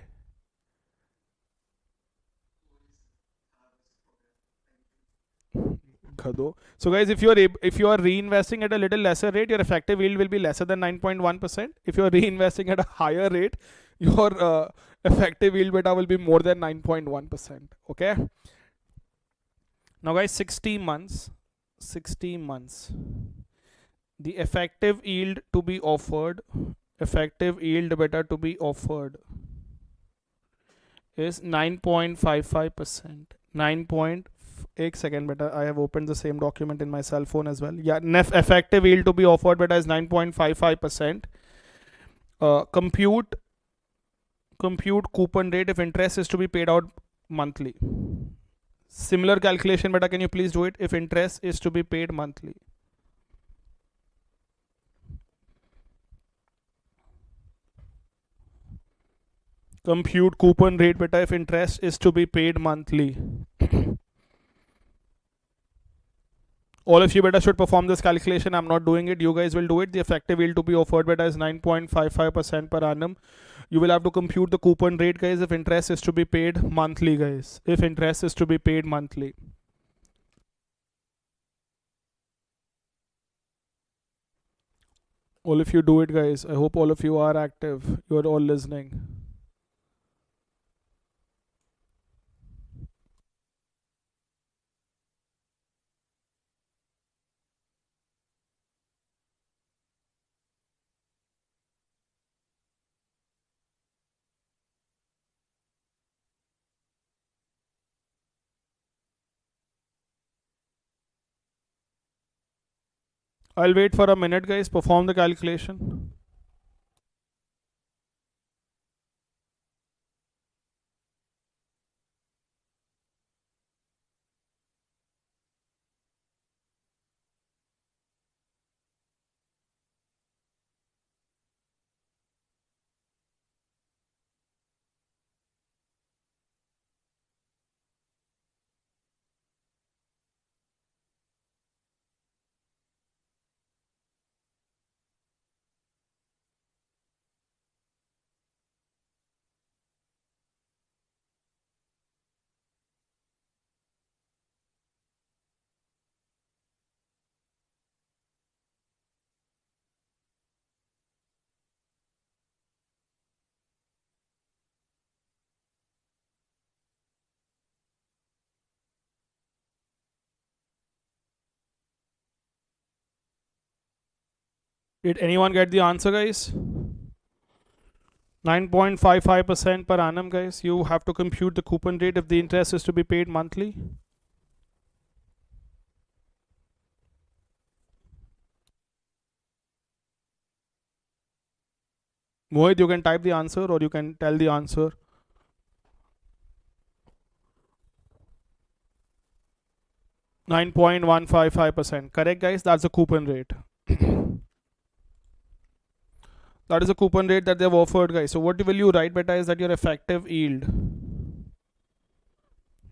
Gado. So guys, if you are reinvesting at a little lesser rate, your effective yield will be lesser than 9.1%. If you are reinvesting at a higher rate, your effective yield beta will be more than 9.1%. Okay. Now guys, 60 months. The effective yield beta to be offered is 9.55%. 9 point, एक second beta, I have opened the same document in my cell phone as well. Yeah, effective yield to be offered beta is 9.55%. Compute coupon rate if interest is to be paid out monthly. Similar calculation beta, can you please do it if interest is to be paid monthly? Compute coupon rate beta if interest is to be paid monthly. All of you beta should perform this calculation. I'm not doing it. You guys will do it. The effective yield to be offered beta is 9.55% per annum. You will have to compute the coupon rate, guys, if interest is to be paid monthly, guys. If interest is to be paid monthly. All of you do it, guys. I hope all of you are active. You're all listening. I'll wait for a minute, guys. Perform the calculation. Did anyone get the answer, guys? 9.55% per annum, guys. You have to compute the coupon rate if the interest is to be paid monthly. Mohit, you can type the answer or you can tell the answer. 9.155%. Correct, guys? That's the coupon rate. That is the coupon rate that they've offered, guys. So what will you write, beta, is that your effective yield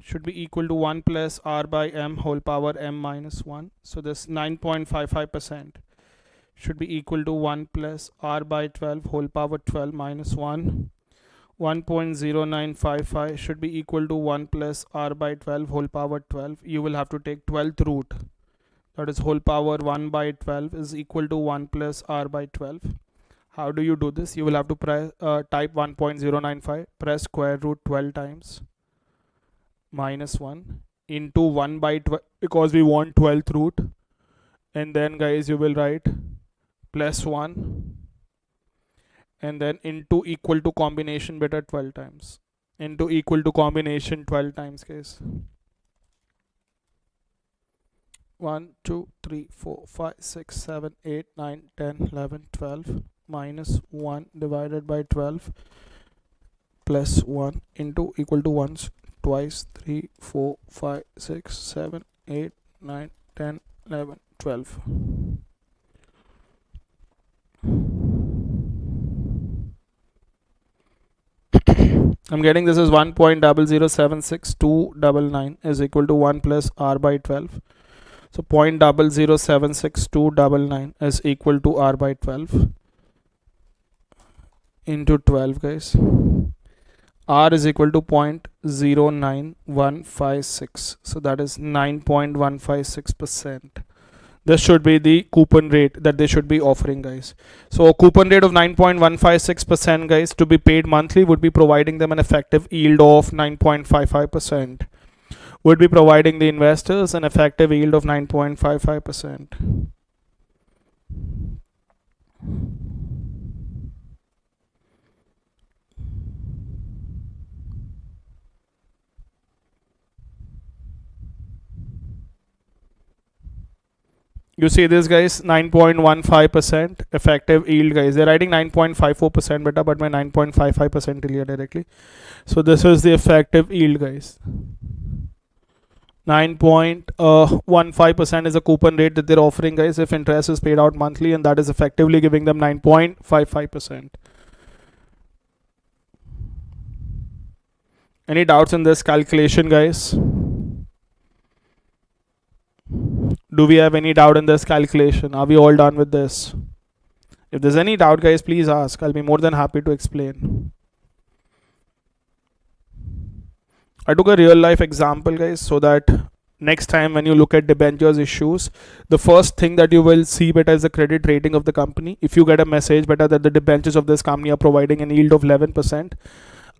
should be equal to 1 plus r by m whole power m minus 1. So this 9.55% should be equal to 1 plus r by 12 whole power 12 minus 1. 1.0955 should be equal to 1 plus r by 12 whole power 12. You will have to take 12th root. That is whole power 1 by 12 is equal to 1 plus r by 12. How do you do this? You will have to type 1.095, press square root 12 times minus 1 into 1 by 12 because we want 12th root. And then, guys, you will write plus 1 and then into equal to combination beta 12 times. Into equal to combination 12 times, guys. 1 2 3 4 5 6 7 8 9 10 11 12 minus 1 divided by 12 plus 1 into equal to once twice 3 4 5 6 7 8 9 10 11 12. I'm getting this is 1.0076299 is equal to 1 plus r by 12. So 0.0076299 is equal to r by 12 into 12, guys. R is equal to 0.09156. So that is 9.156%. This should be the coupon rate that they should be offering, guys. So a coupon rate of 9.156%, guys, to be paid monthly would be providing them an effective yield of 9.55%. Would be providing the investors an effective yield of 9.55%. You see this, guys, 9.15% effective yield, guys. They're writing 9.54% beta, but my 9.55% here directly. So this is the effective yield, guys. 9.15% is a coupon rate that they're offering, guys, if interest is paid out monthly, and that is effectively giving them 9.55%. Any doubts in this calculation, guys? Do we have any doubt in this calculation? Are we all done with this? If there's any doubt, guys, please ask. I'll be more than happy to explain. I took a real life example, guys, so that next time when you look at debentures issues, the first thing that you will see better is the credit rating of the company. If you get a message better that the debentures of this company are providing an yield of 11%,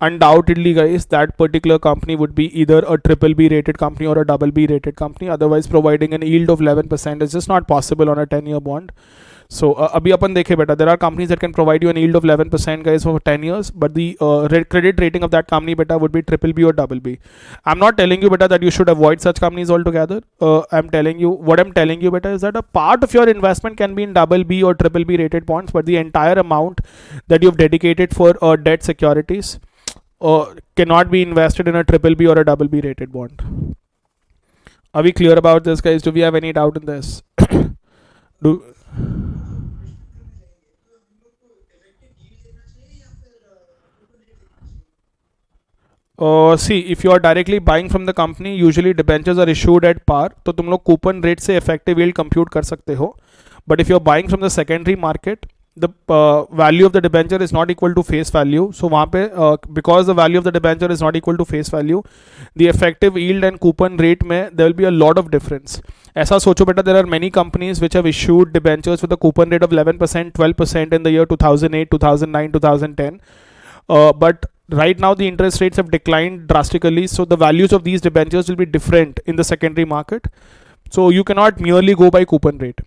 undoubtedly, guys, that particular company would be either a triple B rated company or a double B rated company. Otherwise, providing an yield of 11% is just not possible on a 10-year bond. So abhi apan dekhe beta, there are companies that can provide you an yield of 11%, guys, for 10 years, but the credit rating of that company beta would be triple B or double B. I'm not telling you beta that you should avoid such companies altogether. What I'm telling you beta is that a part of your investment can be in double B or triple B rated bonds, but the entire amount that you've dedicated for debt securities cannot be invested in a triple B or a double B rated bond. Are we clear about this, guys? Do we have any doubt in this? See, if you are directly buying from the company, usually debentures are issued at par, तो तुम लोग coupon rate से effective yield compute कर सकते हो. But if you are buying from the secondary market, the value of the debenture is not equal to face value. So वहाँ पे because the value of the debenture is not equal to face value, the effective yield and coupon rate में there will be a lot of difference. ऐसा सोचो बेटा, there are many companies which have issued debentures with a coupon rate of 11%, 12% in the year 2008, 2009, 2010. But right now the interest rates have declined drastically, so the values of these debentures will be different in the secondary market. So you cannot merely go by coupon rate.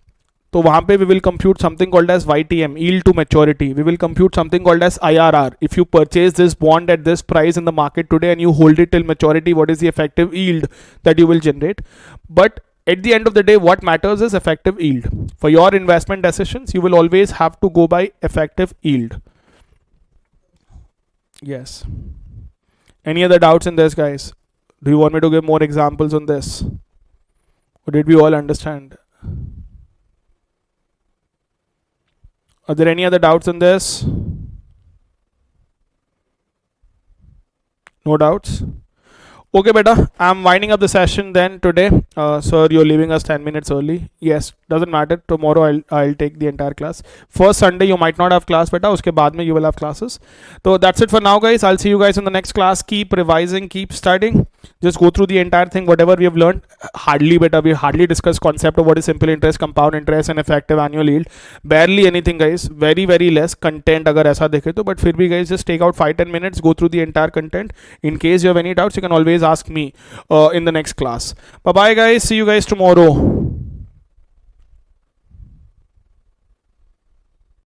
तो वहाँ पे we will compute something called as YTM, yield to maturity. We will compute something called as IRR. If you purchase this bond at this price in the market today and you hold it till maturity, what is the effective yield that you will generate? But at the end of the day, what matters is effective yield. For your investment decisions, you will always have to go by effective yield. Yes. Any other doubts in this, guys? Do you want me to give more examples on this? Or did we all understand? Are there any other doubts in this? No doubts? Okay, beta, I'm winding up the session then today. Sir, you're leaving us 10 minutes early. Yes, doesn't matter. Tomorrow I'll take the entire class. First Sunday you might not have class, beta. Uske baad mein you will have classes. So that's it for now, guys. I'll see you guys in the next class. Keep revising, keep studying. Just go through the entire thing, whatever we have learned. Hardly, beta, we hardly discuss concept of what is simple interest, compound interest, and effective annual yield. Barely anything, guys. Very, very less content agar aisa dekhe to. But फिर भी, guys, just take out 5-10 minutes, go through the entire content. In case you have any doubts, you can always ask me in the next class. Bye bye, guys. See you guys tomorrow.